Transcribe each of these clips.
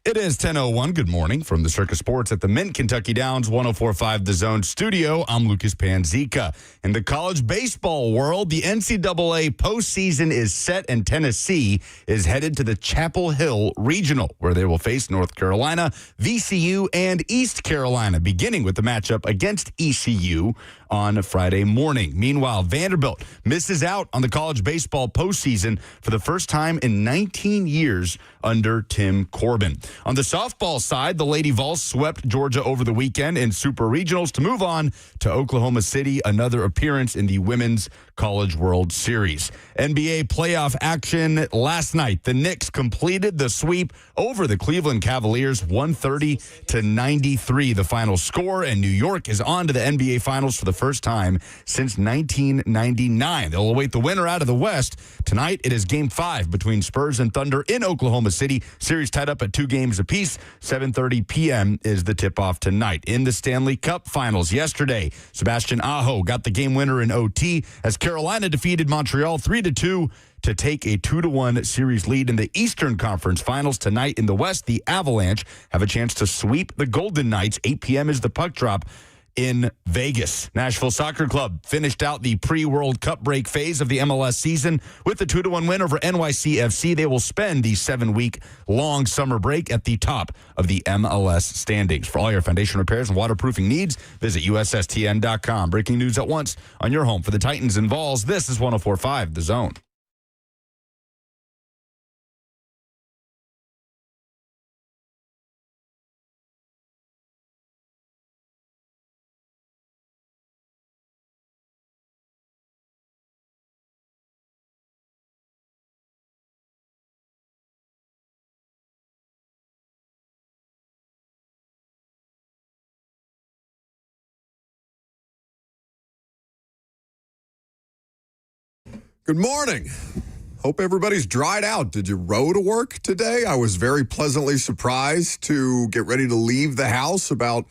It is 10:01. Good morning from the Circus Sports at the Mint Kentucky Downs 104.5 The Zone studio. I'm Lucas Panzica. In the college baseball world, the NCAA postseason is set and Tennessee is headed to the Chapel Hill Regional, where they will face North Carolina, VCU, and East Carolina, beginning with the matchup against ECU on Friday morning. Meanwhile, Vanderbilt misses out on the college baseball postseason for the first time in 19 years under Tim Corbin. On the softball side, the Lady Vols swept Georgia over the weekend in Super Regionals to move on to Oklahoma City, another appearance in the Women's College World Series. NBA playoff action last night. The Knicks completed the sweep over the Cleveland Cavaliers, 130-93, the final score, and New York is on to the NBA Finals for the first time since 1999. They'll await the winner out of the West. Tonight, it is Game 5 between Spurs and Thunder in Oklahoma City. Series tied up at 2 games apiece. 7:30 p.m. is the tip-off tonight. In the Stanley Cup Finals yesterday, Sebastian Aho got the game winner in OT as Carolina defeated Montreal 3-2 to take a 2-1 series lead in the Eastern Conference Finals. Tonight in the West, the Avalanche have a chance to sweep the Golden Knights. 8 p.m. is the puck drop in Vegas. Nashville Soccer Club finished out the pre-World Cup break phase of the MLS season with a 2-1 win over NYCFC. They will spend the 7-week-long summer break at the top of the MLS standings. For all your foundation repairs and waterproofing needs, visit USSTN.com. Breaking news at once on your home for the Titans and Vols. This is 104.5 The Zone. Good morning. Hope everybody's dried out. Did you row to work today? I was very pleasantly surprised to get ready to leave the house about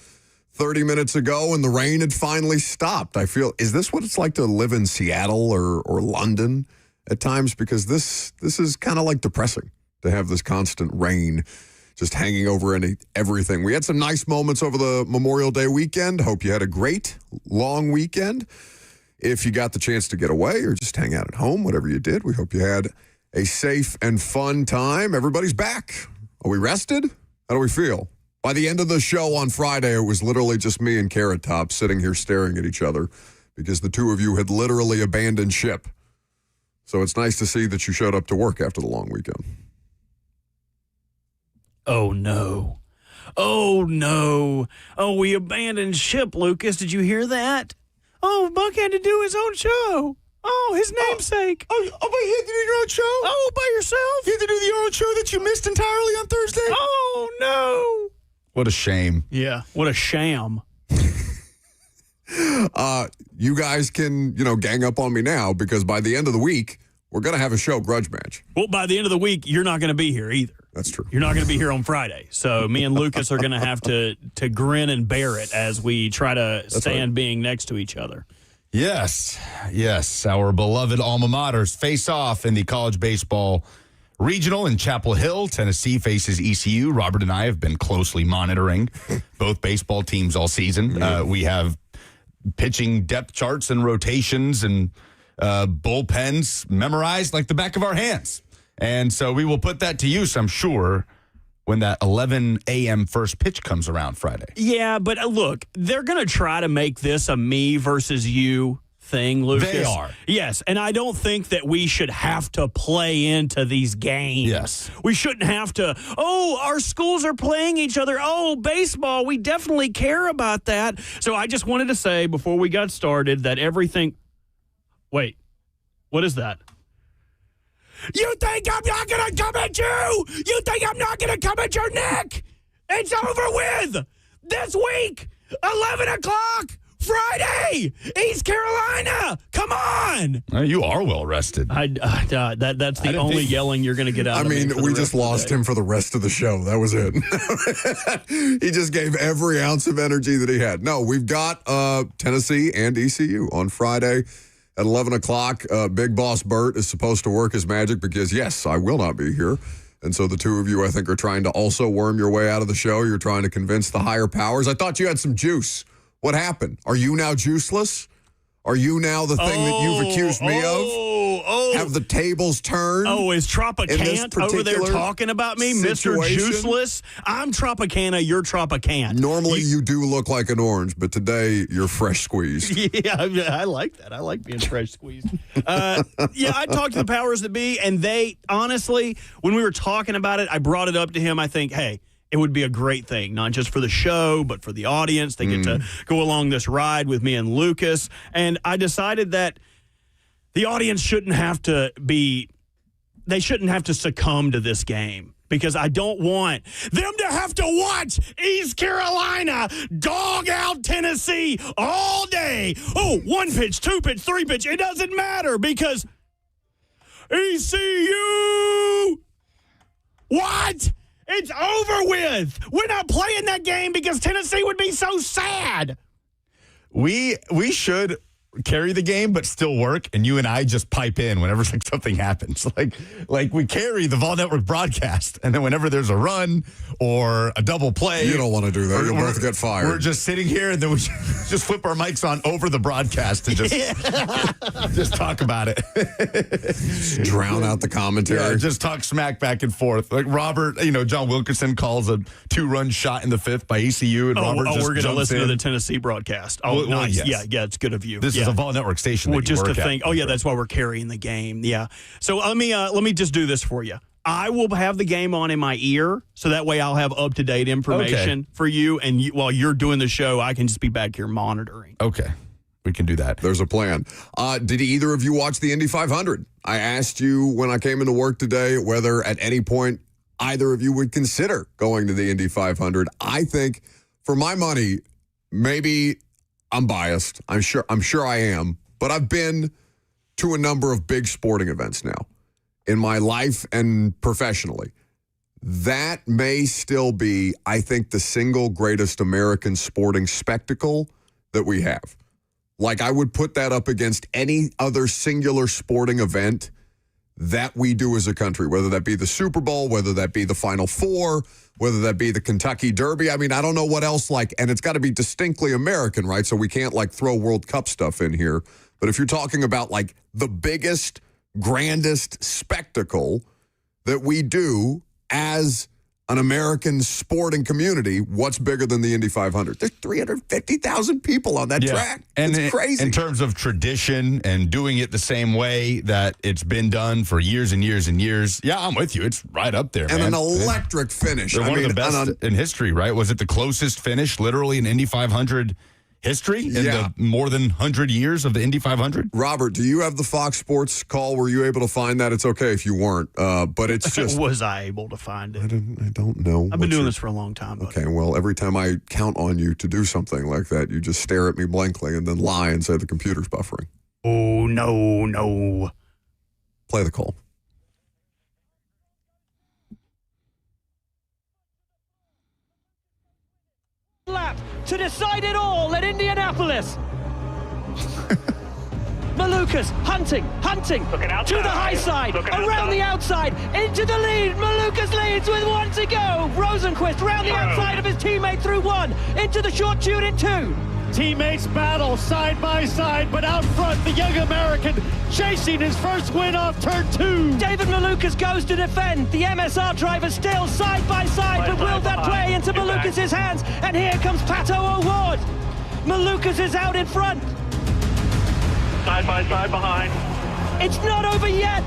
30 minutes ago and the rain had finally stopped. I feel, is this what it's like to live in Seattle or London at times? Because this is kind of like depressing to have this constant rain just hanging over everything. We had some nice moments over the Memorial Day weekend. Hope you had a great long weekend. If you got the chance to get away or just hang out at home, whatever you did, we hope you had a safe and fun time. Everybody's back. Are we rested? How do we feel? By the end of the show on Friday, it was literally just me and Carrot Top sitting here staring at each other because the two of you had literally abandoned ship. So it's nice to see that you showed up to work after the long weekend. Oh, no. Oh, no. Oh, we abandoned ship, Lucas. Did you hear that? Oh, Buck had to do his own show. Oh, his namesake. But you had to do your own show? Oh, by yourself? You had to do your own show that you missed entirely on Thursday? Oh, no. What a shame. Yeah, what a sham. You guys can, gang up on me now because by the end of the week, we're going to have a show grudge match. Well, by the end of the week, you're not going to be here either. That's true. You're not going to be here on Friday. So me and Lucas are going to have to grin and bear it as we try to stand being next to each other. Yes. Our beloved alma maters face off in the college baseball regional in Chapel Hill. Tennessee faces ECU. Robert and I have been closely monitoring both baseball teams all season. We have pitching depth charts and rotations and bullpens memorized like the back of our hands. And so we will put that to use, I'm sure, when that 11 a.m. first pitch comes around Friday. Yeah, but look, they're going to try to make this a me versus you thing, Lucas. They are. Yes, and I don't think that we should have to play into these games. Yes. We shouldn't have to, our schools are playing each other. Oh, baseball, we definitely care about that. So I just wanted to say before we got started that everything... Wait, what is that? You think I'm not going to come at you? You think I'm not going to come at your neck? It's over with. This week, 11 o'clock, Friday, East Carolina. Come on. You are well rested. That's the only yelling you're going to get out of me. We just lost him for the rest of the show. That was it. He just gave every ounce of energy that he had. No, we've got Tennessee and ECU on Friday. At 11 o'clock, Big Boss Bert is supposed to work his magic because, yes, I will not be here. And so the two of you, I think, are trying to also worm your way out of the show. You're trying to convince the higher powers. I thought you had some juice. What happened? Are you now juiceless? Are you now the thing that you've accused me of? Have the tables turned? Oh, is Tropicant over there talking about me, Mr. Juiceless? I'm Tropicana, you're Tropicant. Normally you do look like an orange, but today you're fresh squeezed. Yeah, I like that. I like being fresh squeezed. I talked to the powers that be, and they, honestly, when we were talking about it, I brought it up to him. I think, hey, it would be a great thing, not just for the show, but for the audience. They get to go along this ride with me and Lucas. And I decided that the audience shouldn't have to succumb to this game, because I don't want them to have to watch East Carolina dog out Tennessee all day. Oh, 1 pitch, 2 pitch, 3 pitch. It doesn't matter, because ECU, what? It's over with. We're not playing that game because Tennessee would be so sad. We should carry the game, but still work, and you and I just pipe in whenever something happens. Like we carry the Vol Network broadcast, and then whenever there's a run or a double play, you don't want to do that. You'll both get fired. We're just sitting here, and then we just flip our mics on over the broadcast and just talk about it. Just drown out the commentary. Yeah, just talk smack back and forth. Like Robert, John Wilkerson calls a 2-run shot in the 5th by ECU, and Robert just we're going to listen in. to the Tennessee broadcast. Oh, nice. Yes. Yeah, it's good of you. This is a Vol Network station. Well, just to think, that's why we're carrying the game. Yeah. So let me just do this for you. I will have the game on in my ear, so that way I'll have up-to-date information for you, and while you're doing the show, I can just be back here monitoring. Okay. We can do that. There's a plan. Did either of you watch the Indy 500? I asked you when I came into work today whether at any point either of you would consider going to the Indy 500. I think, for my money, maybe I'm biased. I'm sure I am. But I've been to a number of big sporting events now in my life and professionally. That may still be, I think, the single greatest American sporting spectacle that we have. Like, I would put that up against any other singular sporting event that we do as a country, whether that be the Super Bowl, whether that be the Final Four, whether that be the Kentucky Derby. I mean, I don't know what else, and it's got to be distinctly American, right? So we can't, throw World Cup stuff in here. But if you're talking about, the biggest, grandest spectacle that we do as an American sporting community, what's bigger than the Indy 500? There's 350,000 people on that track. And it's crazy. In terms of tradition and doing it the same way that it's been done for years and years and years, I'm with you. It's right up there, and man. an electric finish. They're one of the best in history, right? Was it the closest finish, literally, in Indy 500 history in the more than 100 years of the Indy 500? Robert, do you have the Fox Sports call? Were you able to find that? It's okay if you weren't, but it's just... Was I able to find it? I don't know. I've been doing this for a long time, buddy. Okay, well, every time I count on you to do something like that, you just stare at me blankly and then lie and say the computer's buffering. Oh, no. Play the call. Lap to decide it all at Indianapolis. Malukas hunting to the high side, around the outside, into the lead. Malukas leads with 1 to go. Rosenquist round the outside of his teammate through 1, into the short tune in 2. Teammates battle side by side, but out front, the young American chasing his first win off turn 2. David Malukas goes to defend. The MSR driver still side by side, but will that play into Malukas' hands? And here comes Pato O'Ward. Malukas is out in front. Side by side behind. It's not over yet.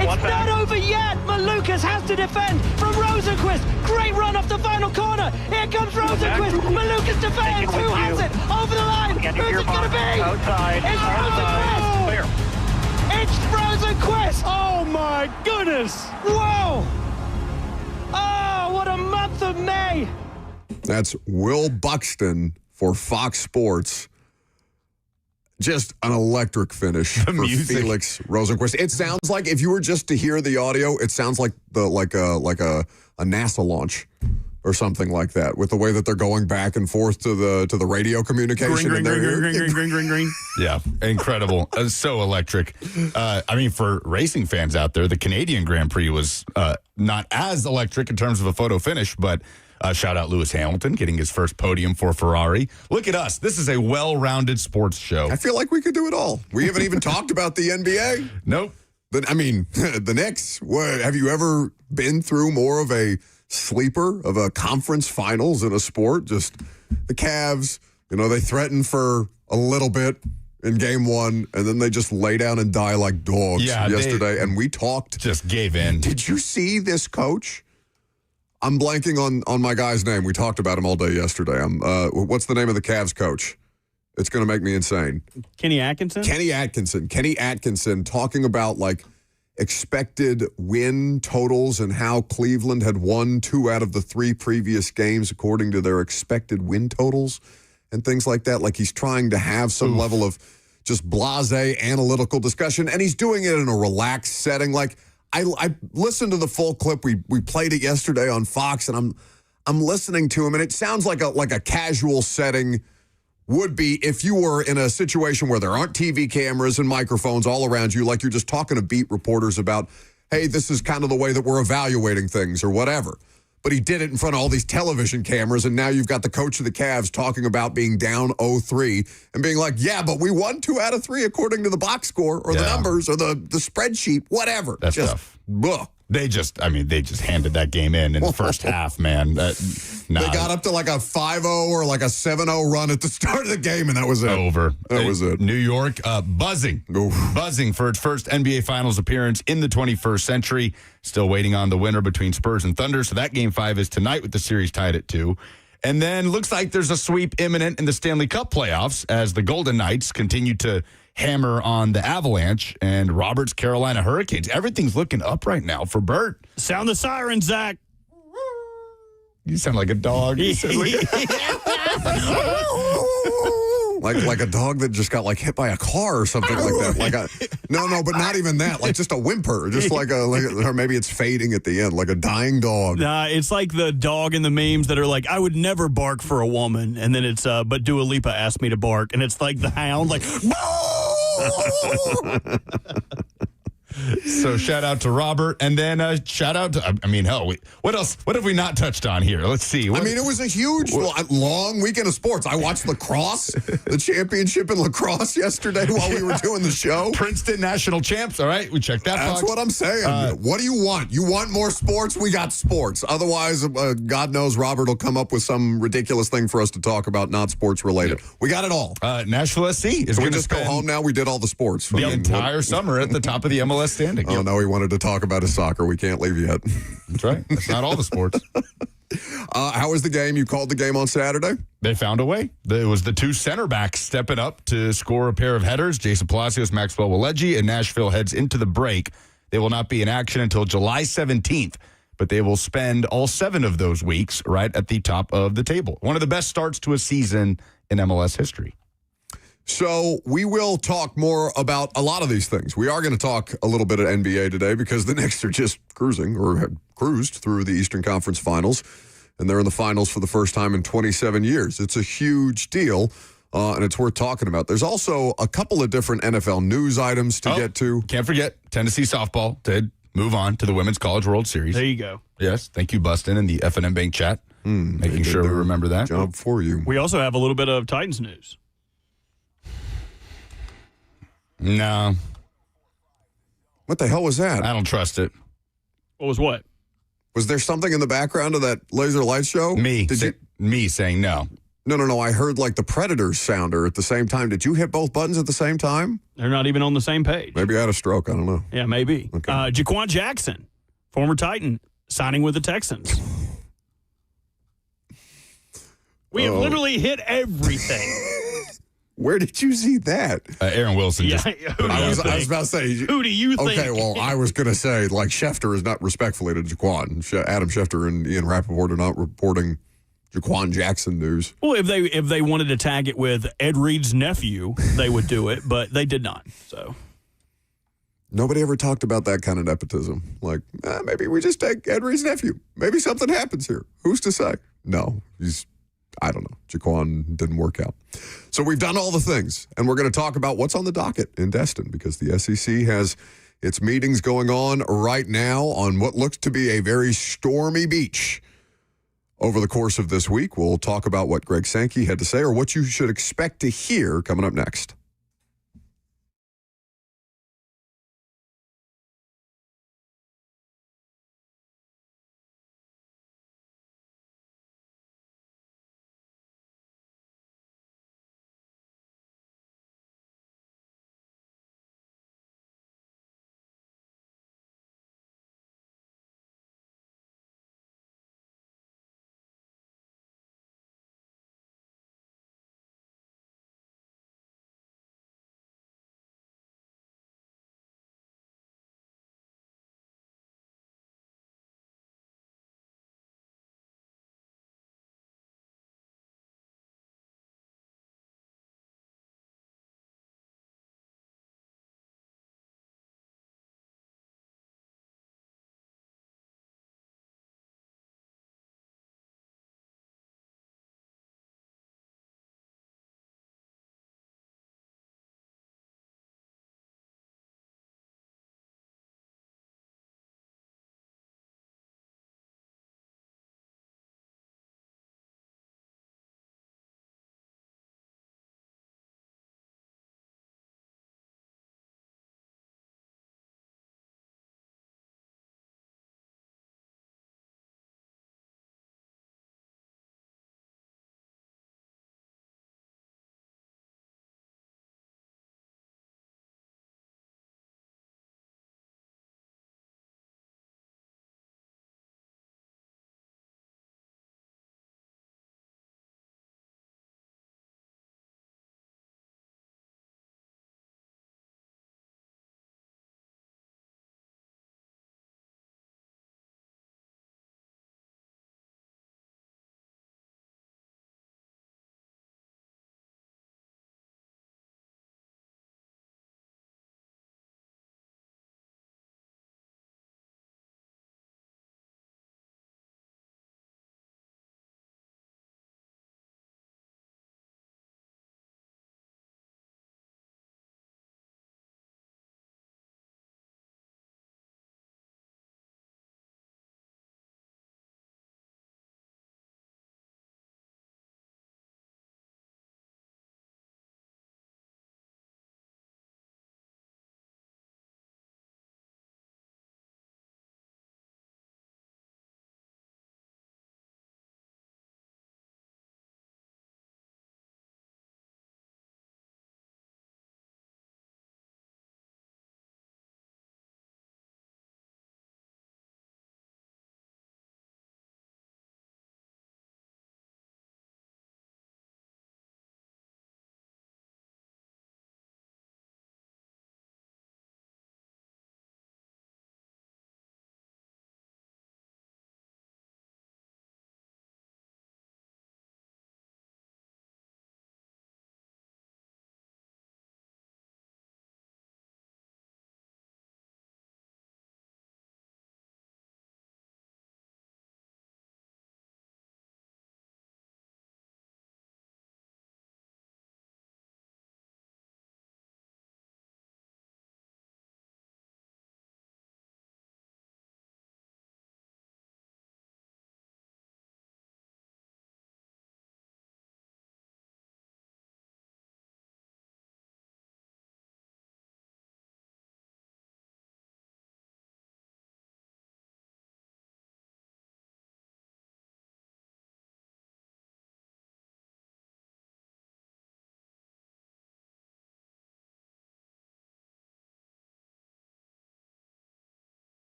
It's not over yet. Malukas has to defend from Rosenquist. Great run off the final corner. Here comes Rosenquist. Malukas defends. Who has it? Over the line. Who's it going to be? Outside. It's Rosenquist. It's Rosenquist. Oh my goodness. Whoa. Oh, what a month of May. That's Will Buxton for Fox Sports. Just an electric finish for Felix Rosenquist. It sounds like, if you were just to hear the audio, it sounds like a NASA launch. or something like that, with the way that they're going back and forth to the radio communication. Green. Yeah, incredible. So electric. I mean, for racing fans out there, the Canadian Grand Prix was not as electric in terms of a photo finish, but shout out Lewis Hamilton getting his first podium for Ferrari. Look at us. This is a well-rounded sports show. I feel like we could do it all. We haven't even talked about the NBA. Nope. The Knicks. Have you ever been through more of a sleeper of a conference finals in a sport? Just the Cavs, they threatened for a little bit in game one, and then they just lay down and die like dogs yesterday. And we talked. Just gave in. Did you see this coach? I'm blanking on my guy's name. We talked about him all day yesterday. What's the name of the Cavs coach? It's going to make me insane. Kenny Atkinson? Kenny Atkinson talking about expected win totals and how Cleveland had won 2 out of the 3 previous games according to their expected win totals and things like that. Like he's trying to have some level of just blasé analytical discussion, and he's doing it in a relaxed setting. Like I listened to the full clip. We played it yesterday on Fox, and I'm listening to him, and it sounds like a casual setting would be if you were in a situation where there aren't TV cameras and microphones all around you, like you're just talking to beat reporters about, hey, this is kind of the way that we're evaluating things or whatever. But he did it in front of all these television cameras, and now you've got the coach of the Cavs talking about being down 0-3 and being like, yeah, but we won 2 out of 3 according to the box score or the numbers or the spreadsheet, whatever. That's just tough. Ugh. They just handed that game in the first half, man. They got up to like a 5-0 or like a 7-0 run at the start of the game, and that was it. Over. That was it. New York buzzing for its first NBA Finals appearance in the 21st century. Still waiting on the winner between Spurs and Thunder. So that game 5 is tonight with the series tied at 2. And then looks like there's a sweep imminent in the Stanley Cup playoffs as the Golden Knights continue to hammer on the Avalanche and Robert's Carolina Hurricanes. Everything's looking up right now for Bert. Sound the siren, Zach. You sound like a dog. You sound like a dog that just got hit by a car or something like that. No, but not even that. Like just a whimper, just or maybe it's fading at the end, like a dying dog. Nah, it's like the dog in the memes that are like, I would never bark for a woman, and then it's but Dua Lipa asked me to bark, and it's like the hound, like. So shout out to Robert, and then shout out to, what else? What have we not touched on here? Let's see. It was a huge, long weekend of sports. I watched lacrosse, the championship in lacrosse yesterday while we were doing the show. Princeton national champs. All right, we checked that. That's what I'm saying. What do you want? You want more sports? We got sports. Otherwise, God knows Robert will come up with some ridiculous thing for us to talk about, not sports related. Yep. We got it all. Nashville SC is going to just go home now. We did all the sports. The entire summer at the top of the MLS standing. Oh, no, he wanted to talk about his soccer. We can't leave yet. That's right. That's not all the sports. How was the game? You called the game on Saturday? They found a way. It was the 2 center backs stepping up to score a pair of headers. Jason Palacios, Maxwell Waleji, and Nashville heads into the break. They will not be in action until July 17th, but they will spend all 7 of those weeks right at the top of the table. One of the best starts to a season in MLS history. So we will talk more about a lot of these things. We are going to talk a little bit of NBA today because the Knicks are just cruising or had cruised through the Eastern Conference Finals, and they're in the finals for the first time in 27 years. It's a huge deal, and it's worth talking about. There's also a couple of different NFL news items to get to. Can't forget, Tennessee softball did move on to the Women's College World Series. There you go. Yes, thank you, Bustin, in the F&M Bank chat, making sure we remember that. Job for you. We also have a little bit of Titans news. No. What the hell was that? I don't trust it. What was what? Was there something in the background of that laser light show? Me saying no. No. I heard the Predators sounder at the same time. Did you hit both buttons at the same time? They're not even on the same page. Maybe I had a stroke. I don't know. Yeah, maybe. Okay. Jaquan Jackson, former Titan, signing with the Texans. We have literally hit everything. Where did you see that? Aaron Wilson. I was about to say. Who do you think? Okay, well, I was going to say, Schefter is not respectfully to Jaquan. Adam Schefter and Ian Rappaport are not reporting Jaquan Jackson news. Well, if they wanted to tag it with Ed Reed's nephew, they would do it, but they did not. So Nobody ever talked about that kind of nepotism. Like, maybe we just take Ed Reed's nephew. Maybe something happens here. Who's to say? No, I don't know. Jaquan didn't work out. So we've done all the things, and we're going to talk about what's on the docket in Destin because the SEC has its meetings going on right now on what looks to be a very stormy beach. Over the course of this week, we'll talk about what Greg Sankey had to say or what you should expect to hear coming up next.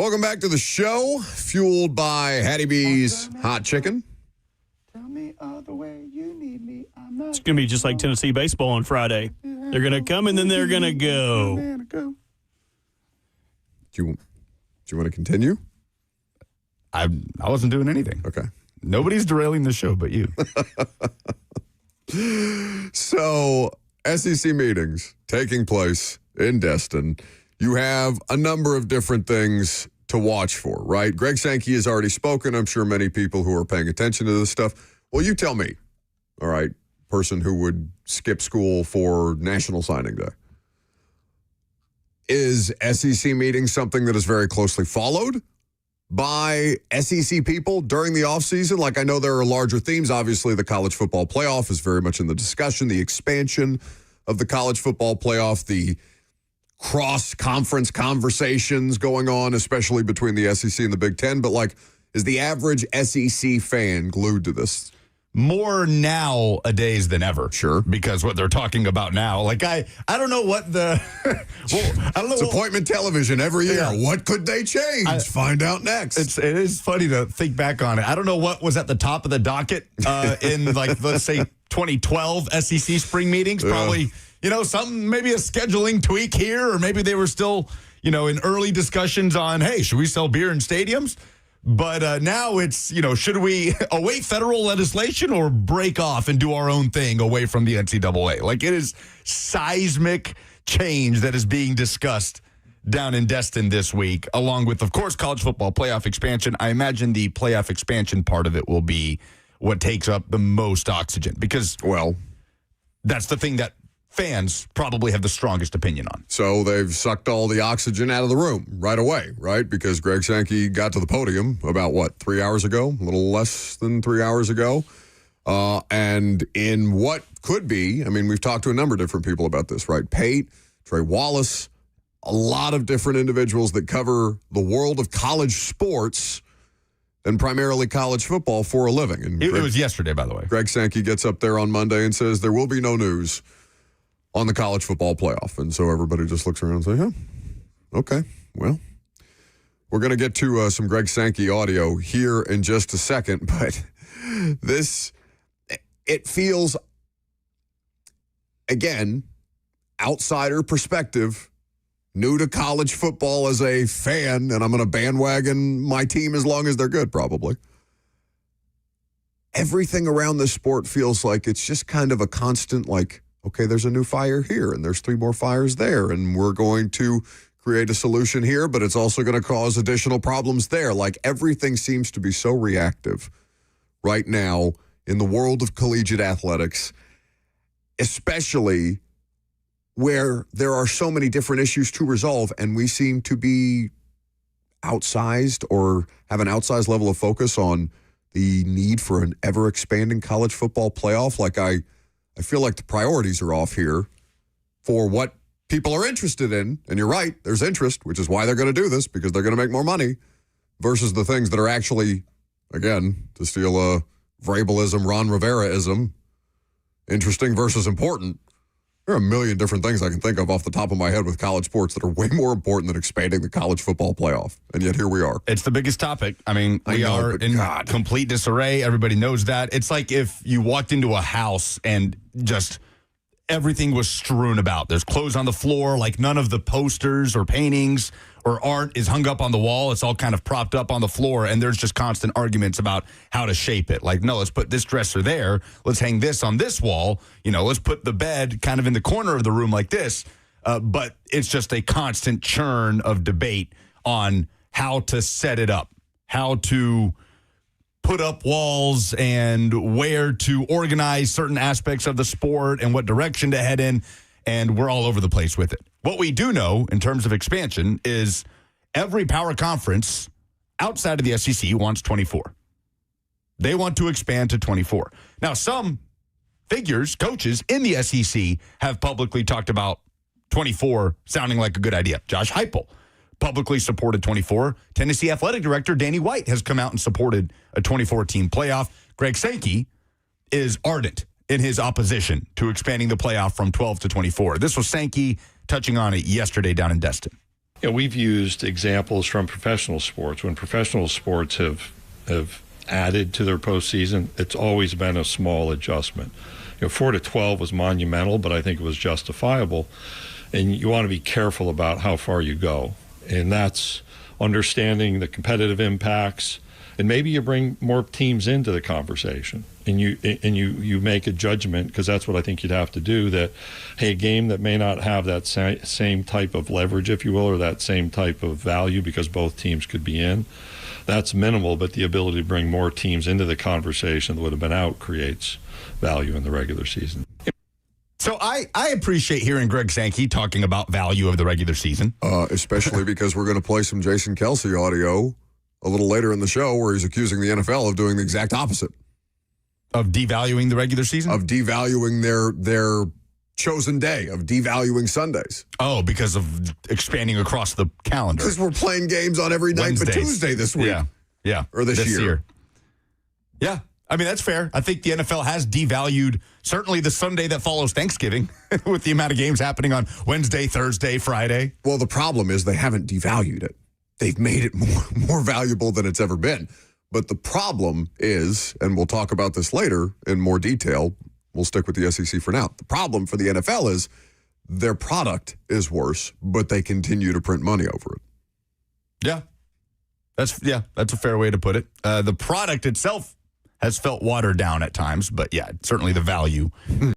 Welcome back to the show, fueled by Hattie B's Hot Chicken. Tell me all the way you need me. I'm not. It's going to be just like Tennessee baseball on Friday. They're going to come and then they're going to go. Do you want to continue? I wasn't doing anything. Okay. Nobody's derailing the show but you. So, SEC meetings taking place in Destin. You have a number of different things to watch for, right? Greg Sankey has already spoken. I'm sure many people who are paying attention to this stuff. Well, you tell me, all right, person who would skip school for National Signing Day. Is SEC meetings something that is very closely followed by SEC people during the offseason? Like, I know there are larger themes. Obviously, the college football playoff is very much in the discussion, the expansion of the college football playoff, the cross-conference conversations going on, especially between the SEC and the Big Ten. But, like, is the average SEC fan glued to this? More nowadays than ever. Sure. Because what they're talking about now, like I don't know what the well, I don't know. It's appointment television every year. Yeah. What could they change? Find out next. It is funny to think back on it. I don't know what was at the top of the docket in, like, let's say 2012 SEC spring meetings. Probably, something, maybe a scheduling tweak here, or maybe they were still, in early discussions on, hey, should we sell beer in stadiums? But now it's, should we await federal legislation or break off and do our own thing away from the NCAA? Like, it is seismic change that is being discussed down in Destin this week, along with, of course, college football playoff expansion. I imagine the playoff expansion part of it will be what takes up the most oxygen because, well, that's the thing that fans probably have the strongest opinion on. So they've sucked all the oxygen out of the room right away, right? Because Greg Sankey got to the podium about, 3 hours ago? A little less than 3 hours ago. And in what could be, we've talked to a number of different people about this, right? Pate, Trey Wallace, a lot of different individuals that cover the world of college sports and primarily college football for a living. And it was yesterday, by the way. Greg Sankey gets up there on Monday and says there will be no news on the college football playoff. And so everybody just looks around and says, yeah, okay, well, we're going to get to some Greg Sankey audio here in just a second. But it feels, again, outsider perspective, new to college football as a fan, and I'm going to bandwagon my team as long as they're good, probably. Everything around this sport feels like it's just kind of a constant, like, okay, there's a new fire here, and there's 3 more fires there, and we're going to create a solution here, but it's also going to cause additional problems there. Like, everything seems to be so reactive right now in the world of collegiate athletics, especially where there are so many different issues to resolve, and we seem to be outsized or have an outsized level of focus on the need for an ever-expanding college football playoff. Like, I feel like the priorities are off here for what people are interested in. And you're right, there's interest, which is why they're going to do this, because they're going to make more money, versus the things that are actually, again, to steal a Vrabelism, Ron Rivera-ism, interesting versus important. There are a million different things I can think of off the top of my head with college sports that are way more important than expanding the college football playoff. And yet here we are. It's the biggest topic. We are in complete disarray. Everybody knows that. It's like if you walked into a house and just everything was strewn about. There's clothes on the floor, like none of the posters or paintings or art is hung up on the wall. It's all kind of propped up on the floor, and there's just constant arguments about how to shape it. Like, no, let's put this dresser there. Let's hang this on this wall. Let's put the bed kind of in the corner of the room like this. But it's just a constant churn of debate on how to set it up, how to put up walls, and where to organize certain aspects of the sport and what direction to head in. And we're all over the place with it. What we do know in terms of expansion is every power conference outside of the SEC wants 24. They want to expand to 24. Now, some figures, coaches in the SEC have publicly talked about 24 sounding like a good idea. Josh Heupel publicly supported 24. Tennessee Athletic Director Danny White has come out and supported a 24-team playoff. Greg Sankey is ardent in his opposition to expanding the playoff from 12 to 24. This was Sankey touching on it yesterday down in Destin. We've used examples from professional sports. When professional sports have added to their postseason, it's always been a small adjustment. 4-12 was monumental, but I think it was justifiable. And you want to be careful about how far you go. And that's understanding the competitive impacts. And maybe you bring more teams into the conversation, and you make a judgment, because that's what I think you'd have to do, that, hey, a game that may not have that same type of leverage, if you will, or that same type of value because both teams could be in, that's minimal, but the ability to bring more teams into the conversation that would have been out creates value in the regular season. So I appreciate hearing Greg Sankey talking about value of the regular season. Especially because we're going to play some Jason Kelsey audio a little later in the show where he's accusing the NFL of doing the exact opposite. Of devaluing the regular season? Of devaluing their chosen day, of devaluing Sundays. Oh, because of expanding across the calendar. Because we're playing games on every night but Tuesday this week. Yeah. Or this year. Yeah. I mean, that's fair. I think the NFL has devalued certainly the Sunday that follows Thanksgiving with the amount of games happening on Wednesday, Thursday, Friday. Well, the problem is they haven't devalued it. They've made it more valuable than it's ever been. But the problem is, and we'll talk about this later in more detail, we'll stick with the SEC for now. The problem for the NFL is their product is worse, but they continue to print money over it. Yeah. That's a fair way to put it. The product itself has felt watered down at times, but yeah, certainly the value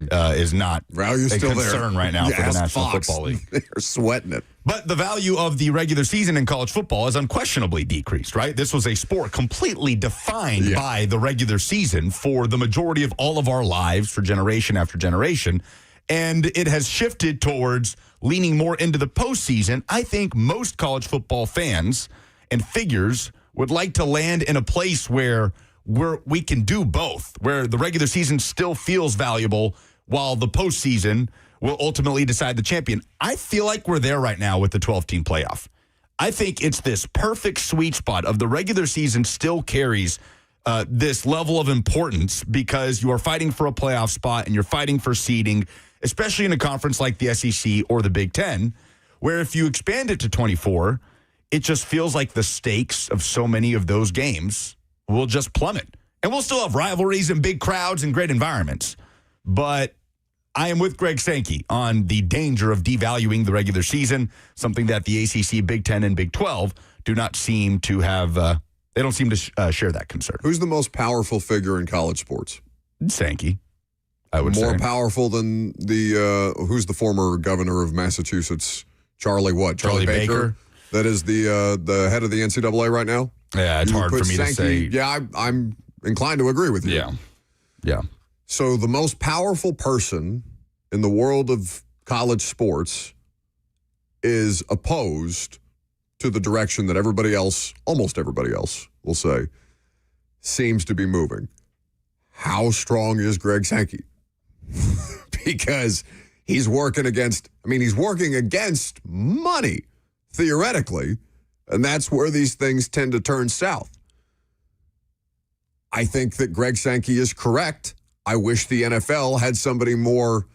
is not Value's a still concern there. right now for the National Fox. Football League. They're sweating it. But the value of the regular season in college football has unquestionably decreased, right? This was a sport completely defined by the regular season for the majority of all of our lives for generation after generation. And it has shifted towards leaning more into the postseason. I think most college football fans and figures would like to land in a place where we can do both, where the regular season still feels valuable while the postseason will ultimately decide the champion. I feel like we're there right now with the 12-team playoff. I think it's this perfect sweet spot of the regular season still carries this level of importance because you are fighting for a playoff spot and you're fighting for seeding, especially in a conference like the SEC or the Big Ten, where if you expand it to 24, it just feels like the stakes of so many of those games will just plummet. And we'll still have rivalries and big crowds and great environments. But I am with Greg Sankey on the danger of devaluing the regular season, something that the ACC, Big Ten, and Big 12 do not seem to have, they don't seem to share that concern. Who's the most powerful figure in college sports? Sankey, I would say. More powerful than who's the former governor of Massachusetts? Charlie Baker? That is the head of the NCAA right now? Yeah, it's hard for me to say. Yeah, I'm inclined to agree with you. Yeah. So the most powerful person in the world of college sports is opposed to the direction that everybody else, almost everybody else, will say, seems to be moving. How strong is Greg Sankey? Because he's working against money, theoretically, and that's where these things tend to turn south. I think that Greg Sankey is correct. I wish the NFL had somebody more.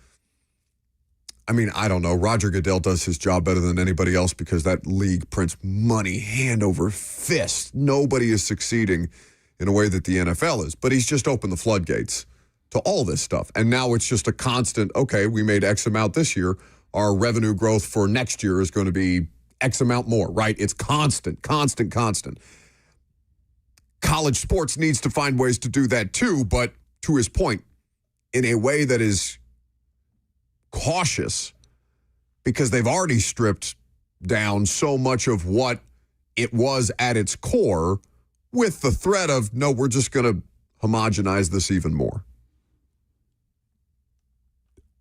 I don't know. Roger Goodell does his job better than anybody else because that league prints money hand over fist. Nobody is succeeding in a way that the NFL is. But he's just opened the floodgates to all this stuff. And now it's just a constant, okay, we made X amount this year. Our revenue growth for next year is going to be X amount more, right? It's constant. College sports needs to find ways to do that too, but to his point, in a way that is cautious because they've already stripped down so much of what it was at its core with the threat of, no, we're just going to homogenize this even more.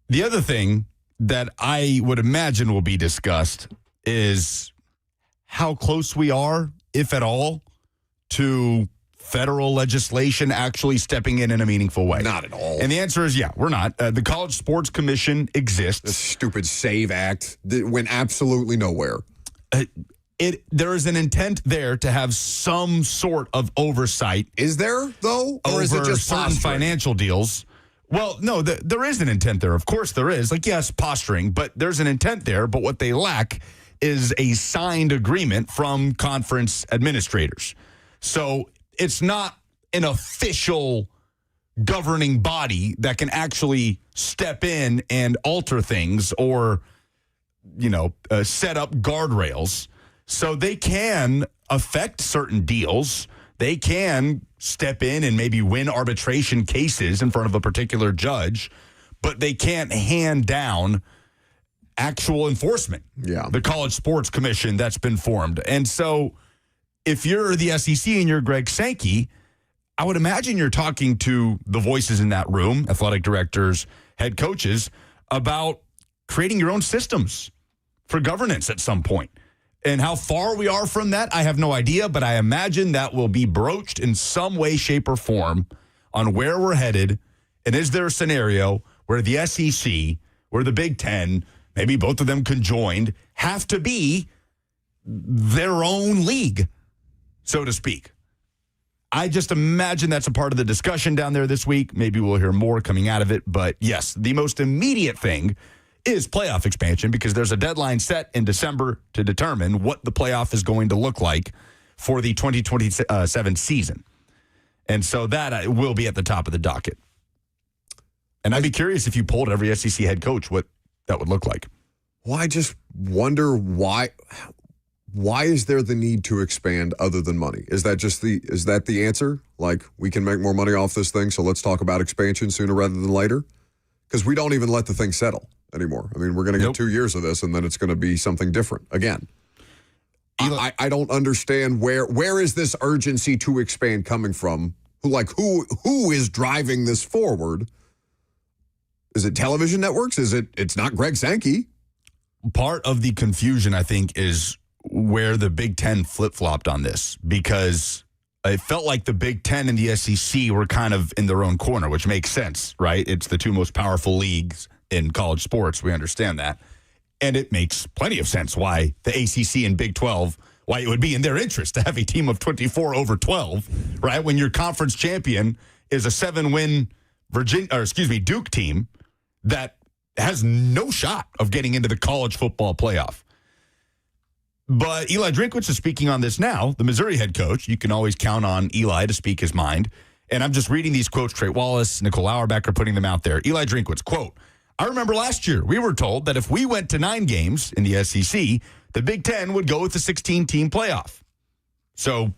The other thing that I would imagine will be discussed is how close we are, if at all, to federal legislation actually stepping in a meaningful way. Not at all. And the answer is, yeah, we're not. The College Sports Commission exists. The stupid SAVE Act that went absolutely nowhere. There is an intent there to have some sort of oversight. Is there, though? Or is it just certain financial deals? Well, no, there is an intent there. Of course there is. Yes, posturing, but there's an intent there. But what they lack, is a signed agreement from conference administrators. So it's not an official governing body that can actually step in and alter things or, set up guardrails. So they can affect certain deals. They can step in and maybe win arbitration cases in front of a particular judge, but they can't hand down actual enforcement. Yeah. The College Sports Commission that's been formed. And so if you're the SEC and you're Greg Sankey, I would imagine you're talking to the voices in that room, athletic directors, head coaches, about creating your own systems for governance at some point. And how far we are from that, I have no idea, but I imagine that will be broached in some way, shape, or form on where we're headed. And is there a scenario where the SEC, where the Big Ten, maybe both of them conjoined, have to be their own league, so to speak? I just imagine that's a part of the discussion down there this week. Maybe we'll hear more coming out of it. But yes, the most immediate thing is playoff expansion because there's a deadline set in December to determine what the playoff is going to look like for the 2027 season. And so that will be at the top of the docket. And I'd be curious if you polled every SEC head coach what that would look like. Well, I just wonder why is there the need to expand other than money? Is that the answer? Like, we can make more money off this thing, so let's talk about expansion sooner rather than later? Because we don't even let the thing settle anymore. I mean, we're going to get 2 years of this, and then it's going to be something different again. I don't understand where is this urgency to expand coming from? Who is driving this forward? Is it television networks? It's not Greg Sankey? Part of the confusion, I think, is where the Big Ten flip-flopped on this, because it felt like the Big Ten and the SEC were kind of in their own corner, which makes sense, right? It's the two most powerful leagues in college sports. We understand that. And it makes plenty of sense why the ACC and Big 12, why it would be in their interest to have a team of 24 over 12, right? When your conference champion is a 7-win Duke team that has no shot of getting into the college football playoff. But Eli Drinkwitz is speaking on this now, the Missouri head coach. You can always count on Eli to speak his mind. And I'm just reading these quotes. Trey Wallace, Nicole Auerbach are putting them out there. Eli Drinkwitz, quote, "I remember last year we were told that if we went to 9 games in the SEC, the Big Ten would go with the 16-team playoff." So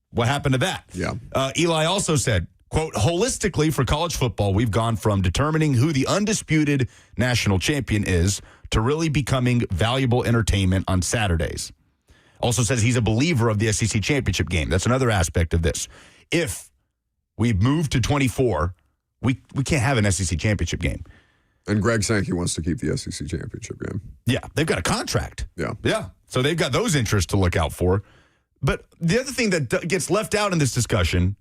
what happened to that? Yeah. Eli also said, quote, "Holistically for college football, we've gone from determining who the undisputed national champion is to really becoming valuable entertainment on Saturdays." Also says he's a believer of the SEC championship game. That's another aspect of this. If we move to 24, we can't have an SEC championship game. And Greg Sankey wants to keep the SEC championship game. Yeah, they've got a contract. Yeah. So they've got those interests to look out for. But the other thing that gets left out in this discussion,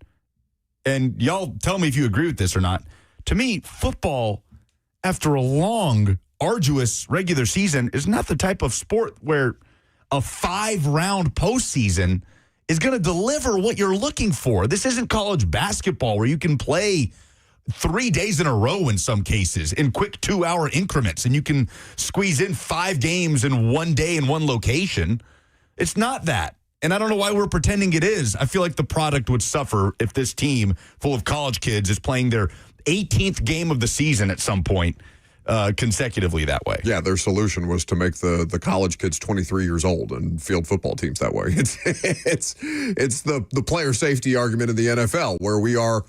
and y'all tell me if you agree with this or not, to me, football, after a long, arduous regular season, is not the type of sport where a 5-round postseason is going to deliver what you're looking for. This isn't college basketball where you can play 3 days in a row in some cases in quick 2-hour increments, and you can squeeze in 5 games in one day in one location. It's not that. And I don't know why we're pretending it is. I feel like the product would suffer if this team full of college kids is playing their 18th game of the season at some point consecutively that way. Yeah, their solution was to make the college kids 23 years old and field football teams that way. It's the player safety argument in the NFL where we are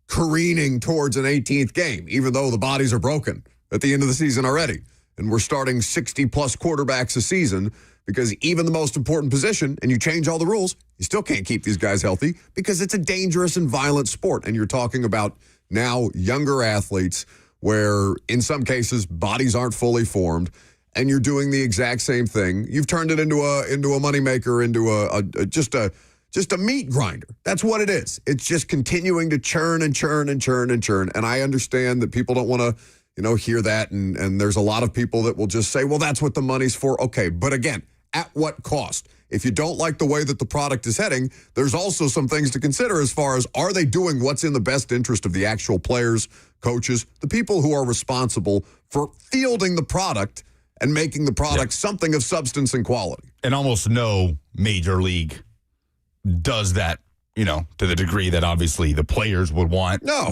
careening towards an 18th game, even though the bodies are broken at the end of the season already. And we're starting 60-plus quarterbacks a season because even the most important position, and you change all the rules, you still can't keep these guys healthy because it's a dangerous and violent sport. And you're talking about now younger athletes where in some cases bodies aren't fully formed, and you're doing the exact same thing. You've turned it into a moneymaker, into just a meat grinder. That's what it is. It's just continuing to churn and churn and churn and churn. And I understand that people don't want to, hear that. And there's a lot of people that will just say, well, that's what the money's for. Okay. But again, at what cost? If you don't like the way that the product is heading, there's also some things to consider as far as, are they doing what's in the best interest of the actual players, coaches, the people who are responsible for fielding the product and making the product something of substance and quality. And almost no major league does that, to the degree that obviously the players would want. No.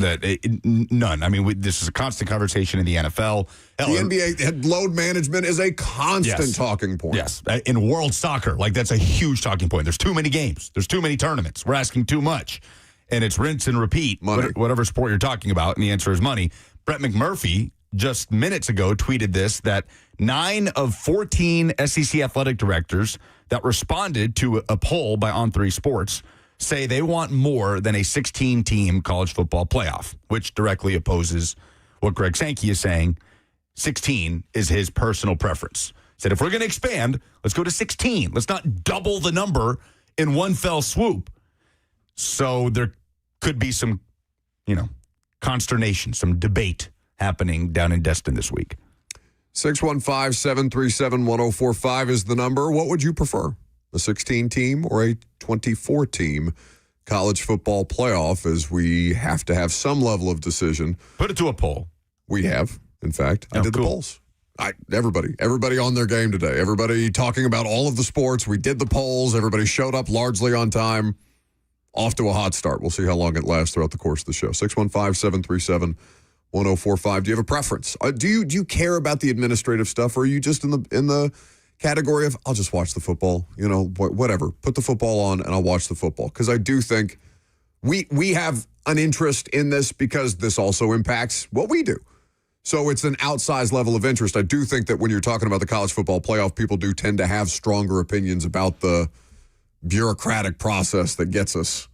None. I mean, this is a constant conversation in the NFL. The NBA load management is a constant talking point. Yes. In world soccer, that's a huge talking point. There's too many games. There's too many tournaments. We're asking too much. And it's rinse and repeat, money. Whatever sport you're talking about, and the answer is money. Brett McMurphy just minutes ago tweeted this, that 9 of 14 SEC athletic directors that responded to a poll by On3 Sports say they want more than a 16-team college football playoff, which directly opposes what Greg Sankey is saying. 16 is his personal preference. Said if we're going to expand, let's go to 16. Let's not double the number in one fell swoop. So there could be some, consternation, some debate happening down in Destin this week. 615-737-1045 is the number. What would you prefer, a 16-team or a 24-team college football playoff, as we have to have some level of decision? Put it to a poll. We have, in fact. I did the polls. Everybody on their game today. Everybody talking about all of the sports. We did the polls. Everybody showed up largely on time. Off to a hot start. We'll see how long it lasts throughout the course of the show. 615-737-1045. Do you have a preference? Do you care about the administrative stuff, or are you just in the category of, I'll just watch the football, whatever. Put the football on and I'll watch the football? Because I do think we have an interest in this because this also impacts what we do. So it's an outsized level of interest. I do think that when you're talking about the college football playoff, people do tend to have stronger opinions about the bureaucratic process that gets us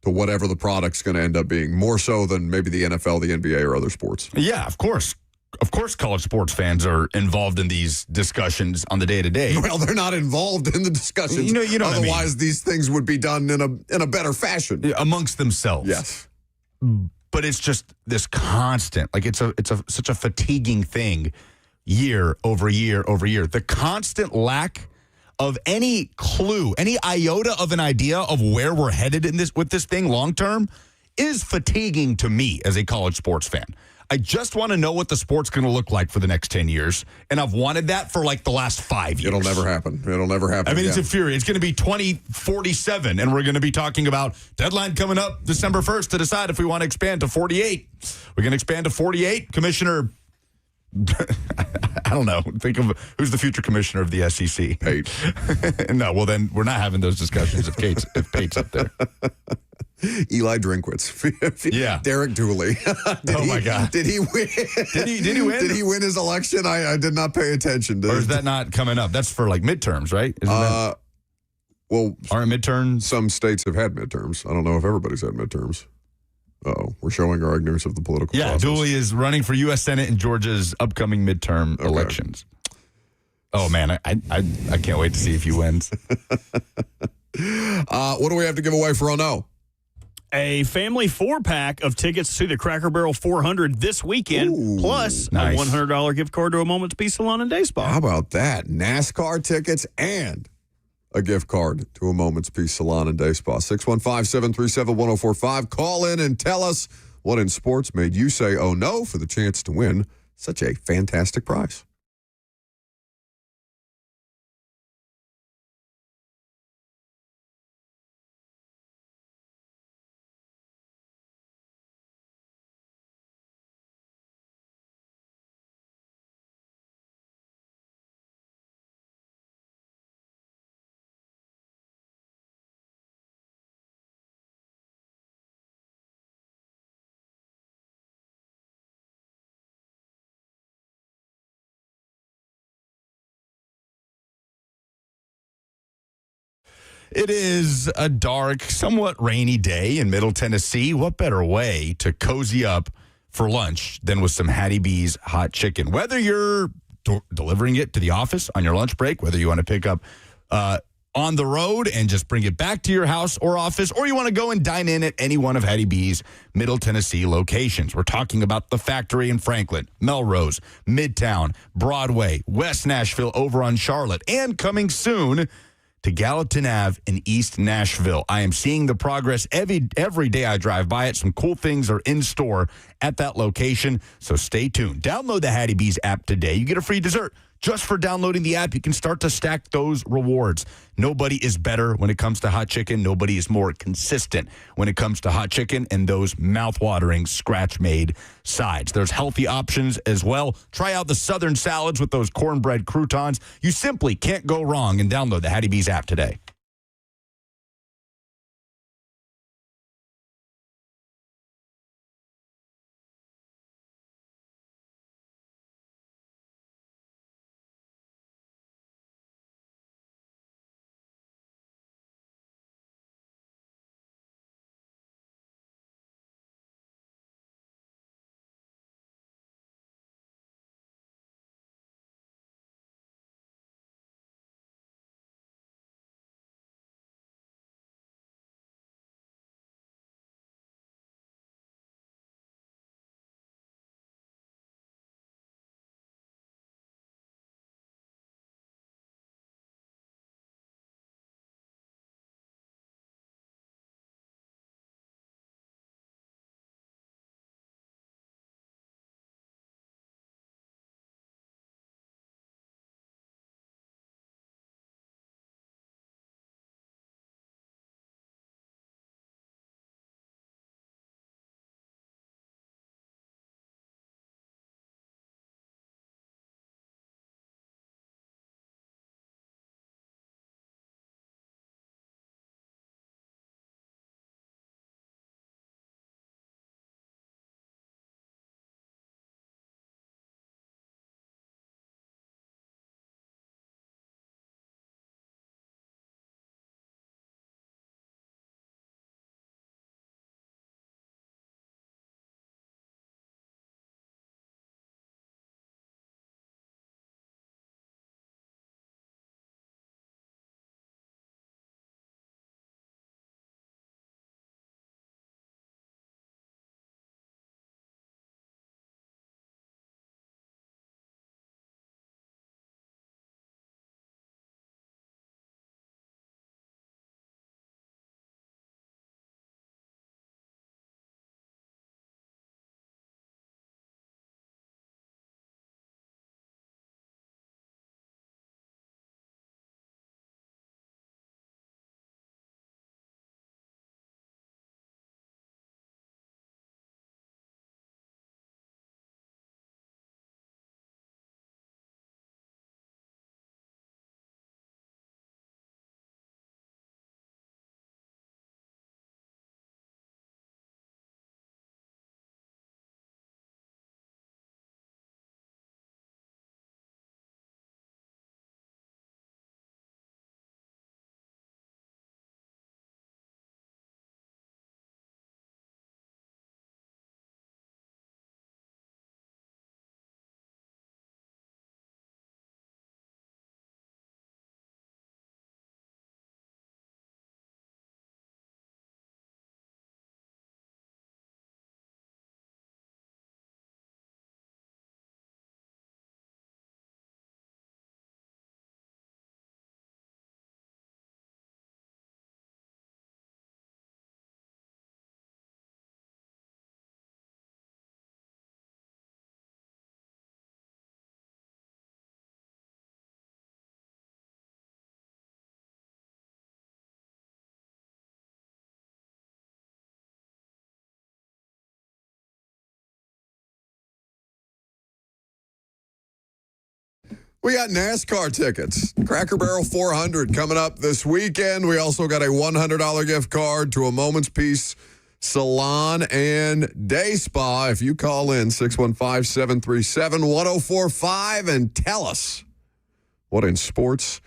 to whatever the product's going to end up being, more so than maybe the NFL, the NBA, or other sports. Yeah, of course. Of course, college sports fans are involved in these discussions on the day-to-day. Well, they're not involved in the discussions. You know Otherwise, what I mean. These things would be done in a better fashion. Amongst themselves. Yes. But it's just this constant, it's such a fatiguing thing year over year over year. The constant lack of any clue, any iota of an idea of where we're headed with this thing long term is fatiguing to me as a college sports fan. I just want to know what the sport's going to look like for the next 10 years, and I've wanted that for the last 5 years. It'll never happen. I mean, it's infuriating. It's going to be 2047, and we're going to be talking about deadline coming up December 1st to decide if we want to expand to 48. We're going to expand to 48. Commissioner, I don't know. Think of who's the future commissioner of the SEC. Pate. No, well, then we're not having those discussions if Pate's up there. Eli Drinkwitz. Yeah. Derek Dooley. My God. Did he win? Did he win? Did he win his election? I did not pay attention. Or is that not coming up? That's for midterms, right? Well, aren't midterms? Some states have had midterms. I don't know if everybody's had midterms. We're showing our ignorance of the political process. Dooley is running for U.S. Senate in Georgia's upcoming midterm elections. Oh, man, I can't wait to see if he wins. What do we have to give away for no? A family 4-pack of tickets to the Cracker Barrel 400 this weekend, plus nice. a $100 gift card to a Moment's Peace Salon and Day Spa. How about that? NASCAR tickets and a gift card to a Moment's Peace Salon and Day Spa. 615-737-1045. Call in and tell us what in sports made you say, oh no, for the chance to win such a fantastic prize. It is a dark, somewhat rainy day in Middle Tennessee. What better way to cozy up for lunch than with some Hattie B's hot chicken? Whether you're delivering it to the office on your lunch break, whether you want to pick up on the road and just bring it back to your house or office, or you want to go and dine in at any one of Hattie B's Middle Tennessee locations. We're talking about the Factory in Franklin, Melrose, Midtown, Broadway, West Nashville over on Charlotte, and coming soon to Gallatin Ave in East Nashville. I am seeing the progress every day I drive by it. Some cool things are in store at that location, so stay tuned. Download the Hattie B's app today. You get a free dessert Just for downloading the app, you can start to stack those rewards. Nobody is better when it comes to hot chicken. Nobody is more consistent when it comes to hot chicken and those mouth-watering scratch-made sides. There's healthy options as well. Try out the Southern salads with those cornbread croutons. You simply can't go wrong, and download the Hattie B's app today. We got NASCAR tickets. Cracker Barrel 400 coming up this weekend. We also got a $100 gift card to a Moment's Peace Salon and Day Spa. If you call in 615-737-1045 and tell us what in sports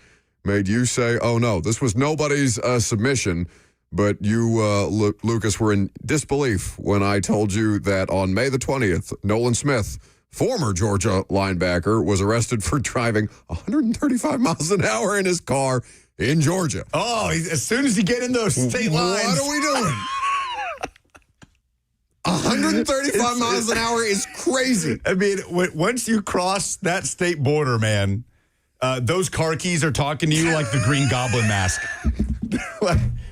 made you say, oh, no, this was nobody's submission, but you, Lucas, were in disbelief when I told you that on May the 20th, Nolan Smith, former Georgia linebacker, was arrested for driving 135 miles an hour in his car in Georgia. Oh, as soon as you get in those state lines. What are we doing? 135 miles an hour is crazy. I mean, once you cross that state border, man, those car keys are talking to you like the Green Goblin mask.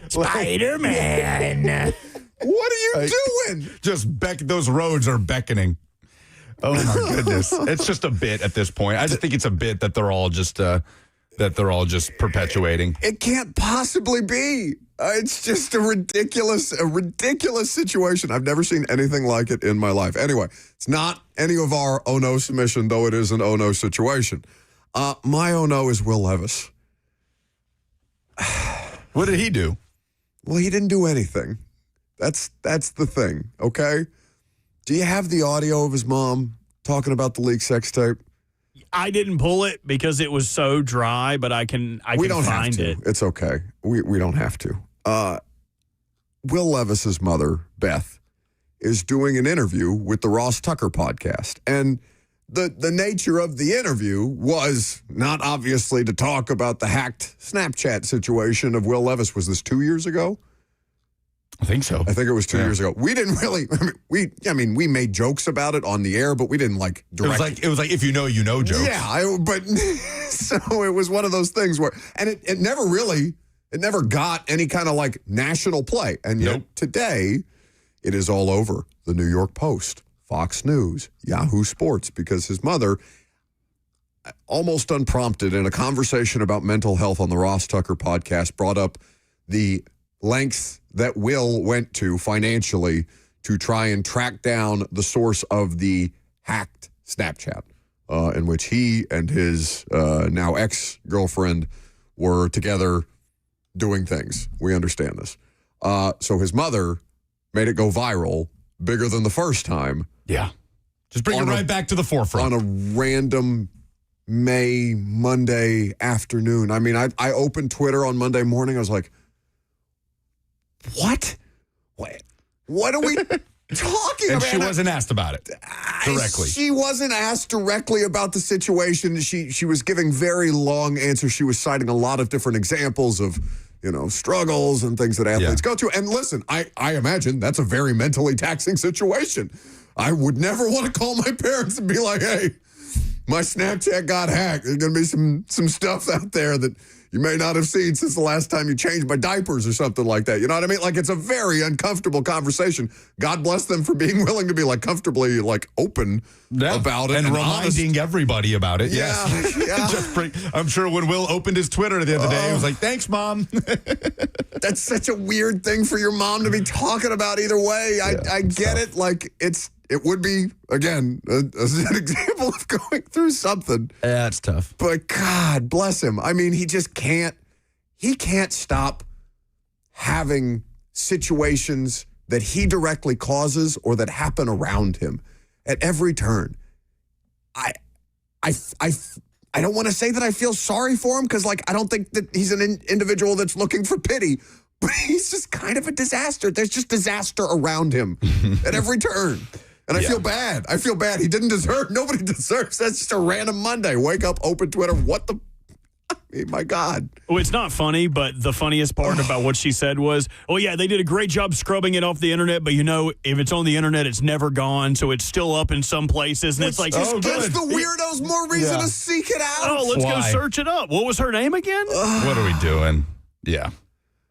Spider-Man. What are you doing? Just those roads are beckoning. Oh my goodness. It's just a bit at this point. I just think it's a bit that they're all just perpetuating. It can't possibly be. It's just a ridiculous situation. I've never seen anything like it in my life. Anyway, it's not any of our oh no submission, though it is an oh no situation. My oh no is Will Levis. What did he do? Well, he didn't do anything. That's the thing, okay? Do you have the audio of his mom talking about the leaked sex tape? I didn't pull it because it was so dry, but I can find it. It's okay. We don't have to. Will Levis's mother, Beth, is doing an interview with the Ross Tucker podcast. And the nature of the interview was not obviously to talk about the hacked Snapchat situation of Will Levis. Was this 2 years ago? I think so. I think it was 2 years ago. We didn't really. We made jokes about it on the air, but we didn't like direct. It was like if you know jokes. Yeah, but so it was one of those things where, and it never got any kind of like national play, and yet today, it is all over the New York Post, Fox News, Yahoo Sports, because his mother, almost unprompted in a conversation about mental health on the Ross Tucker podcast, brought up the lengths that Will went to financially to try and track down the source of the hacked Snapchat, in which he and his now ex-girlfriend were together doing things. We understand this. So his mother made it go viral, bigger than the first time. Yeah. Just bring it right back to the forefront. On a random Monday afternoon. I mean, I opened Twitter on Monday morning. I was like, What are we talking and about? she wasn't asked about it directly. She wasn't asked directly about the situation. She was giving very long answers. She was citing a lot of different examples of, struggles and things that athletes go through. And listen, I imagine that's a very mentally taxing situation. I would never want to call my parents and be like, hey, my Snapchat got hacked. There's going to be some stuff out there that you may not have seen since the last time you changed my diapers or something like that. You know what I mean? Like, it's a very uncomfortable conversation. God bless them for being willing to be comfortably open about it. And reminding everybody about it. Yeah. Yes. Yeah. I'm sure when Will opened his Twitter the other day, he was like, thanks, Mom. That's such a weird thing for your mom to be talking about either way. I get it. It would be, again, an example of going through something. Yeah, it's tough. But God bless him. I mean, he just can't stop having situations that he directly causes or that happen around him at every turn. I don't want to say that I feel sorry for him because, I don't think that he's an individual that's looking for pity, but he's just kind of a disaster. There's just disaster around him at every turn. And I feel bad. He didn't deserve, nobody deserves. That's just a random Monday. Wake up, open Twitter. What the? I mean, my God. Oh, it's not funny, but the funniest part about what she said was, oh, yeah, they did a great job scrubbing it off the internet, but if it's on the internet, it's never gone, so it's still up in some places. And it's like, gives the weirdos more reason to seek it out. Oh, let's go search it up. What was her name again? What are we doing? Yeah.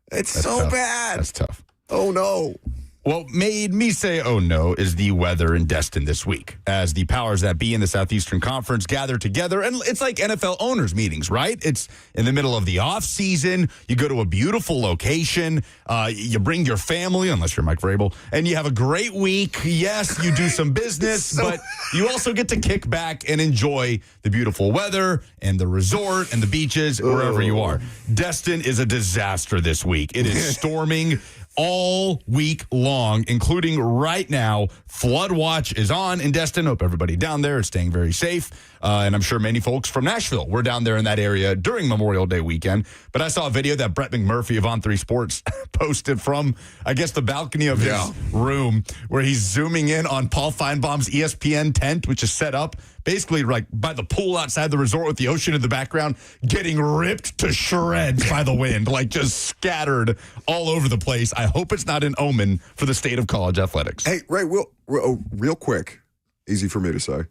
That's so tough. bad. That's tough. Oh, no. What made me say, oh no, is the weather in Destin this week as the powers that be in the Southeastern Conference gather together. And it's like NFL owners meetings, right? It's in the middle of the offseason. You go to a beautiful location. You bring your family, unless you're Mike Vrabel, and you have a great week. Yes, you do some business, but you also get to kick back and enjoy the beautiful weather and the resort and the beaches, wherever you are. Destin is a disaster this week. It is storming all week long, including right now. Flood watch is on in Destin. Hope everybody down there is staying very safe. And I'm sure many folks from Nashville were down there in that area during Memorial Day weekend. But I saw a video that Brett McMurphy of On3 Sports posted from, I guess, the balcony of his room, where he's zooming in on Paul Feinbaum's ESPN tent, which is set up basically by the pool outside the resort with the ocean in the background, getting ripped to shreds by the wind, just scattered all over the place. I hope it's not an omen for the state of college athletics. Hey, Ray, real quick, easy for me to say.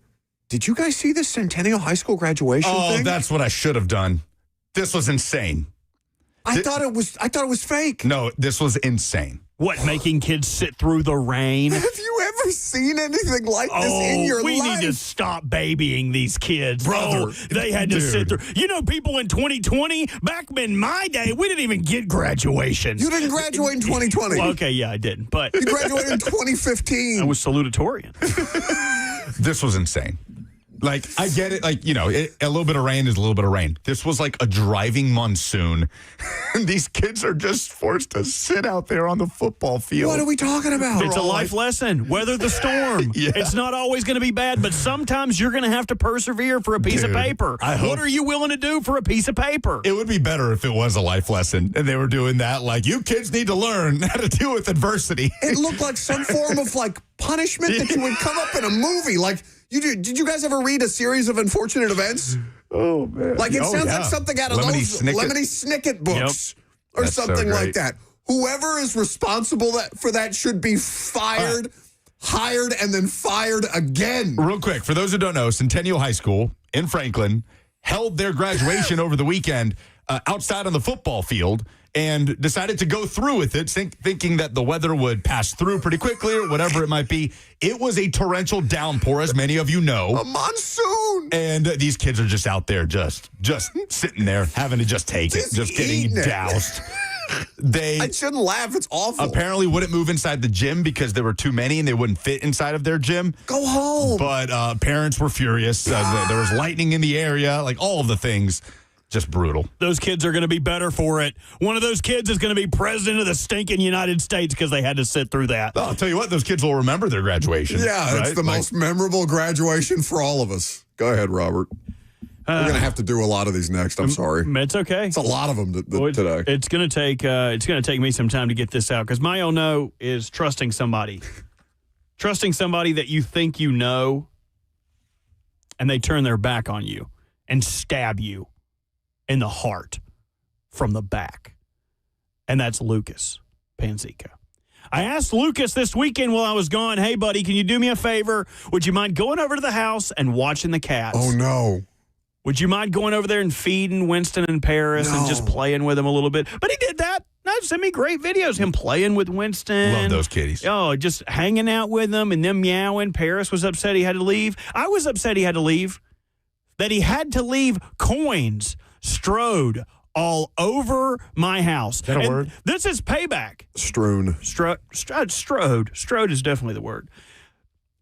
Did you guys see this Centennial High School graduation thing? Oh, that's what I should have done. This was insane. I thought it was fake. No, this was insane. What, making kids sit through the rain? Have you ever ever seen anything like this in your we life? need to stop babying these kids. Brother, They had to sit through. You know, people in 2020, back in my day, we didn't even get graduation. You didn't graduate in 2020. Well, okay, yeah, I didn't. But You graduated in 2015. I was salutatorian. This was insane. Like, I get it. Like, a little bit of rain is a little bit of rain. This was like a driving monsoon. And these kids are just forced to sit out there on the football field. What are we talking about? It's a life lesson. Weather the storm. Yeah. It's not always going to be bad, but sometimes you're going to have to persevere for a piece of paper. What are you willing to do for a piece of paper? It would be better if it was a life lesson and they were doing that. Like, you kids need to learn how to deal with adversity. It looked like some form of punishment that you would come up in a movie. Like, did you guys ever read a series of unfortunate events? Oh, man. Like, it sounds like something out of Lemony those Snicket. Lemony Snicket books or That's so something like great. that. Whoever is responsible for that should be fired, hired, and then fired again. Real quick, for those who don't know, Centennial High School in Franklin held their graduation over the weekend outside on the football field and decided to go through with it, thinking that the weather would pass through pretty quickly or whatever it might be. It was a torrential downpour, as many of you know. A monsoon. And these kids are just out there just sitting there, having to just take it, just getting eating it. doused. They I shouldn't laugh. It's awful. apparently wouldn't move inside the gym because there were too many and they wouldn't fit inside of their gym. Go home. But parents were furious. There was lightning in the area, like all of the things. Just brutal. Those kids are going to be better for it. One of those kids is going to be president of the stinking United States because they had to sit through that. I'll tell you what, those kids will remember their graduation. Yeah, it's right? the most memorable graduation for all of us. Go ahead, Robert. We're going to have to do a lot of these next. I'm sorry. It's okay. It's a lot of them today. It's going to take me some time to get this out because my oh no is trusting somebody. Trusting somebody that you think you know and they turn their back on you and stab you in the heart from the back. And that's Lucas Panzica. I asked Lucas this weekend while I was gone, hey, buddy, can you do me a favor? Would you mind going over to the house and watching the cats? Oh, no. Would you mind going over there and feeding Winston and Paris and just playing with them a little bit? But he did that. No, sent me great videos. Him playing with Winston. Love those kitties. Oh, just hanging out with them and them meowing. Paris was upset he had to leave. I was upset he had to leave. That he had to leave coins strode all over my house. Is that a word? This is payback. Strewn. Strode. Strode is definitely the word.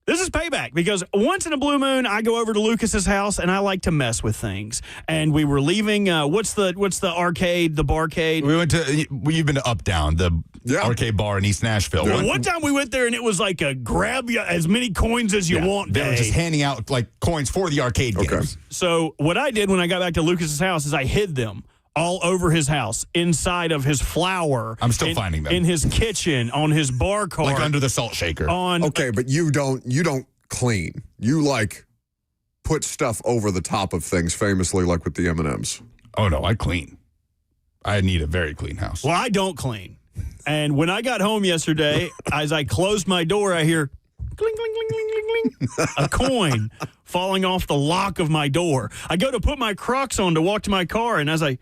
This is payback because once in a blue moon, I go over to Lucas's house and I like to mess with things. And we were leaving. What's the arcade? The barcade. You've been to Up Down, the arcade bar in East Nashville. Well, one time we went there and it was like a grab as many coins as you want They day. were just handing out like coins for the arcade games. So what I did when I got back to Lucas's house is I hid them all over his house, inside of his flour. I'm still finding them. In his kitchen, on his bar cart. Like under the salt shaker. Okay, but you don't clean. You put stuff over the top of things, famously like with the M&Ms. Oh, no, I clean. I need a very clean house. Well, I don't clean. And when I got home yesterday, as I closed my door, I hear cling, cling, cling, cling, cling, cling, a coin falling off the lock of my door. I go to put my Crocs on to walk to my car, and as I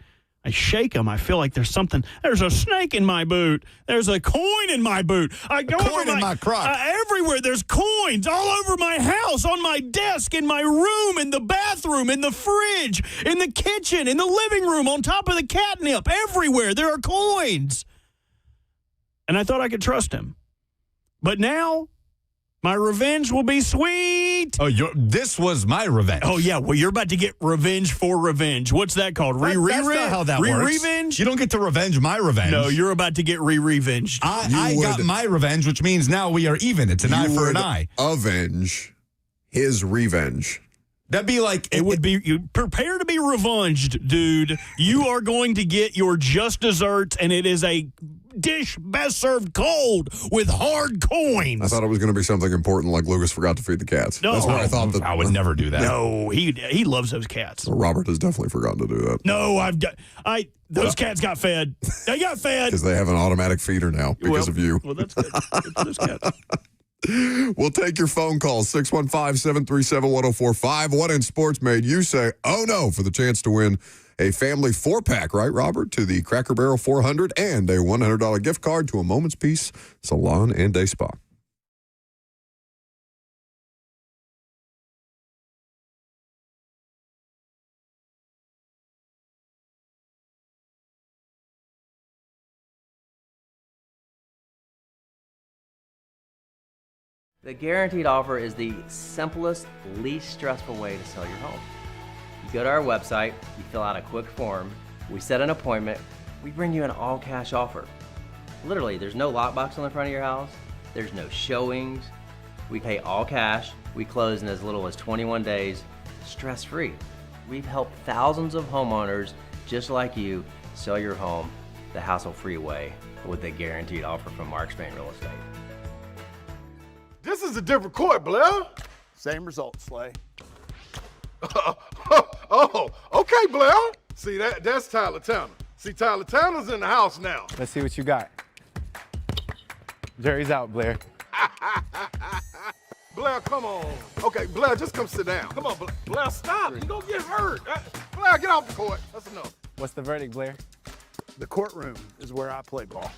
shake them, I feel like there's a snake in my boot. There's a coin in my boot. I go over in my Croc. everywhere. There's coins all over my house, on my desk, in my room, in the bathroom, in the fridge, in the kitchen, in the living room, on top of the catnip. Everywhere there are coins. And I thought I could trust him. But now my revenge will be sweet. Oh, this was my revenge. Oh, yeah. Well, you're about to get revenge for revenge. What's that called? That's not how that works. Revenge? You don't get to revenge my revenge. No, you're about to get revenged. I got my revenge, which means now we are even. It's an eye for an eye. Avenge his revenge. That'd be like... It would be... You prepare to be revenged, dude. You are going to get your just desserts, and it is a dish best served cold with hard coins. I thought it was going to be something important like Lucas forgot to feed the cats. No. That's where I thought that. I would never do that. No, he loves those cats. Robert has definitely forgotten to do that. No, those cats got fed. They got fed. Because they have an automatic feeder now because of you. Well, that's good. Good for those cats. We'll take your phone calls, 615-737-1045. What in sports made you say, oh no, for the chance to win a family 4-pack, right, Robert, to the Cracker Barrel 400 and a $100 gift card to a Moment's Peace Salon and Day Spa. The guaranteed offer is the simplest, least stressful way to sell your home. You go to our website, you fill out a quick form, we set an appointment, we bring you an all-cash offer. Literally, there's no lockbox on the front of your house, there's no showings, we pay all cash, we close in as little as 21 days, stress-free. We've helped thousands of homeowners just like you sell your home the hassle-free way with a guaranteed offer from Mark Spain Real Estate. This is a different court, Blair. Same result, Slay. Oh, okay, Blair. See, that's Tyler Tanner. See, Tyler Tanner's in the house now. Let's see what you got. Jerry's out, Blair. Blair, come on. Okay, Blair, just come sit down. Come on, Blair, stop. You're going to get hurt. Blair, get off the court. That's enough. What's the verdict, Blair? The courtroom is where I play ball.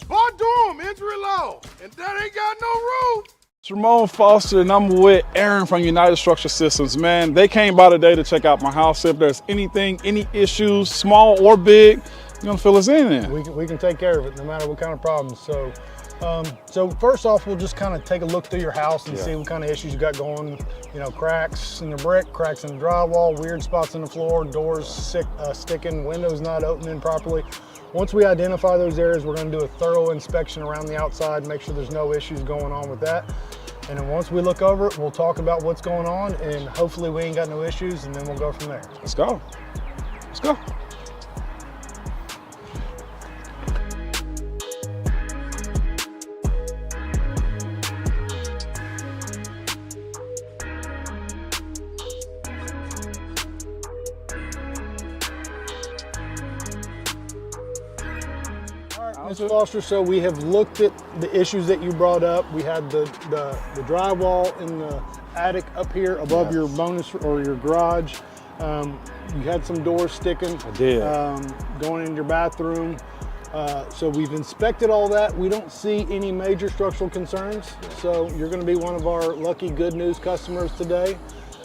Boy, Durham, injury law. And that ain't got no roof. It's Ramon Foster, and I'm with Aaron from United Structure Systems. Man, they came by today to check out my house. If there's anything, any issues, small or big, you're going to fill us in there. We can take care of it no matter what kind of problems. So first off, we'll just kind of take a look through your house and see what kind of issues you got going. You know, cracks in the brick, cracks in the drywall, weird spots in the floor, doors sticking, windows not opening properly. Once we identify those areas, we're going to do a thorough inspection around the outside, make sure there's no issues going on with that. And then once we look over it, we'll talk about what's going on, and hopefully we ain't got no issues, and then we'll go from there. Let's go. Let's go. Ms. Foster, so we have looked at the issues that you brought up. We had the drywall in the attic up here above your bonus or your garage. You had some doors sticking. I did. Going in your bathroom. So we've inspected all that. We don't see any major structural concerns. So you're going to be one of our lucky good news customers today.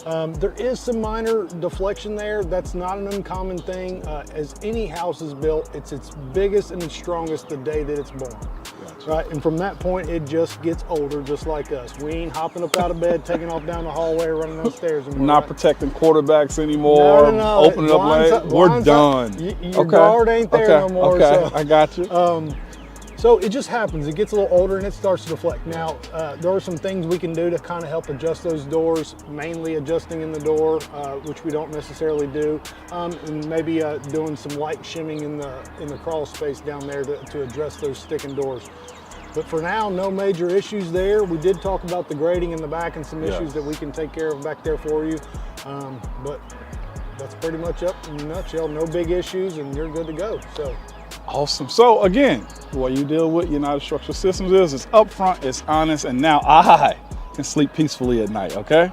There is some minor deflection there. That's not an uncommon thing. As any house is built, it's its biggest and its strongest the day that it's born. Gotcha. Right? And from that point, it just gets older, just like us. We ain't hopping up out of bed, taking off down the hallway, running upstairs anymore. Not protecting quarterbacks anymore. No. Opening up late. We're done. Your guard ain't there no more. Okay, so, I got you. So it just happens. It gets a little older and it starts to deflect. Now, there are some things we can do to kind of help adjust those doors, mainly adjusting in the door, which we don't necessarily do, and maybe doing some light shimming in the crawl space down there to address those sticking doors. But for now, no major issues there. We did talk about the grading in the back and some issues that we can take care of back there for you. But that's pretty much up in a nutshell. No big issues and you're good to go. So. Awesome. So again, the way you deal with United Structure Systems is it's upfront, it's honest, and now I can sleep peacefully at night, okay?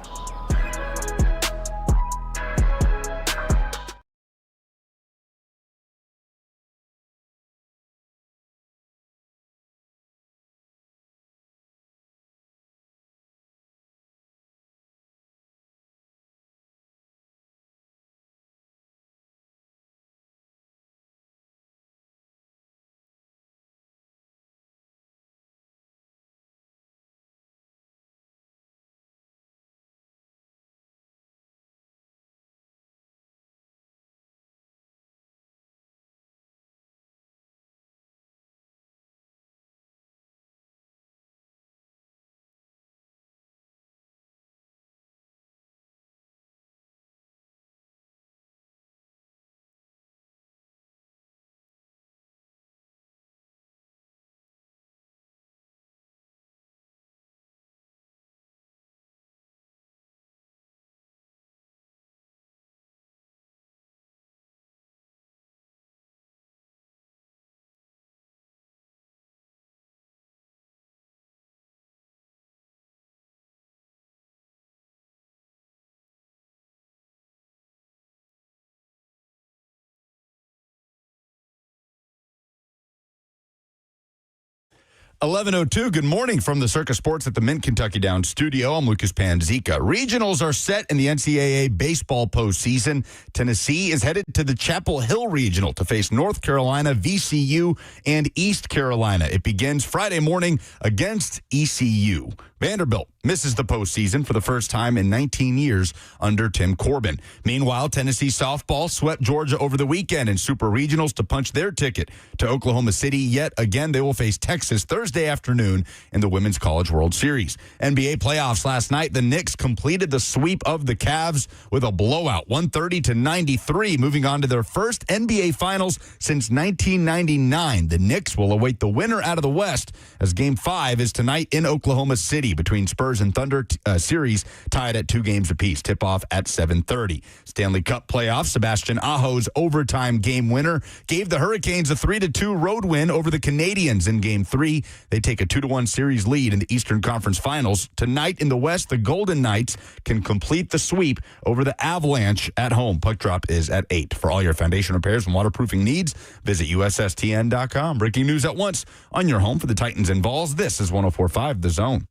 .11:02, good morning from the Circus Sports at the Mint Kentucky Downs studio. I'm Lucas Panzica. Regionals are set in the NCAA baseball postseason. Tennessee is headed to the Chapel Hill Regional to face North Carolina, VCU, and East Carolina. It begins Friday morning against ECU. Vanderbilt misses the postseason for the first time in 19 years under Tim Corbin. Meanwhile, Tennessee softball swept Georgia over the weekend in Super Regionals to punch their ticket to Oklahoma City. Yet again, they will face Texas Thursday afternoon in the Women's College World Series. NBA playoffs last night, the Knicks completed the sweep of the Cavs with a blowout, 130-93, moving on to their first NBA Finals since 1999. The Knicks will await the winner out of the West as Game 5 is tonight in Oklahoma City between Spurs and Thunder, series tied at 2 games apiece. Tip-off at 7:30. Stanley Cup playoffs, Sebastian Aho's overtime game winner gave the Hurricanes a 3-2 road win over the Canadiens in Game 3. They take a 2-1 series lead in the Eastern Conference Finals. Tonight in the West, the Golden Knights can complete the sweep over the Avalanche at home. Puck drop is at 8. For all your foundation repairs and waterproofing needs, visit USSTN.com. Breaking news at once on your home for the Titans and Vols. This is 104.5 The Zone.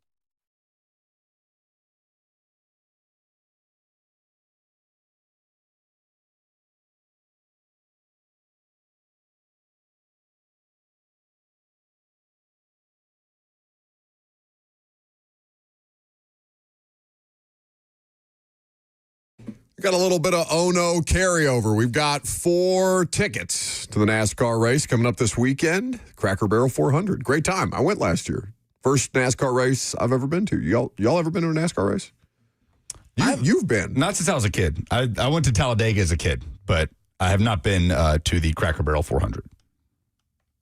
Got a little bit of oh no carryover. We've got 4 tickets to the NASCAR race coming up this weekend. Cracker Barrel 400. Great time. I went last year. First NASCAR race I've ever been to. Y'all ever been to a NASCAR race? You've been. Not since I was a kid. I went to Talladega as a kid, but I have not been to the Cracker Barrel 400.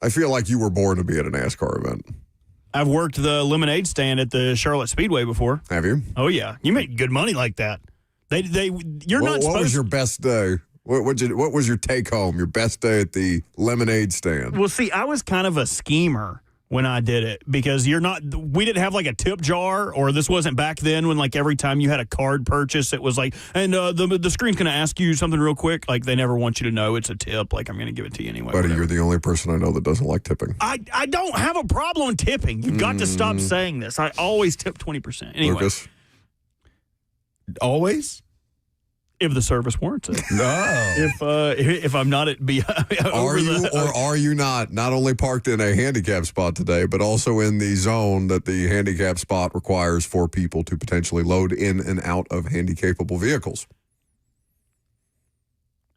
I feel like you were born to be at a NASCAR event. I've worked the lemonade stand at the Charlotte Speedway before. Have you? Oh, yeah. You make good money like that. You're not supposed. What was your best day? What was your take home? Your best day at the lemonade stand? Well, see, I was kind of a schemer when I did it because we didn't have like a tip jar, or this wasn't back then when like every time you had a card purchase, it was like, and the screen's going to ask you something real quick. Like they never want you to know it's a tip. Like I'm going to give it to you anyway. Buddy, you're the only person I know that doesn't like tipping. I don't have a problem tipping. You've got to stop saying this. I always tip 20%. Anyway. Lucas? Always? If the service warrants it. No. If I'm not at are you not only parked in a handicap spot today, but also in the zone that the handicap spot requires for people to potentially load in and out of handicapable vehicles?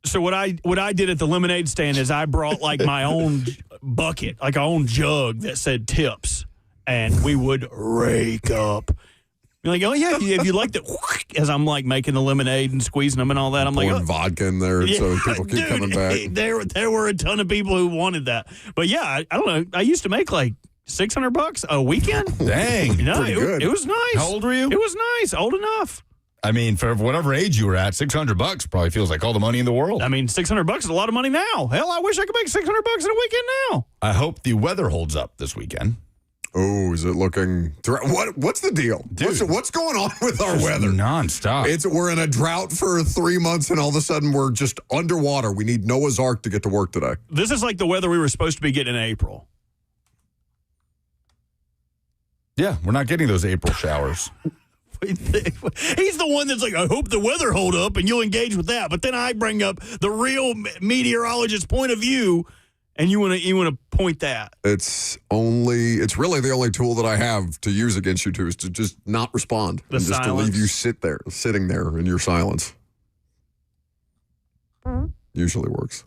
So what I did at the lemonade stand is I brought like my own bucket, like our own jug that said tips, and we would rake up. You're like, oh, yeah, if you like that, as I'm like making the lemonade and squeezing them and all that, I'm like, pouring vodka in there so people keep coming back. There were a ton of people who wanted that. But yeah, I don't know. I used to make like $600 a weekend. Dang. Pretty good. It was nice. How old were you? It was nice. Old enough. I mean, for whatever age you were at, $600 probably feels like all the money in the world. I mean, $600 is a lot of money now. Hell, I wish I could make $600 in a weekend now. I hope the weather holds up this weekend. Oh, is it looking? What's the deal? Dude, what's going on with our weather? Nonstop. We're in a drought for 3 months, and all of a sudden we're just underwater. We need Noah's Ark to get to work today. This is like the weather we were supposed to be getting in April. Yeah, we're not getting those April showers. He's the one that's like, I hope the weather hold up, and you'll engage with that. But then I bring up the real meteorologist's point of view. And you want to point that? It's really the only tool that I have to use against you two is to just not respond and just to leave you sitting there in your silence. Usually works.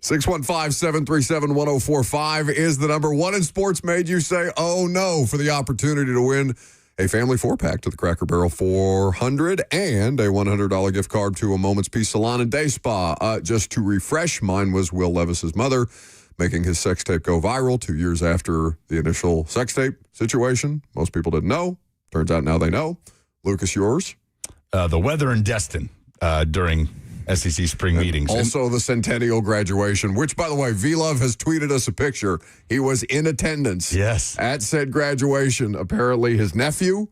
615-737-1045 is the number. One in sports made you say, oh no, for the opportunity to win a family 4-pack to the Cracker Barrel 400 and a $100 gift card to a Moment's Peace Salon and Day Spa. Just to refresh, mine was Will Levis's mother making his sex tape go viral 2 years after the initial sex tape situation. Most people didn't know. Turns out now they know. Lucas, yours? The weather in Destin during SEC spring meetings. Also the centennial graduation, which, by the way, V-Love has tweeted us a picture. He was in attendance at said graduation. Apparently his nephew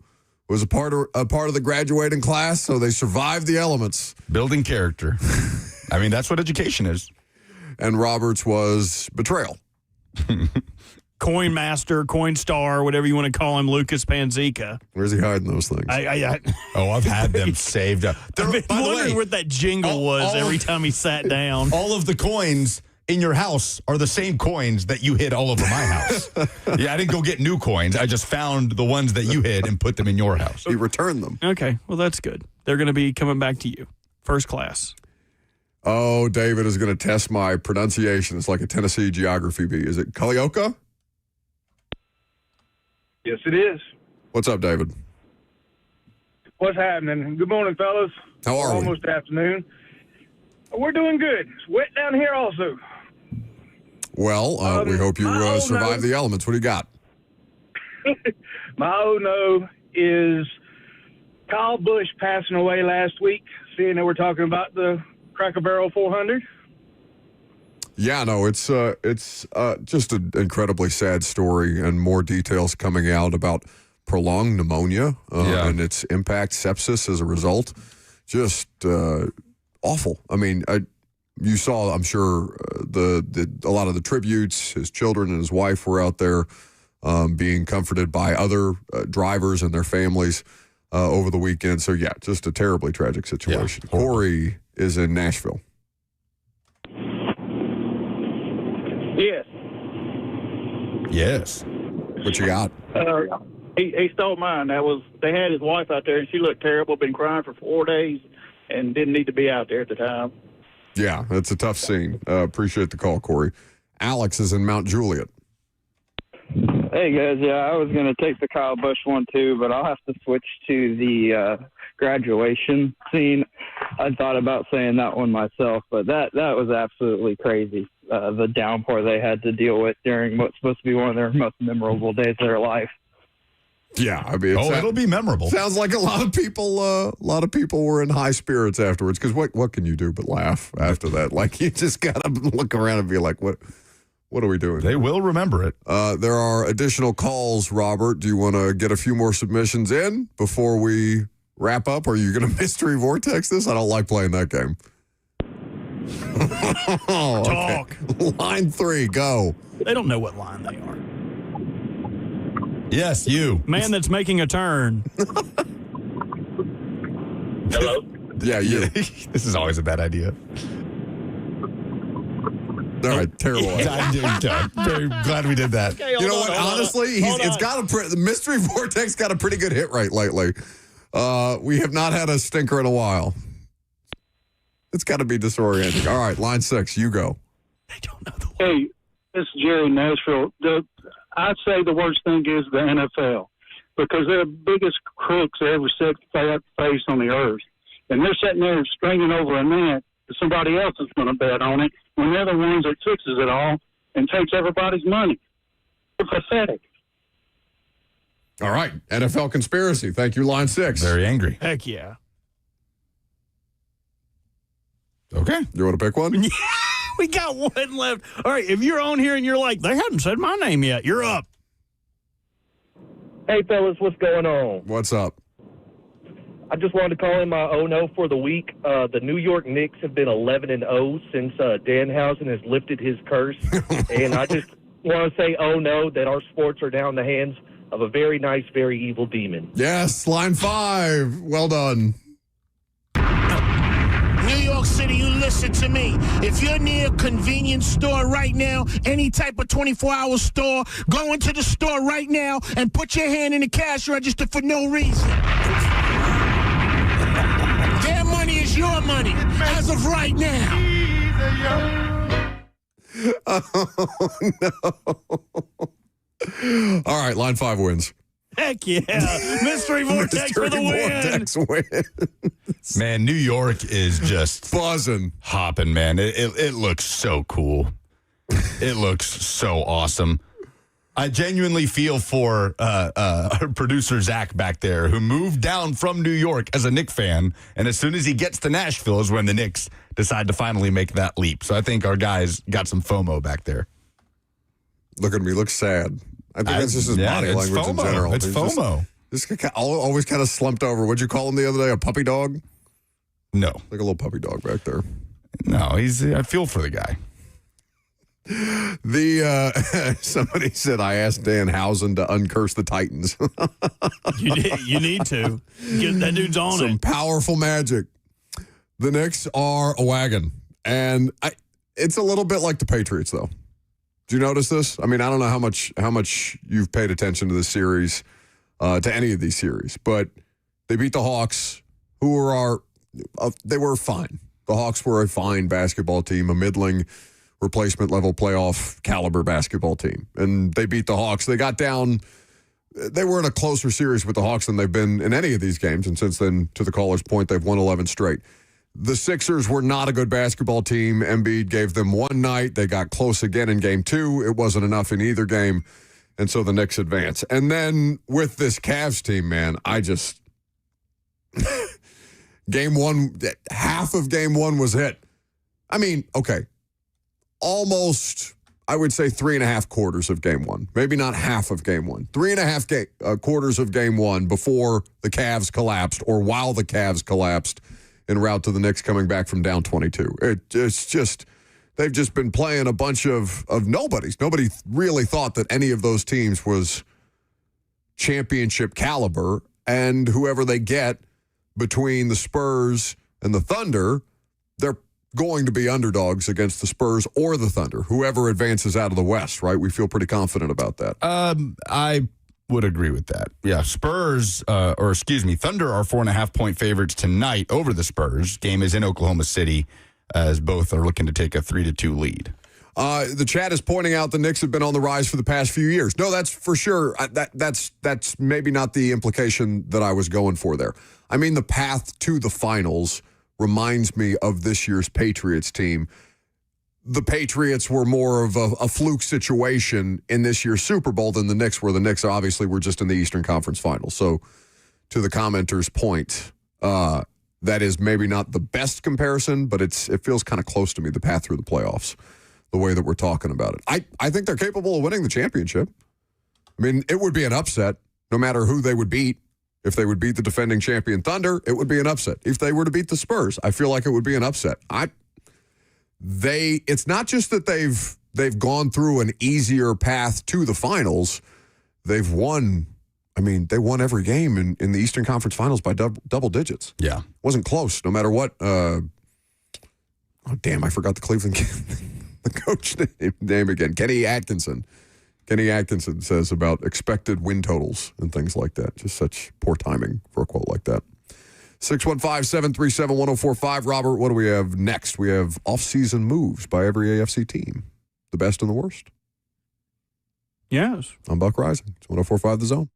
was a part of the graduating class, so they survived the elements. Building character. I mean, that's what education is. And Roberts was betrayal. Coin master, coin star, whatever you want to call him, Lucas Panzica. Where's he hiding those things? I've had them saved up. I've been wondering what that jingle was every time he sat down. All of the coins in your house are the same coins that you hid all over my house. Yeah, I didn't go get new coins. I just found the ones that you hid and put them in your house. You returned them. Okay, well, that's good. They're going to be coming back to you. First class. Oh, David is going to test my pronunciation. It's like a Tennessee geography bee. Is it Culleoka? Yes, it is. What's up, David? What's happening? Good morning, fellas. How are we? Almost afternoon. We're doing good. It's wet down here also. Well, we hope you survive the elements. What do you got? My oh no is Kyle Busch passing away last week, seeing that we're talking about the Cracker Barrel 400. Yeah, no, it's just an incredibly sad story, and more details coming out about prolonged pneumonia and its impact, sepsis as a result. Just awful. I mean, you saw, I'm sure, a lot of the tributes. His children and his wife were out there being comforted by other drivers and their families over the weekend. So, yeah, just a terribly tragic situation. Yeah, Corey is in Nashville. Yes. Yes. What you got? He stole mine. They had his wife out there, and she looked terrible, been crying for 4 days, and didn't need to be out there at the time. Yeah, that's a tough scene. Appreciate the call, Corey. Alex is in Mount Juliet. Hey, guys. Yeah, I was going to take the Kyle Busch one, too, but I'll have to switch to the graduation scene. I thought about saying that one myself, but that was absolutely crazy. The downpour they had to deal with during what's supposed to be one of their most memorable days of their life. Yeah, I mean, it'll be memorable. Sounds like a lot of people were in high spirits afterwards. Because what can you do but laugh after that? Like, you just gotta look around and be like, what are we doing? They will remember it. There are additional calls. Robert, do you want to get a few more submissions in before we wrap up? Or are you going to mystery vortex this? I don't like playing that game. Talk. Line 3, go. They don't know what line they are. Yes, you. Man that's making a turn. Hello? Yeah, you. This is always a bad idea. All right, terrible. Very glad we did that. Okay, you know what? Honestly, the mystery vortex got a pretty good hit rate lately. We have not had a stinker in a while. It's got to be disorienting. All right, line 6, you go. They don't know the line. Hey, this is Jerry in Nashville. I'd say the worst thing is the NFL, because they're the biggest crooks that ever set face on the earth. And they're sitting there stringing over a net that somebody else is going to bet on it, when they're the ones that fixes it all and takes everybody's money. It's pathetic. All right, NFL conspiracy. Thank you, line 6. Very angry. Heck yeah. Okay. You want to pick one? Yeah, we got one left. All right, if you're on here and you're like, they haven't said my name yet, you're up. Hey, fellas, what's going on? What's up? I just wanted to call in my oh-no for the week. The New York Knicks have been 11-0 since Danhausen has lifted his curse. And I just want to say, oh, no, that our sports are now in the hands of a very nice, very evil demon. Yes, line 5. Well done. New York City, you listen to me. If you're near a convenience store right now, any type of 24-hour store, go into the store right now and put your hand in the cash register for no reason. Their money is your money as of right now. Oh, no. All right, line 5 wins. Heck yeah. Mystery Vortex for the win. Vortex wins. Man, New York is just buzzing, hopping, man. It looks so cool. It looks so awesome. I genuinely feel for our producer Zach back there, who moved down from New York as a Knicks fan, and as soon as he gets to Nashville is when the Knicks decide to finally make that leap. So I think our guys got some FOMO back there. Look at me, looks sad. I think that's just his body language FOMO. in general. It's FOMO. Just always kind of slumped over. What'd you call him the other day? A puppy dog? No. Like a little puppy dog back there. No, I feel for the guy. Somebody said I asked Danhausen to uncurse the Titans. You need to. Get that dude's on Some it. powerful magic. The Knicks are a wagon. And It's a little bit like the Patriots, though. Do you notice this? I mean, I don't know how much you've paid attention to this series, to any of these series, but they beat the Hawks, they were fine. The Hawks were a fine basketball team, a middling replacement level playoff caliber basketball team. And they beat the Hawks. They got down. They were in a closer series with the Hawks than they've been in any of these games. And since then, to the caller's point, they've won 11 straight. The Sixers were not a good basketball team. Embiid gave them one night. They got close again in game 2. It wasn't enough in either game. And so the Knicks advance. And then with this Cavs team, man, I just... Game 1, half of game 1 was hit. I mean, okay. Almost, I would say 3.5 quarters of game 1. Maybe not half of game 1. 3.5 quarters of game 1 before the Cavs collapsed or while the Cavs collapsed en route to the Knicks coming back from down 22. It's just, they've just been playing a bunch of nobodies. Nobody really thought that any of those teams was championship caliber, and whoever they get between the Spurs and the Thunder, they're going to be underdogs against the Spurs or the Thunder, whoever advances out of the West, right? We feel pretty confident about that. I would agree with that. Yeah, Thunder are 4.5-point favorites tonight over the Spurs. Game is in Oklahoma City, as both are looking to take a 3-2 lead. The chat is pointing out the Knicks have been on the rise for the past few years. No, that's for sure. That's maybe not the implication that I was going for there. I mean, the path to the finals reminds me of this year's Patriots team. The Patriots were more of a fluke situation in this year's Super Bowl than the Knicks were. The Knicks obviously were just in the Eastern Conference Finals. So to the commenter's point, that is maybe not the best comparison, but it feels kind of close to me, the path through the playoffs, the way that we're talking about it. I think they're capable of winning the championship. I mean, it would be an upset no matter who they would beat. If they would beat the defending champion Thunder, it would be an upset. If they were to beat the Spurs, I feel like it would be an upset. It's not just that they've gone through an easier path to the finals. They've won. I mean, they won every game in the Eastern Conference Finals by double digits. Yeah, wasn't close. No matter what. Oh damn! I forgot the Cleveland the coach name again. Kenny Atkinson. Kenny Atkinson says about expected win totals and things like that. Just such poor timing for a quote like that. 615-737-1045. Robert, what do we have next? We have offseason moves by every AFC team. The best and the worst. Yes. I'm Buck Rising. It's 1045 The Zone.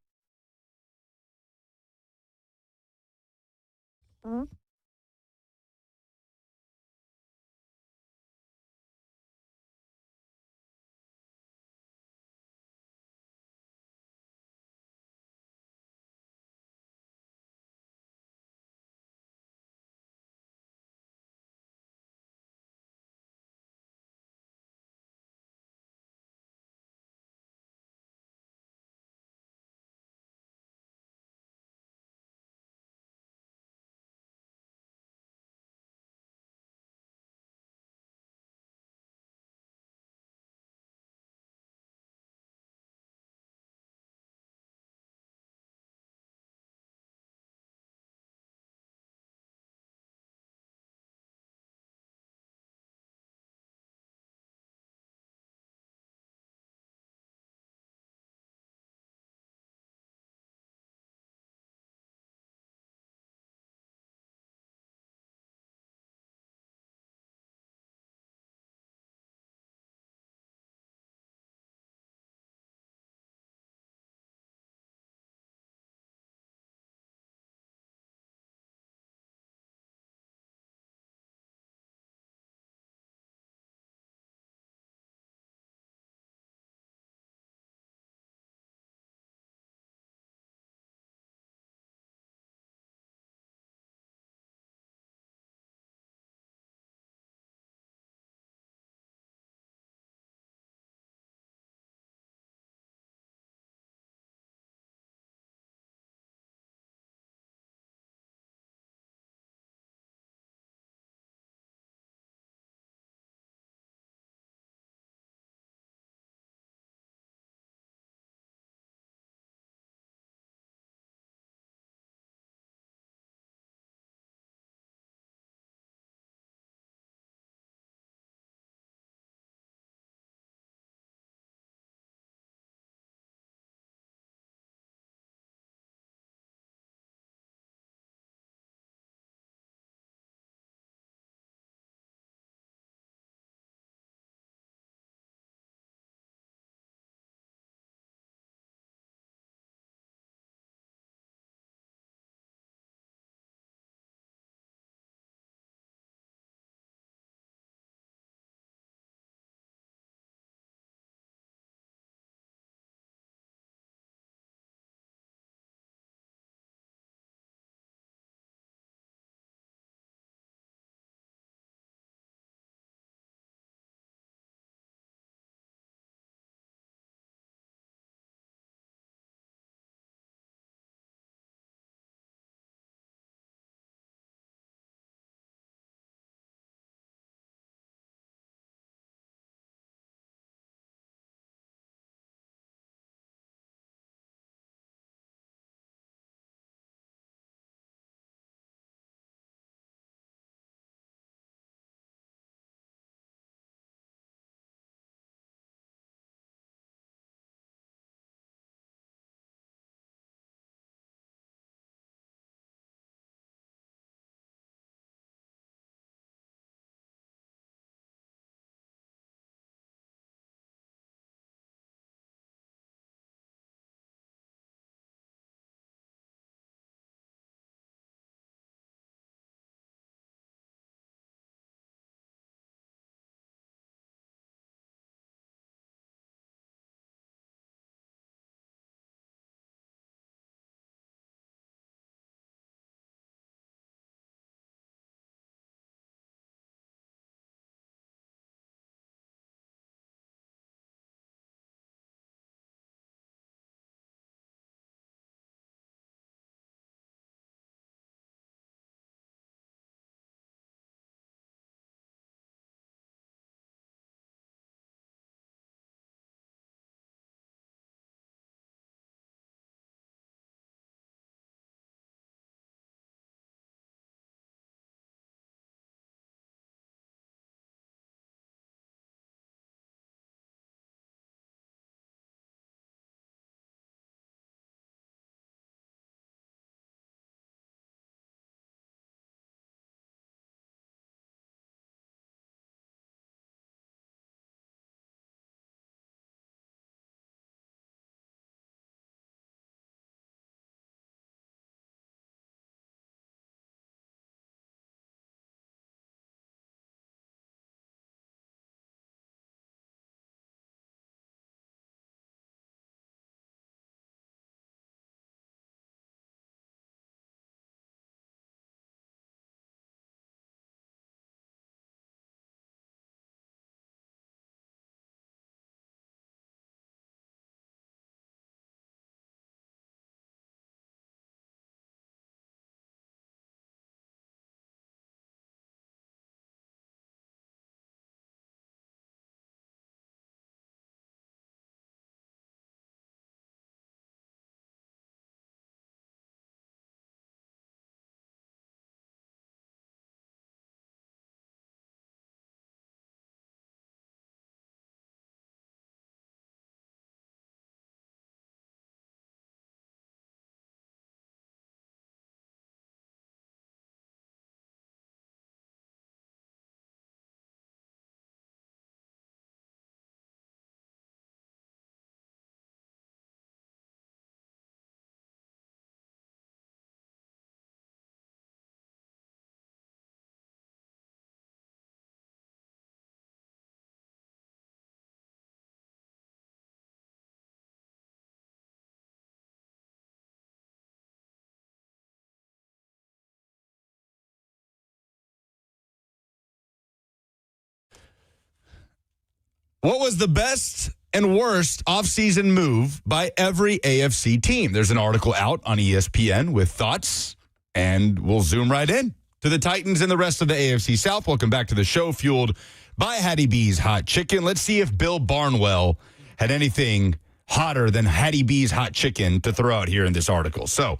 What was the best and worst offseason move by every AFC team? There's an article out on ESPN with thoughts, and we'll zoom right in to the Titans and the rest of the AFC South. Welcome back to the show, fueled by Hattie B's Hot Chicken. Let's see if Bill Barnwell had anything hotter than Hattie B's Hot Chicken to throw out here in this article. So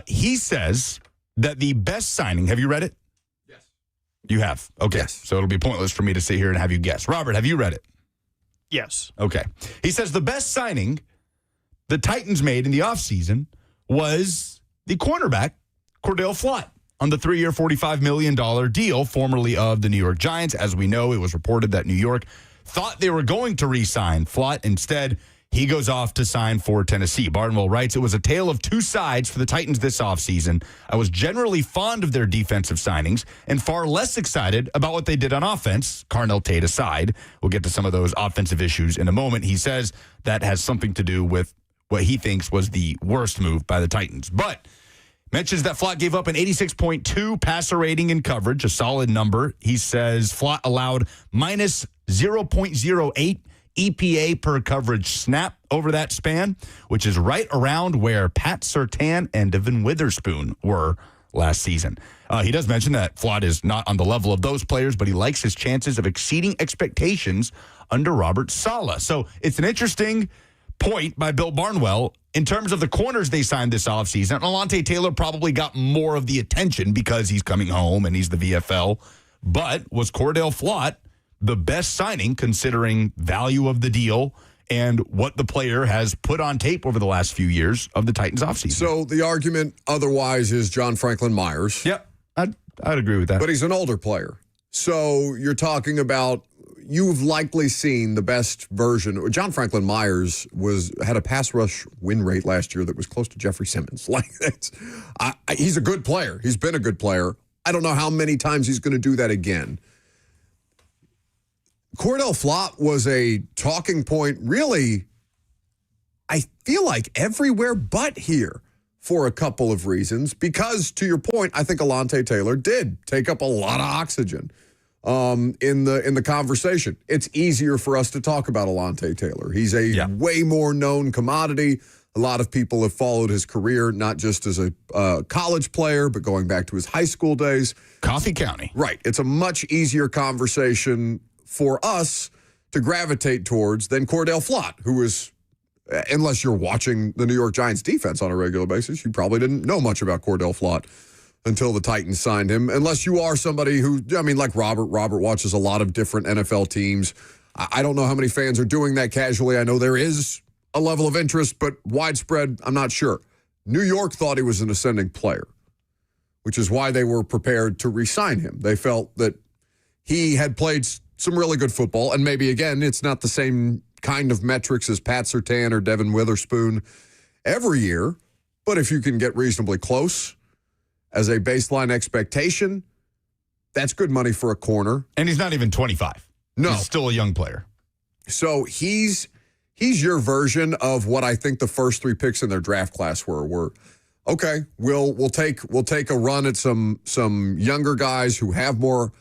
he says that the best signing, have you read it? Yes. You have? Okay. Yes. So it'll be pointless for me to sit here and have you guess. Robert, have you read it? Yes. Okay. He says the best signing the Titans made in the offseason was the cornerback, Cordell Flott, on the 3-year, $45 million deal, formerly of the New York Giants. As we know, it was reported that New York thought they were going to re-sign Flott. Instead, he goes off to sign for Tennessee. Barnwell writes, it was a tale of two sides for the Titans this offseason. I was generally fond of their defensive signings and far less excited about what they did on offense, Carnell Tate aside. We'll get to some of those offensive issues in a moment. He says that has something to do with what he thinks was the worst move by the Titans. But mentions that Flott gave up an 86.2 passer rating in coverage, a solid number. He says Flott allowed minus 0.08 EPA per coverage snap over that span, which is right around where Pat Surtain and Devin Witherspoon were last season. He does mention that Flott is not on the level of those players, but he likes his chances of exceeding expectations under Robert Saleh. So it's an interesting point by Bill Barnwell. In terms of the corners they signed this offseason, Alontae Taylor probably got more of the attention because he's coming home and he's the VFL. But was Cordell Flott the best signing considering value of the deal and what the player has put on tape over the last few years of the Titans offseason? So the argument otherwise is John Franklin Myers. Yep, I'd agree with that. But he's an older player. So you're talking about, you've likely seen the best version. John Franklin Myers had a pass rush win rate last year that was close to Jeffrey Simmons. He's a good player. He's been a good player. I don't know how many times he's going to do that again. Cordell Flott was a talking point, really, I feel like everywhere but here for a couple of reasons. Because, to your point, I think Alontae Taylor did take up a lot of oxygen in the conversation. It's easier for us to talk about Alontae Taylor. He's a way more known commodity. A lot of people have followed his career, not just as a college player, but going back to his high school days. Coffee County. Right. It's a much easier conversation for us to gravitate towards than Cordell Flott, who is, unless you're watching the New York Giants defense on a regular basis, you probably didn't know much about Cordell Flott until the Titans signed him. Unless you are somebody who, like Robert. Robert watches a lot of different NFL teams. I don't know how many fans are doing that casually. I know there is a level of interest, but widespread, I'm not sure. New York thought he was an ascending player, which is why they were prepared to re-sign him. They felt that he had played some really good football, and maybe, again, it's not the same kind of metrics as Pat Surtain or Devin Witherspoon every year, but if you can get reasonably close as a baseline expectation, that's good money for a corner. And he's not even 25. No. He's still a young player. So he's your version of what I think the first three picks in their draft class were. Okay, we'll take a run at some younger guys who have more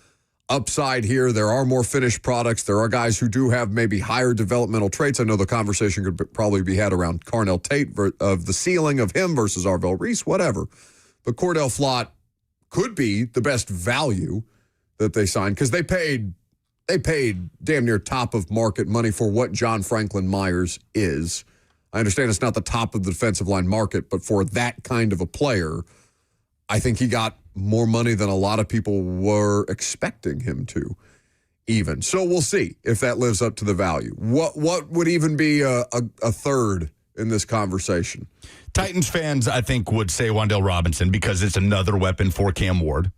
upside here. There are more finished products. There are guys who do have maybe higher developmental traits. I know the conversation could probably be had around Carnell Tate of the ceiling of him versus Arvell Reese, whatever. But Cordell Flott could be the best value that they signed because they paid damn near top of market money for what John Franklin Myers is. I understand it's not the top of the defensive line market, but for that kind of a player, I think he got more money than a lot of people were expecting him to, even. So we'll see if that lives up to the value. What would even be a third in this conversation? Titans fans, I think, would say Wan'Dale Robinson because it's another weapon for Cam Ward.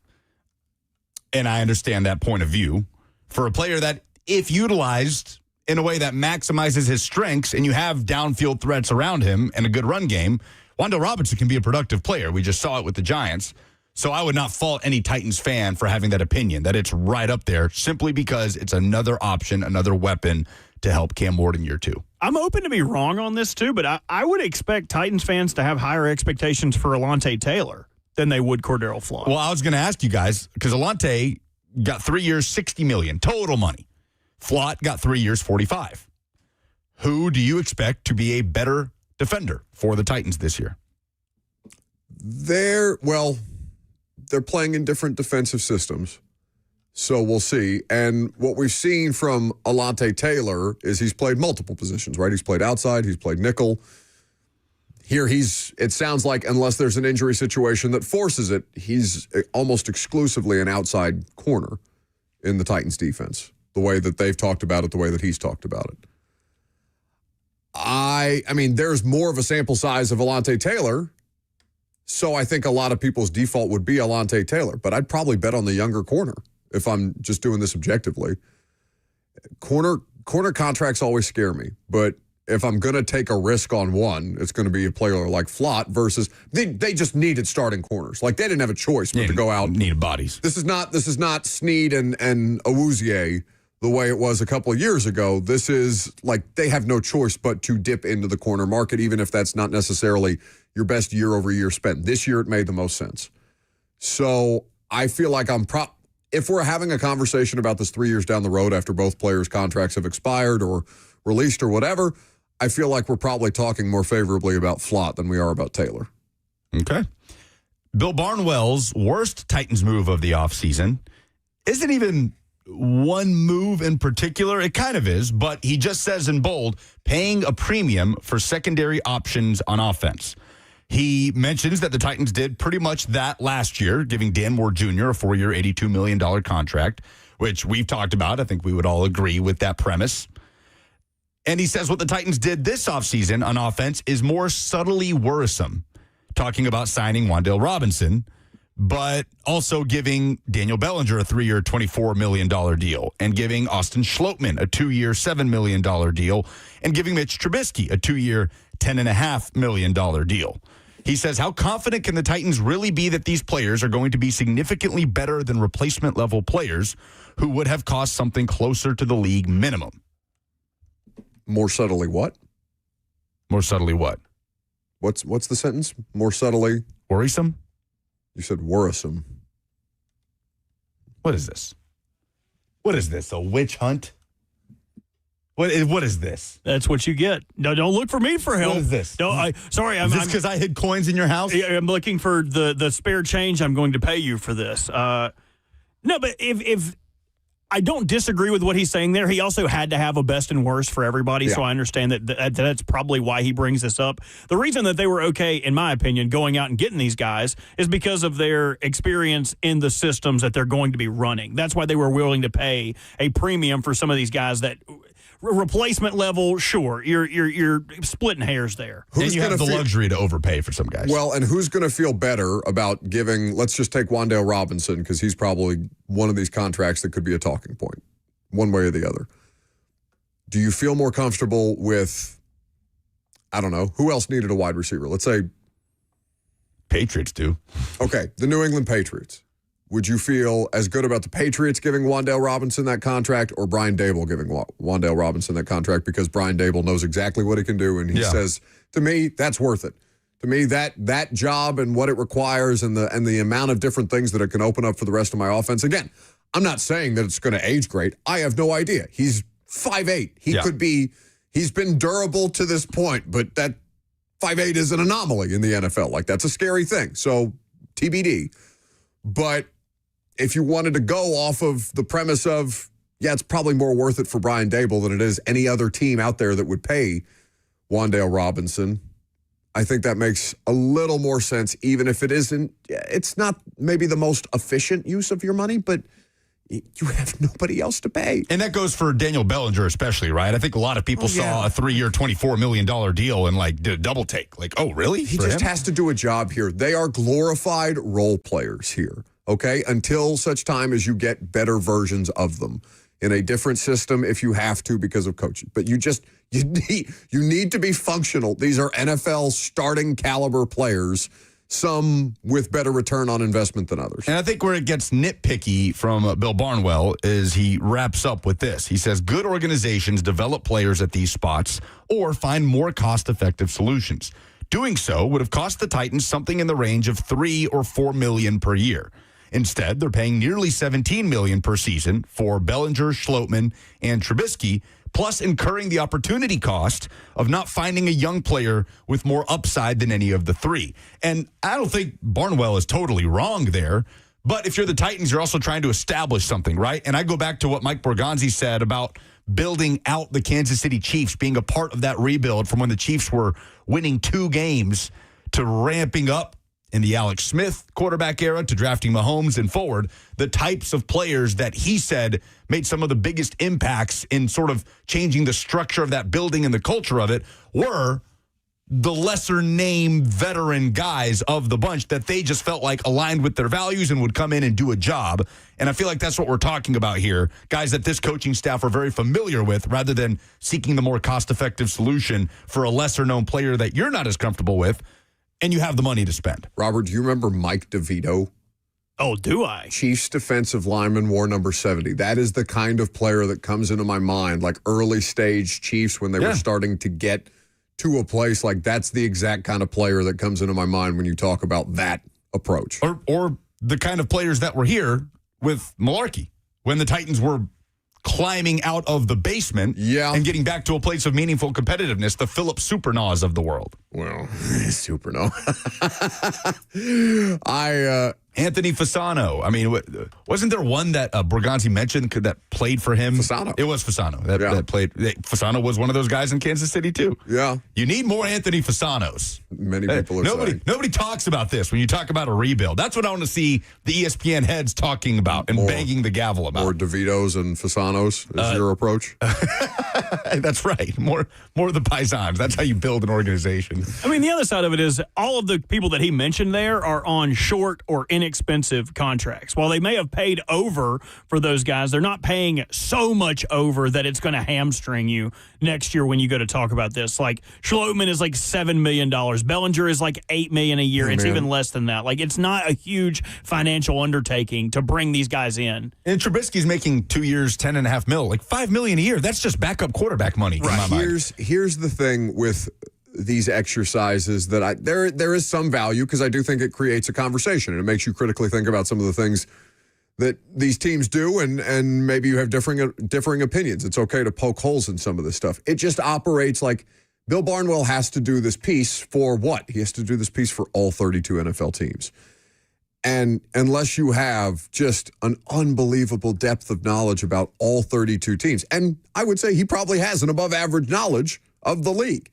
And I understand that point of view. For a player that, if utilized in a way that maximizes his strengths and you have downfield threats around him and a good run game, Wan'Dale Robinson can be a productive player. We just saw it with the Giants. So I would not fault any Titans fan for having that opinion, that it's right up there simply because it's another option, another weapon to help Cam Ward in year two. I'm open to be wrong on this too, but I would expect Titans fans to have higher expectations for Alontae Taylor than they would Cordell Flott. Well, I was going to ask you guys, because Alontae got 3 years, $60 million, total money. Flott got 3 years, $45. Who do you expect to be a better defender for the Titans this year? They're playing in different defensive systems. So we'll see. And what we've seen from Alontae Taylor is he's played multiple positions, right? He's played outside, he's played nickel. Here it sounds like unless there's an injury situation that forces it, he's almost exclusively an outside corner in the Titans defense, the way that they've talked about it, the way that he's talked about it. I mean, there's more of a sample size of Alontae Taylor, so I think a lot of people's default would be Alontae Taylor, but I'd probably bet on the younger corner if I'm just doing this objectively. Corner contracts always scare me, but if I'm going to take a risk on one, it's going to be a player like Flott versus they just needed starting corners. Like they didn't have a choice but to go out. Needed bodies. This is not Snead and Awuzie the way it was a couple of years ago. This is like they have no choice but to dip into the corner market, even if that's not necessarily your best year-over-year spend. This year it made the most sense. So I feel like if we're having a conversation about this 3 years down the road after both players' contracts have expired or released or whatever, I feel like we're probably talking more favorably about Flott than we are about Taylor. Okay. Bill Barnwell's worst Titans move of the offseason isn't even one move in particular. It kind of is, but he just says in bold, paying a premium for secondary options on offense. He mentions that the Titans did pretty much that last year, giving Dan Moore Jr. a 4-year, $82 million contract, which we've talked about. I think we would all agree with that premise. And he says what the Titans did this offseason on offense is more subtly worrisome, talking about signing Wan'Dale Robinson, but also giving Daniel Bellinger a 3-year, $24 million deal, and giving Austin Schlottman a 2-year, $7 million deal, and giving Mitch Trubisky a 2-year, $10.5 million deal. He says, how confident can the Titans really be that these players are going to be significantly better than replacement-level players who would have cost something closer to the league minimum? More subtly what? More subtly what? What's the sentence? More subtly? Worrisome? You said worrisome. What is this? What is this, a witch hunt? What is this? That's what you get. No, don't look for me for help. What is this? No, sorry. Is this because I hid coins in your house? I'm looking for the spare change I'm going to pay you for this. No, but if I don't disagree with what he's saying there. He also had to have a best and worst for everybody, so I understand that's probably why he brings this up. The reason that they were okay, in my opinion, going out and getting these guys is because of their experience in the systems that they're going to be running. That's why they were willing to pay a premium for some of these guys that replacement level, sure, you're splitting hairs there. And you have the luxury to overpay for some guys. Well, and who's going to feel better about giving, let's just take Wan'Dale Robinson, because he's probably one of these contracts that could be a talking point, one way or the other. Do you feel more comfortable with, I don't know, who else needed a wide receiver? Let's say Patriots do. Okay, the New England Patriots. Would you feel as good about the Patriots giving Wan'Dale Robinson that contract or Brian Dable giving Wan'Dale Robinson that contract because Brian Dable knows exactly what he can do and he says, to me, that's worth it. To me, that job and what it requires and the amount of different things that it can open up for the rest of my offense. Again, I'm not saying that it's going to age great. I have no idea. He's 5'8". He could be, he's been durable to this point, but that 5'8" is an anomaly in the NFL. Like, that's a scary thing. So, TBD. But if you wanted to go off of the premise of, it's probably more worth it for Brian Dable than it is any other team out there that would pay Wan'Dale Robinson, I think that makes a little more sense, even if it's not maybe the most efficient use of your money, but you have nobody else to pay. And that goes for Daniel Bellinger especially, right? I think a lot of people saw a 3-year, $24 million deal and did a double take. Like, oh, really? He just has to do a job here. They are glorified role players here, okay? Until such time as you get better versions of them in a different system if you have to because of coaching. But you need to be functional. These are NFL starting caliber players, some with better return on investment than others. And I think where it gets nitpicky from Bill Barnwell is he wraps up with this. He says, good organizations develop players at these spots or find more cost-effective solutions. Doing so would have cost the Titans something in the range of $3 or $4 million per year. Instead, they're paying nearly $17 million per season for Bellinger, Schlottmann, and Trubisky, plus incurring the opportunity cost of not finding a young player with more upside than any of the three. And I don't think Barnwell is totally wrong there. But if you're the Titans, you're also trying to establish something, right? And I go back to what Mike Borgonzi said about building out the Kansas City Chiefs, being a part of that rebuild from when the Chiefs were winning 2 games to ramping up in the Alex Smith quarterback era to drafting Mahomes and forward. The types of players that he said made some of the biggest impacts in sort of changing the structure of that building and the culture of it were the lesser name veteran guys of the bunch that they just felt like aligned with their values and would come in and do a job. And I feel like that's what we're talking about here. Guys that this coaching staff are very familiar with rather than seeking the more cost-effective solution for a lesser-known player that you're not as comfortable with and you have the money to spend. Robert, do you remember Mike DeVito? Oh, do I? Chiefs defensive lineman, wore number 70. That is the kind of player that comes into my mind, like early stage Chiefs when they were starting to get to a place. Like that's the exact kind of player that comes into my mind when you talk about that approach. Or the kind of players that were here with Malarkey when the Titans were climbing out of the basement and getting back to a place of meaningful competitiveness, the Philip Supernaws of the world. Well, Supernaw. Anthony Fasano. I mean, wasn't there one that Borgonzi mentioned that played for him? Fasano. It was Fasano that played. Fasano was one of those guys in Kansas City, too. Yeah. You need more Anthony Fasanos. Many people are saying. Nobody talks about this when you talk about a rebuild. That's what I want to see the ESPN heads talking about and banging the gavel about. More DeVitos and Fasanos is your approach? That's right. More of the paisans. That's how you build an organization. I mean, the other side of it is all of the people that he mentioned there are on short or inexpensive contracts. While they may have paid over for those guys, they're not paying so much over that it's going to hamstring you next year when you go to talk about this. Like Schlottmann is like $7 million. Bellinger is like $8 million a year. It's even less than that. Like it's not a huge financial undertaking to bring these guys in. And Trubisky's making 2 years, $10.5 million, like $5 million a year. That's just backup quarterback money. In my mind. Here's the thing with these exercises that there is some value because I do think it creates a conversation and it makes you critically think about some of the things that these teams do and maybe you have differing opinions. It's okay to poke holes in some of this stuff. It just operates like Bill Barnwell has to do this piece for what? He has to do this piece for all 32 NFL teams. And unless you have just an unbelievable depth of knowledge about all 32 teams, and I would say he probably has an above average knowledge of the league,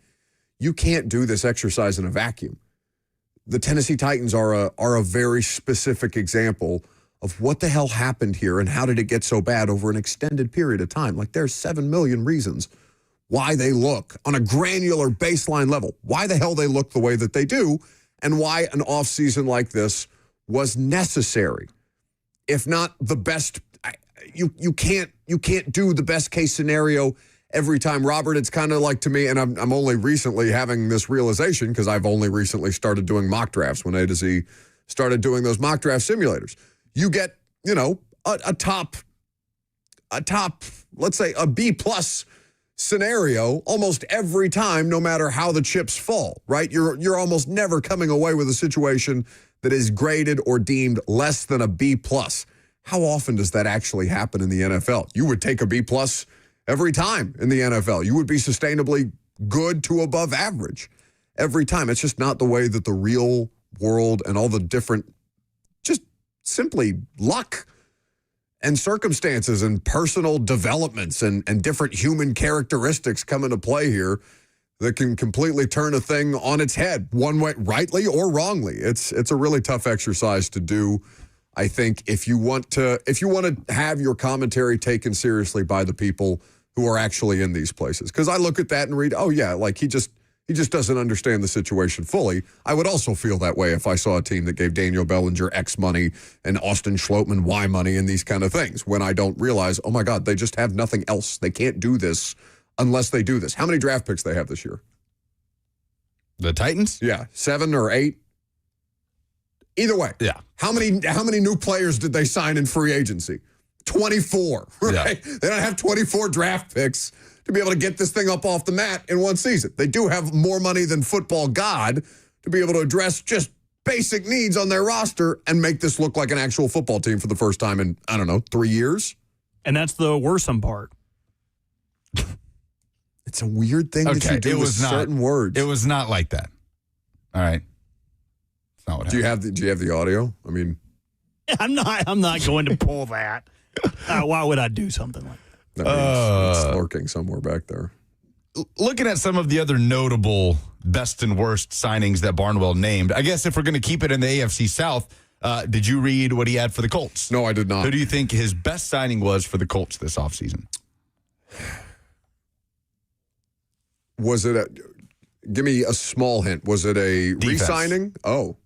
you can't do this exercise in a vacuum. The Tennessee Titans are a very specific example of what the hell happened here and how did it get so bad over an extended period of time. Like there's 7 million reasons why they look on a granular baseline level, why the hell they look the way that they do, and why an offseason like this was necessary. If not the best, you can't do the best case scenario every time. Robert, it's kind of like to me, and I'm only recently having this realization because I've only recently started doing mock drafts when A to Z started doing those mock draft simulators. You get, a top, let's say a B+ scenario almost every time, no matter how the chips fall, right? You're almost never coming away with a situation that is graded or deemed less than a B+. How often does that actually happen in the NFL? You would take a B+ every time in the NFL. You would be sustainably good to above average every time. It's just not the way that the real world and all the different, just simply luck and circumstances and personal developments and different human characteristics come into play here that can completely turn a thing on its head, one way, rightly or wrongly. It's a really tough exercise to do. I think if you want to have your commentary taken seriously by the people who are actually in these places. Because I look at that and read, oh yeah, like he just doesn't understand the situation fully. I would also feel that way if I saw a team that gave Daniel Bellinger X money and Austin Schlottmann Y money and these kind of things, when I don't realize, oh my God, they just have nothing else. They can't do this unless they do this. How many draft picks they have this year? The Titans? Yeah, 7 or 8. Either way. Yeah. How many new players did they sign in free agency? 24, right? Yeah. They don't have 24 draft picks to be able to get this thing up off the mat in one season. They do have more money than football God to be able to address just basic needs on their roster and make this look like an actual football team for the first time in, 3 years. And that's the worrisome part. It's a weird thing that you do with certain words. It was not like that. All right. It's not what happened. Do you have the audio? I mean, I'm not going to pull that. Why would I do something like that? It's lurking somewhere back there. Looking at some of the other notable best and worst signings that Barnwell named, I guess if we're going to keep it in the AFC South, did you read what he had for the Colts? No, I did not. Who do you think his best signing was for the Colts this offseason? Was it give me a small hint. Was it a re-signing? Oh.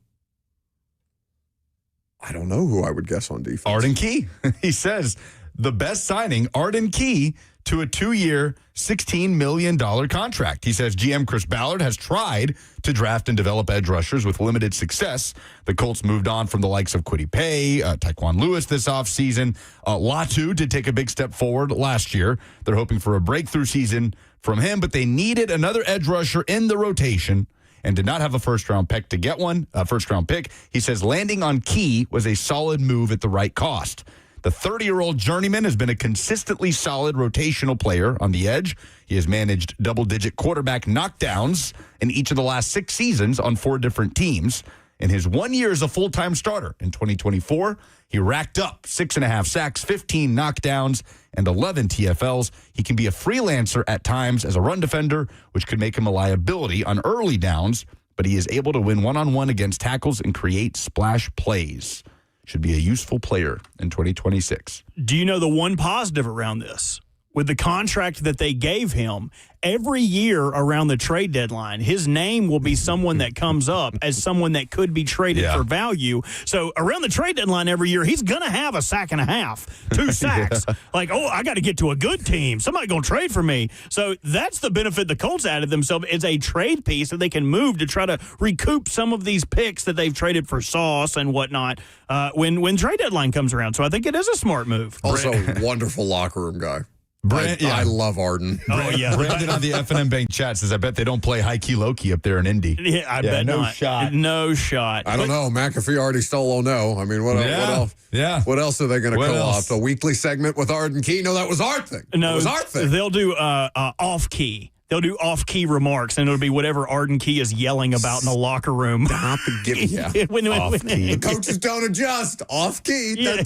I don't know who I would guess on defense. Arden Key. He says the best signing, Arden Key, to a 2-year, $16 million contract. He says GM Chris Ballard has tried to draft and develop edge rushers with limited success. The Colts moved on from the likes of Kwity Paye, Tyquan Lewis this offseason. Latu did take a big step forward last year. They're hoping for a breakthrough season from him, but they needed another edge rusher in the rotation and did not have a first-round pick to get one, a first-round pick. He says landing on Key was a solid move at the right cost. The 30-year-old journeyman has been a consistently solid rotational player on the edge. He has managed double-digit quarterback knockdowns in each of the last 6 seasons on 4 different teams. In his 1 year as a full-time starter in 2024, he racked up 6.5 sacks, 15 knockdowns, and 11 TFLs. He can be a freelancer at times as a run defender, which could make him a liability on early downs, but he is able to win one-on-one against tackles and create splash plays. Should be a useful player in 2026. Do you know the one positive around this? With the contract that they gave him, every year around the trade deadline, his name will be someone that comes up as someone that could be traded for value. So around the trade deadline every year, he's going to have a sack and a half, 2 sacks. Like, I got to get to a good team. Somebody going to trade for me. So that's the benefit the Colts added themselves is a trade piece that they can move to try to recoup some of these picks that they've traded for Sauce and whatnot when trade deadline comes around. So I think it is a smart move. Also, wonderful locker room guy. I love Arden. Oh, yeah. Brandon on the F&M Bank chat says, I bet they don't play high-key, low-key up there in Indy. Yeah, I bet no not. shot. No shot. I don't know. McAfee already stole Oh No. I mean, what else? Yeah. What else are they going to co-opt? A weekly segment with Arden Key? No, that was our thing. No, it was our thing. They'll do off-key. They'll do off-key remarks, and it'll be whatever Arden Key is yelling about in the locker room. Stop the off-key. The coaches don't adjust. Off-key. Yeah.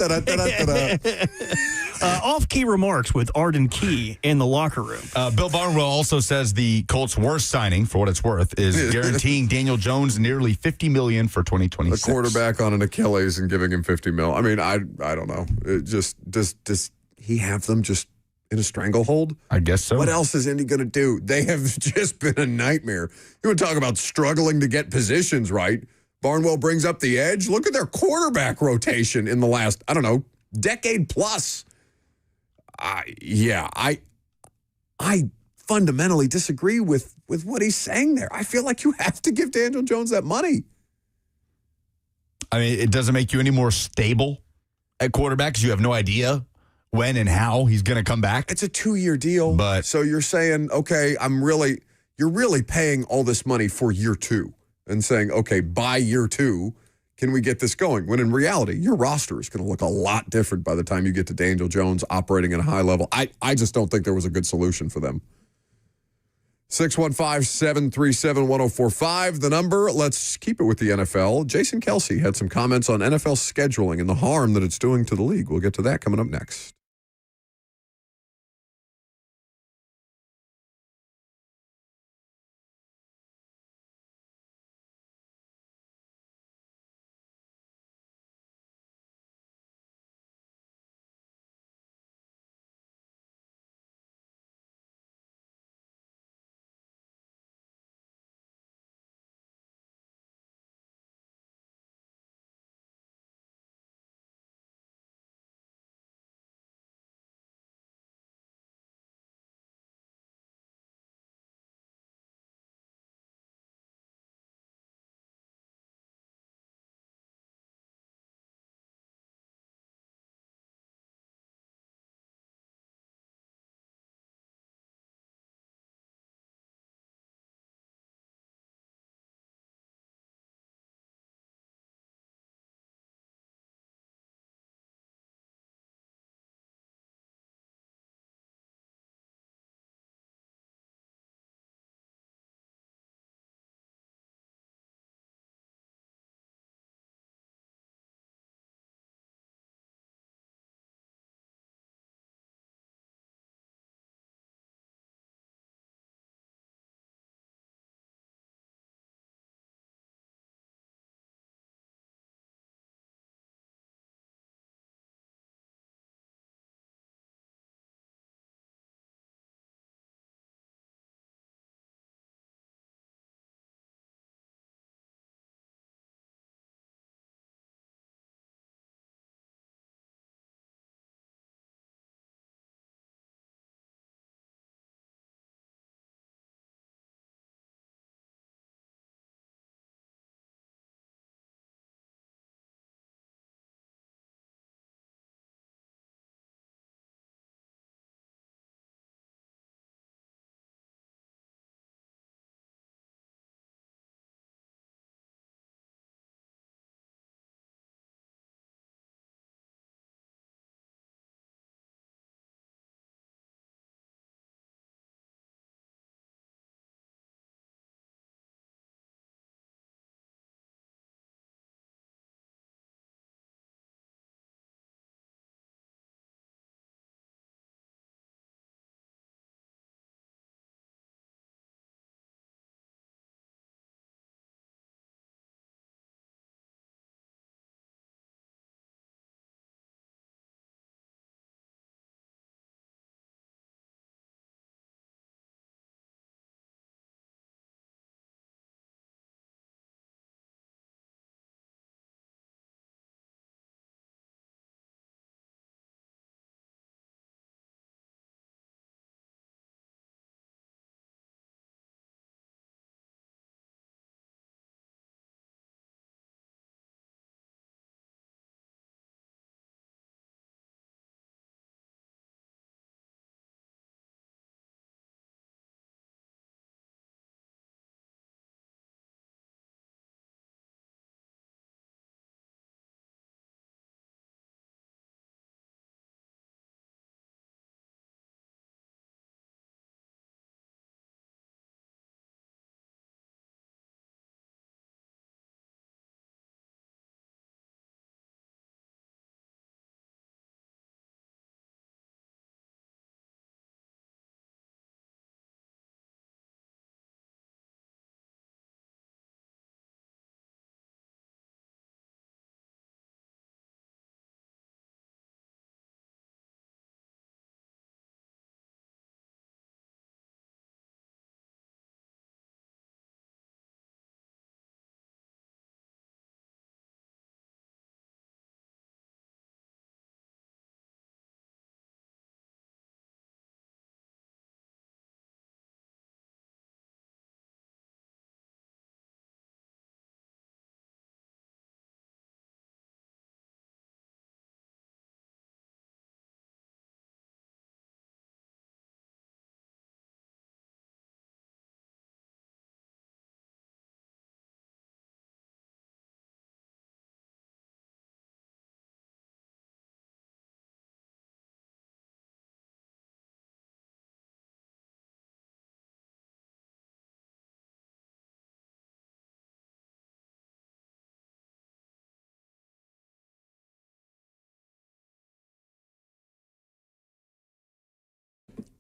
Off-key remarks with Arden Key in the locker room. Bill Barnwell also says the Colts' worst signing, for what it's worth, is guaranteeing Daniel Jones nearly $50 million for 2026. The quarterback on an Achilles and giving him $50 million. I mean, I don't know. It just does he have them just in a stranglehold? I guess so. What else is Indy going to do? They have just been a nightmare. You want to talk about struggling to get positions right? Barnwell brings up the edge. Look at their quarterback rotation in the last, decade plus. I fundamentally disagree with what he's saying there. I feel like you have to give Daniel Jones that money. I mean, it doesn't make you any more stable at quarterback because you have no idea when and how he's going to come back. It's a 2-year deal. But so you're saying, okay, you're really paying all this money for year 2 and saying, okay, by year 2, can we get this going? When in reality, your roster is going to look a lot different by the time you get to Daniel Jones operating at a high level. I just don't think there was a good solution for them. 615-737-1045, the number. Let's keep it with the NFL. Jason Kelsey had some comments on NFL scheduling and the harm that it's doing to the league. We'll get to that coming up next.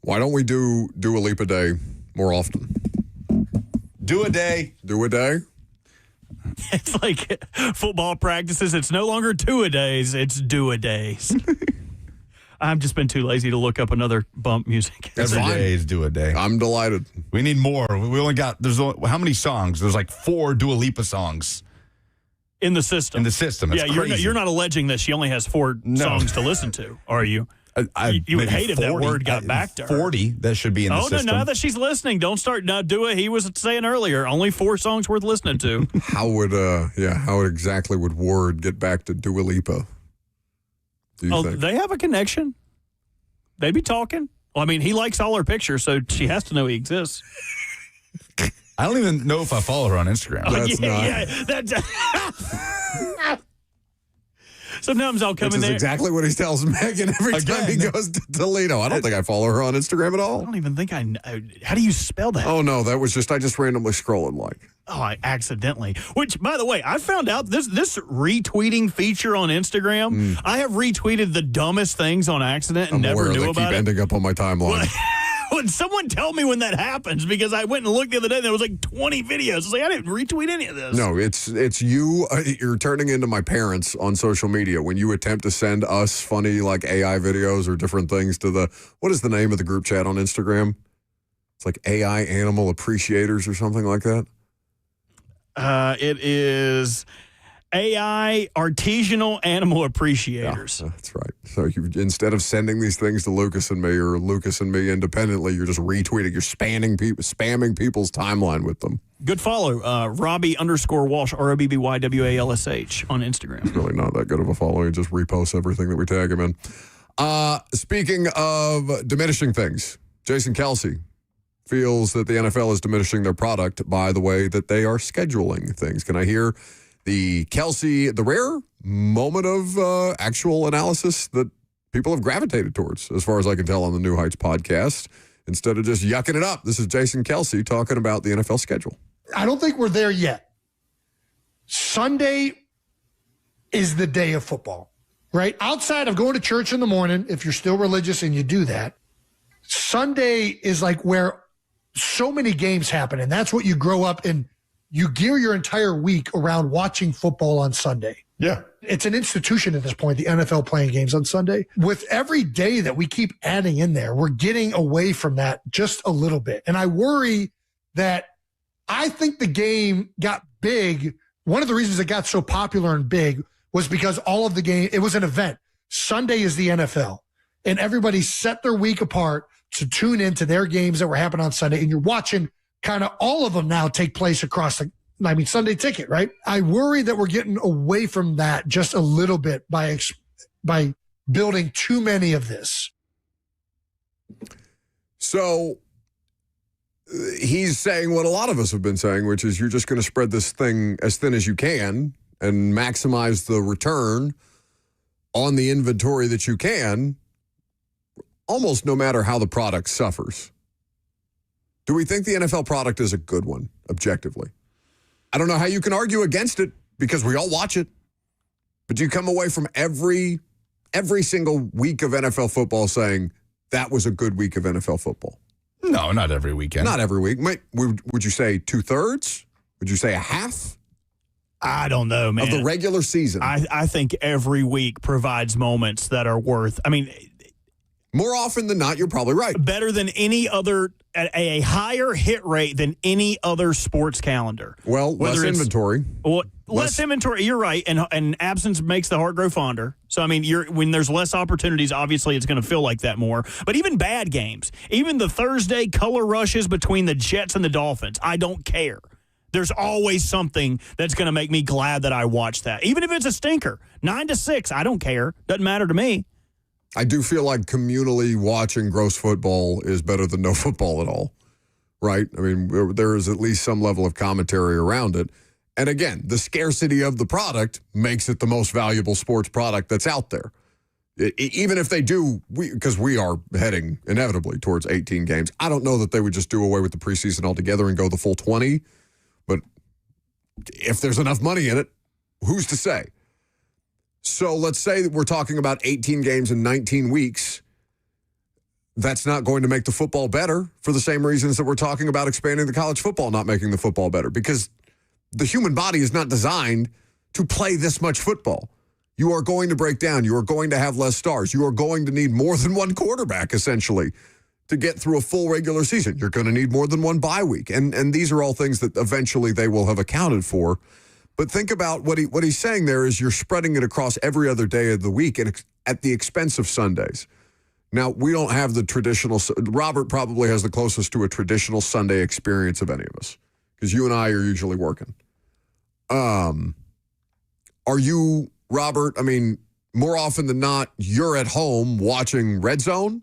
Why don't we do Dua Lipa Day more often? Do a day. Do a day? It's like football practices. It's no longer two-a-days. It's do-a-days. I've just been too lazy to look up another bump music. Every day is do a day. I'm delighted. We need more. We only got, how many songs? There's like 4 Dua Lipa songs. In the system. That's crazy. You're not alleging that she only has 4 songs to listen to, are you? You would hate if that word got back to her. 40 that should be in the system. Oh, no, now that she's listening, don't start. Now, Dua, he was saying earlier, only 4 songs worth listening to. How exactly would word get back to Dua Lipa? Do you think? They have a connection. They'd be talking. Well, I mean, he likes all her pictures, so she has to know he exists. I don't even know if I follow her on Instagram. Sometimes I'll come in there. That's exactly what he tells Megan every time he goes to Toledo. I don't think I follow her on Instagram at all. I don't even think I know. How do you spell that? Oh, no, that was just, I just randomly scrolling like. Oh, I accidentally. Which, by the way, I found out this retweeting feature on Instagram. I have retweeted the dumbest things on accident and never knew about it. Keep ending up on my timeline. Would someone tell me when that happens? Because I went and looked the other day and there was like 20 videos. I was like, I didn't retweet any of this. No, it's you. You're turning into my parents on social media when you attempt to send us funny like AI videos or different things to what is the name of the group chat on Instagram? It's like AI Animal Appreciators or something like that. It is AI Artisanal Animal Appreciators. Yeah, that's right. So instead of sending these things to Lucas and me or Lucas and me independently, you're just retweeting. You're spamming people's timeline with them. Good follow. Robbie_Walsh, ROBBYWALSH on Instagram. It's really not that good of a follow. He just reposts everything that we tag him in. Speaking of diminishing things, Jason Kelce feels that the NFL is diminishing their product by the way that they are scheduling things. Can I hear the rare moment of actual analysis that people have gravitated towards, as far as I can tell on the New Heights podcast, instead of just yucking it up? This is Jason Kelce talking about the NFL schedule. I don't think we're there yet. Sunday is the day of football, right? Outside of going to church in the morning, if you're still religious and you do that, Sunday is like where so many games happen, and that's what you grow up in. You gear your entire week around watching football on Sunday. Yeah. It's an institution at this point, the NFL playing games on Sunday. With every day that we keep adding in there, we're getting away from that just a little bit. And I worry that I think the game got big. One of the reasons it got so popular and big was because all of the game, it was an event. Sunday is the NFL. And everybody set their week apart to tune into their games that were happening on Sunday. And you're watching kind of all of them now take place across Sunday Ticket, right? I worry that we're getting away from that just a little bit by building too many of this. So he's saying what a lot of us have been saying, which is you're just going to spread this thing as thin as you can and maximize the return on the inventory that you can, almost no matter how the product suffers. Do we think the NFL product is a good one, objectively? I don't know how you can argue against it because we all watch it. But do you come away from every single week of NFL football saying that was a good week of NFL football? No, not every weekend. Not every week. Would you say 2/3? Would you say a half? I don't know, man. Of the regular season? I think every week provides moments that are worth, more often than not, you're probably right. Better than any other, at a higher hit rate than any other sports calendar. Well, less inventory. Well, less inventory, you're right, and absence makes the heart grow fonder. So, when there's less opportunities, obviously it's going to feel like that more. But even bad games, even the Thursday color rushes between the Jets and the Dolphins, I don't care. There's always something that's going to make me glad that I watched that. Even if it's a stinker, 9-6, I don't care. Doesn't matter to me. I do feel like communally watching gross football is better than no football at all, right? There is at least some level of commentary around it. And again, the scarcity of the product makes it the most valuable sports product that's out there. Even if they do, because we are heading inevitably towards 18 games. I don't know that they would just do away with the preseason altogether and go the full 20. But if there's enough money in it, who's to say? So let's say that we're talking about 18 games in 19 weeks. that's not going to make the football better for the same reasons that we're talking about expanding the college football, not making the football better, because the human body is not designed to play this much football. You are going to break down. You are going to have less stars. You are going to need more than one quarterback, essentially, to get through a full regular season. You're going to need more than one bye week. And these are all things that eventually they will have accounted for. But think about what he's saying there is you're spreading it across every other day of the week and at the expense of Sundays. Now, we don't have the traditional. Robert probably has the closest to a traditional Sunday experience of any of us because you and I are usually working. Are you, Robert, I mean, more often than not, you're at home watching Red Zone?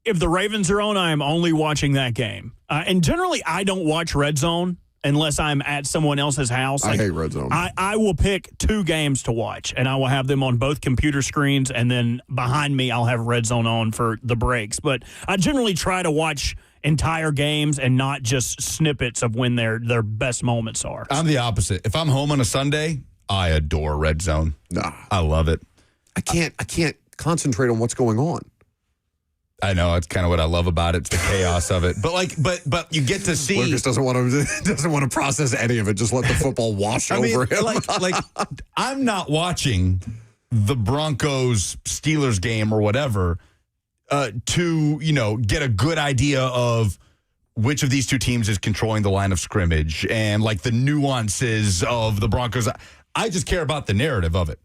If the Ravens are on, I am only watching that game. And generally, I don't watch Red Zone unless I'm at someone else's house. I hate Red Zone. I will pick 2 games to watch, and I will have them on both computer screens, and then behind me, I'll have Red Zone on for the breaks. But I generally try to watch entire games and not just snippets of when their best moments are. I'm the opposite. If I'm home on a Sunday, I adore Red Zone. Nah. I love it. I can't concentrate on what's going on. I know, it's kind of what I love about it. It's the chaos of it. But you get to see. Lucas doesn't want to process any of it. Just let the football wash over him. Like I'm not watching the Broncos Steelers game or whatever to get a good idea of which of these two teams is controlling the line of scrimmage and like the nuances of the Broncos. I just care about the narrative of it.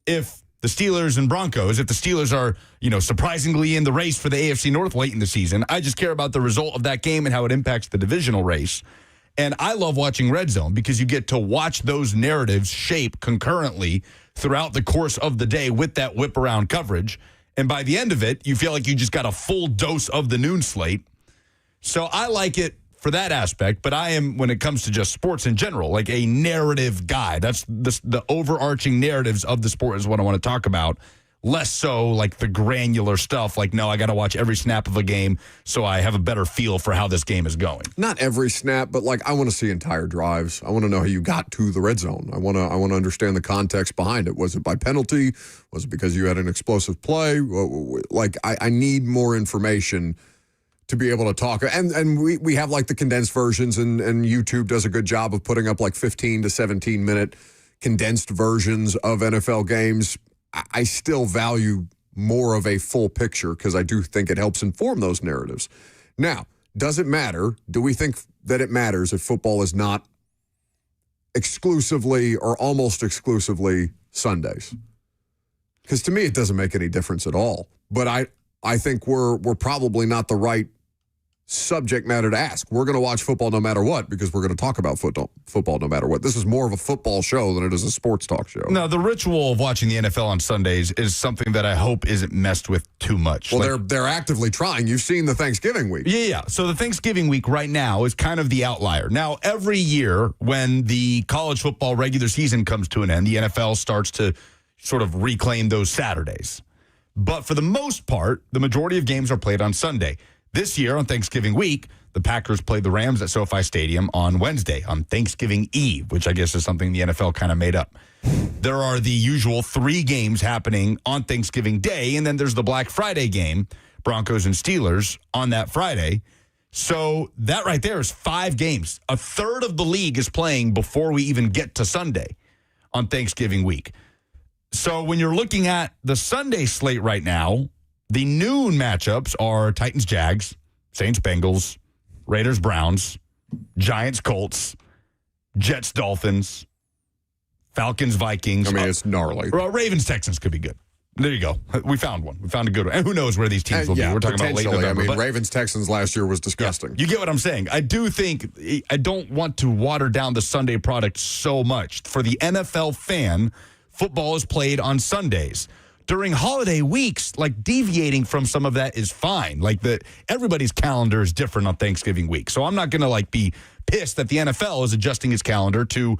If the Steelers and Broncos, if the Steelers are, surprisingly in the race for the AFC North late in the season, I just care about the result of that game and how it impacts the divisional race. And I love watching Red Zone because you get to watch those narratives shape concurrently throughout the course of the day with that whip around coverage. And by the end of it, you feel like you just got a full dose of the noon slate. So I like it for that aspect, but I am, when it comes to just sports in general, like a narrative guy. That's the overarching narratives of the sport is what I want to talk about. Less so like the granular stuff. Like, no, I got to watch every snap of a game so I have a better feel for how this game is going. Not every snap, but like I want to see entire drives. I want to know how you got to the red zone. I want to understand the context behind it. Was it by penalty? Was it because you had an explosive play? Like I need more information to be able to talk. And we have like the condensed versions and YouTube does a good job of putting up like 15 to 17 minute condensed versions of NFL games. I still value more of a full picture because I do think it helps inform those narratives. Now, does it matter? Do we think that it matters if football is not exclusively or almost exclusively Sundays? Because to me, it doesn't make any difference at all. But I think we're probably not the right subject matter to ask. We're going to watch football no matter what because we're going to talk about football no matter what. This is more of a football show than it is a sports talk show. No, the ritual of watching the NFL on Sundays is something that I hope isn't messed with too much. Well, they're actively trying. You've seen the Thanksgiving week. Yeah. So the Thanksgiving week right now is kind of the outlier. Now, every year when the college football regular season comes to an end, the NFL starts to sort of reclaim those Saturdays. But for the most part, the majority of games are played on Sunday. This year, on Thanksgiving week, the Packers played the Rams at SoFi Stadium on Wednesday, on Thanksgiving Eve, which I guess is something the NFL kind of made up. There are the usual 3 games happening on Thanksgiving Day, and then there's the Black Friday game, Broncos and Steelers, on that Friday. So that right there is 5 games. A third of the league is playing before we even get to Sunday on Thanksgiving week. So when you're looking at the Sunday slate right now, the noon matchups are Titans-Jags, Saints-Bengals, Raiders-Browns, Giants-Colts, Jets-Dolphins, Falcons-Vikings. I mean, it's gnarly. Ravens-Texans could be good. There you go. We found one. We found a good one. And who knows where these teams will be. We're talking about late November. I mean, Ravens-Texans last year was disgusting. Yeah, you get what I'm saying. I don't want to water down the Sunday product so much. For the NFL fan, football is played on Sundays. During holiday weeks, like deviating from some of that is fine. Like everybody's calendar is different on Thanksgiving week. So I'm not going to like be pissed that the NFL is adjusting its calendar to,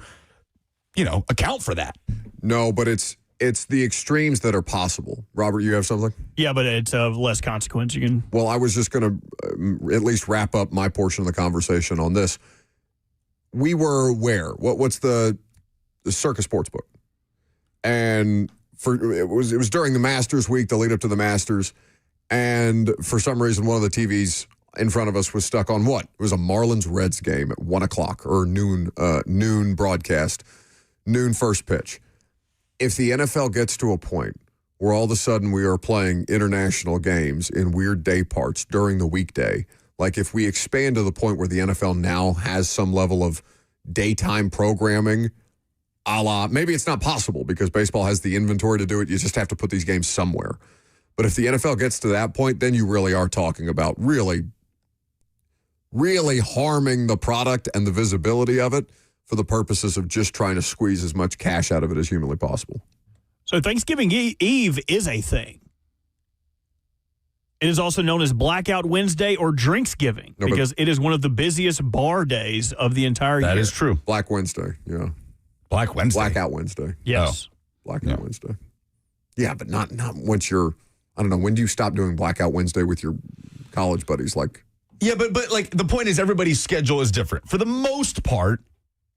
account for that. No, but it's the extremes that are possible. Robert, you have something? Yeah, but it's of less consequence. Well, I was just going to at least wrap up my portion of the conversation on this. We were where? What's the Circus Sportsbook? And it was during the Masters week, the lead up to the Masters, And for some reason, one of the TVs in front of us was stuck on what? It was a Marlins-Reds game at 1 o'clock or noon broadcast, noon first pitch. If the NFL gets to a point where all of a sudden we are playing international games in weird day parts during the weekday, like if we expand to the point where the NFL now has some level of daytime programming, a la, maybe it's not possible because baseball has the inventory to do it. You just have to put these games somewhere. But if the NFL gets to that point, then you really are talking about really harming the product and the visibility of it for the purposes of just trying to squeeze as much cash out of it as humanly possible. So Thanksgiving Eve is a thing. It is also known as Blackout Wednesday or Drinksgiving because it is one of the busiest bar days of the entire year. That is true. Black Wednesday, yeah. Black Wednesday? Blackout Wednesday. Yes. Blackout Wednesday. Yeah, but not once you're, I don't know, when do you stop doing Blackout Wednesday with your college buddies? Yeah, but like the point is everybody's schedule is different. For the most part,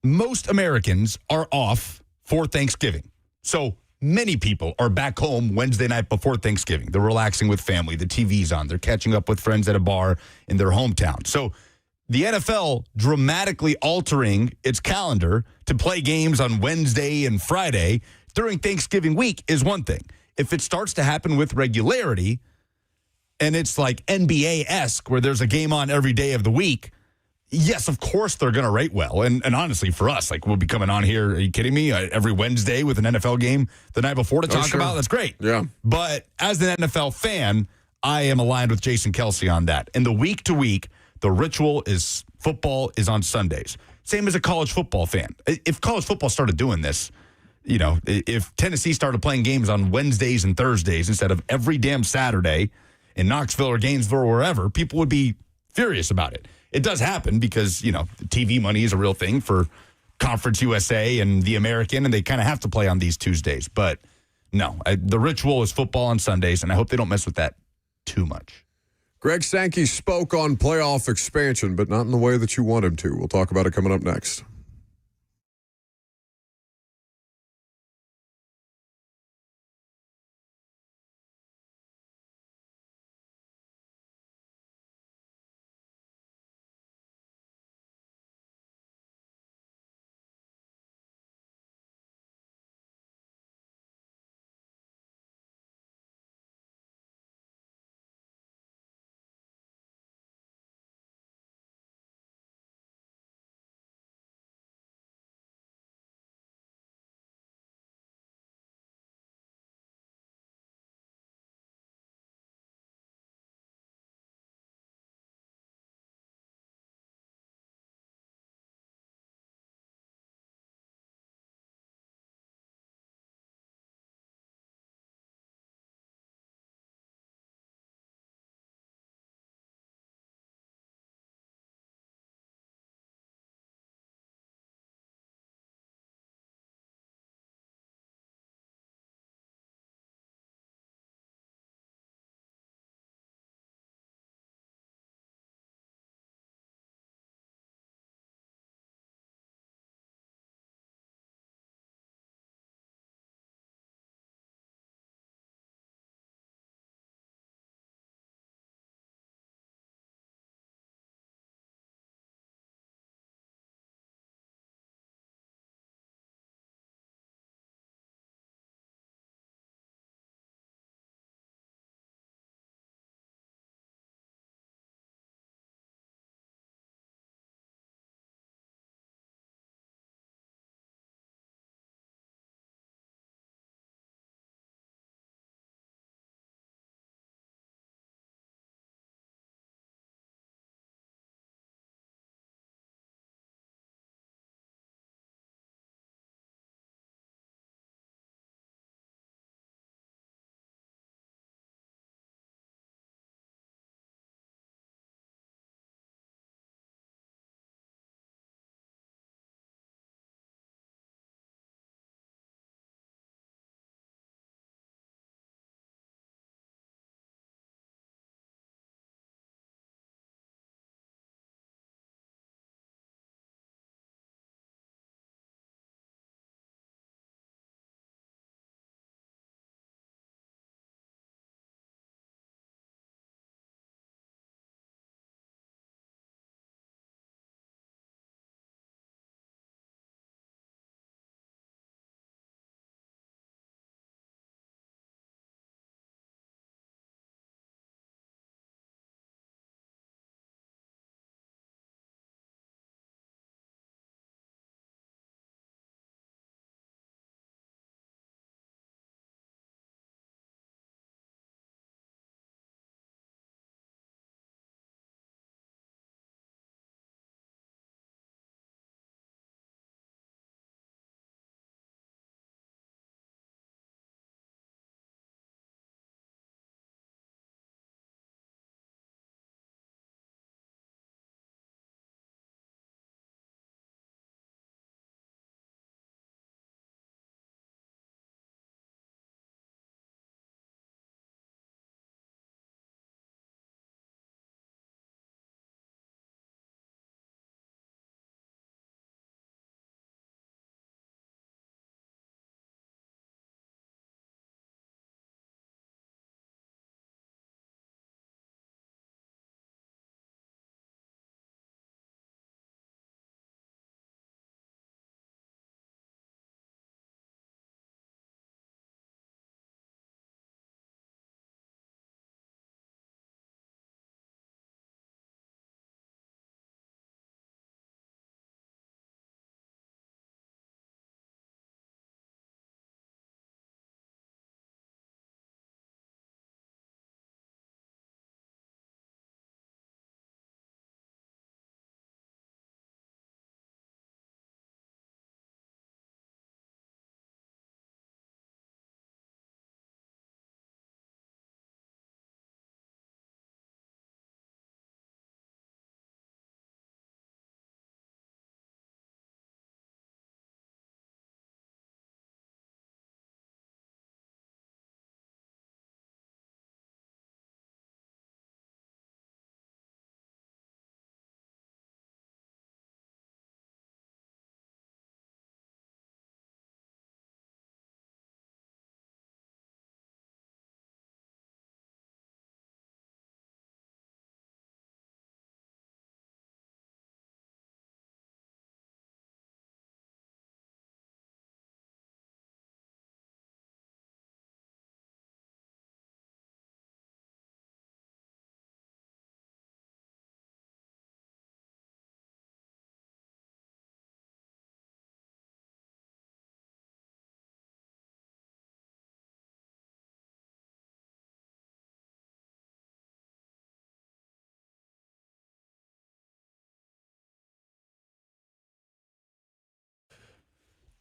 most Americans are off for Thanksgiving. So many people are back home Wednesday night before Thanksgiving. They're relaxing with family. The TV's on. They're catching up with friends at a bar in their hometown. So the NFL dramatically altering its calendar to play games on Wednesday and Friday during Thanksgiving week is one thing. If it starts to happen with regularity and it's like NBA-esque where there's a game on every day of the week, yes, of course they're going to rate well. And honestly, for us, like we'll be coming on here, are you kidding me? Every Wednesday with an NFL game the night before to talk about, that's great. Yeah. But as an NFL fan, I am aligned with Jason Kelsey on that. And the week to week, the ritual is football is on Sundays. Same as a college football fan. If college football started doing this, you know, if Tennessee started playing games on Wednesdays and Thursdays instead of every damn Saturday in Knoxville or Gainesville or wherever, people would be furious about it. It does happen because, you know, TV money is a real thing for Conference USA and the American, and they kind of have to play on these Tuesdays. But no, the ritual is football on Sundays, and I hope they don't mess with that too much. Greg Sankey spoke on playoff expansion, but not in the way that you want him to. We'll talk about it coming up next.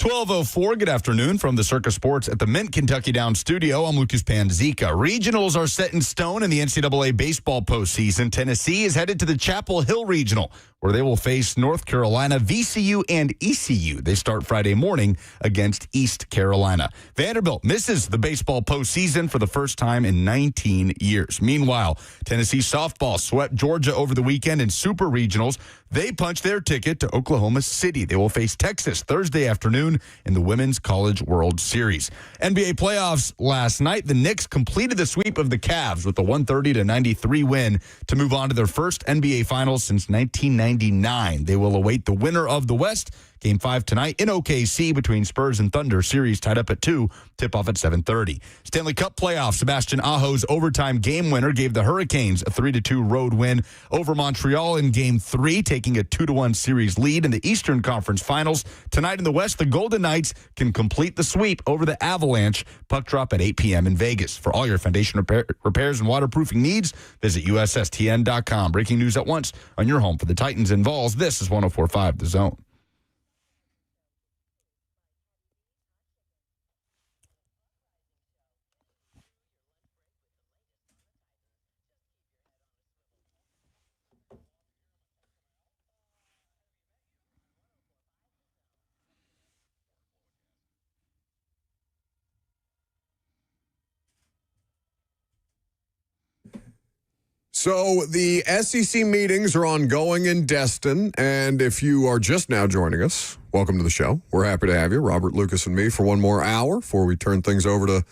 12:04. Good afternoon from the Circus Sports at the Mint Kentucky Downs studio. I'm Lucas Panzica. Regionals are set in stone in the NCAA baseball postseason. Tennessee is headed to the Chapel Hill Regional, where they will face North Carolina, VCU, and ECU. They start Friday morning against East Carolina. Vanderbilt misses the baseball postseason for the first time in 19 years. Meanwhile, Tennessee softball swept Georgia over the weekend in Super Regionals. They punched their ticket to Oklahoma City. They will face Texas Thursday afternoon in the Women's College World Series. NBA playoffs last night. The Knicks completed the sweep of the Cavs with a 130-93 win to move on to their first NBA Finals since 1999. They will await the winner of the West. Game 5 tonight in OKC between Spurs and Thunder. Series tied up at 2. Tip-off at 7:30. Stanley Cup playoffs. Sebastian Aho's overtime game winner gave the Hurricanes a 3-2 road win over Montreal in Game 3, taking a 2-1 series lead in the Eastern Conference Finals. Tonight in the West, the Golden Knights can complete the sweep over the Avalanche. Puck drop at 8 p.m. in Vegas. For all your foundation repairs and waterproofing needs, visit USSTN.com. Breaking news at once on your home for the Titans and Vols. This is 104.5 The Zone. So the SEC meetings are ongoing in Destin, and if you are just now joining us, welcome to the show. We're happy to have you, Robert, Lucas, and me, for one more hour before we turn things over to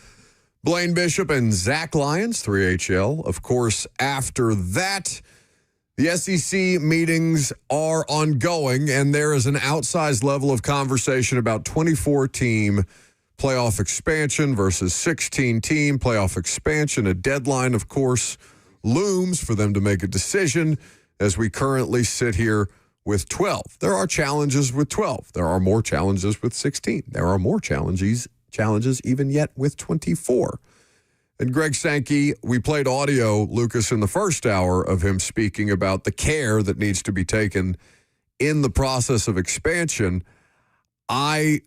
Blaine Bishop and Zach Lyons, 3HL. Of course, after that, the SEC meetings are ongoing, and there is an outsized level of conversation about 24-team playoff expansion versus 16-team playoff expansion. A deadline, of course, looms for them to make a decision as we currently sit here with 12. There are challenges with 12. There are more challenges with 16. There are more challenges even yet with 24. And Greg Sankey, we played audio, Lucas, in the first hour of him speaking about the care that needs to be taken in the process of expansion. I'm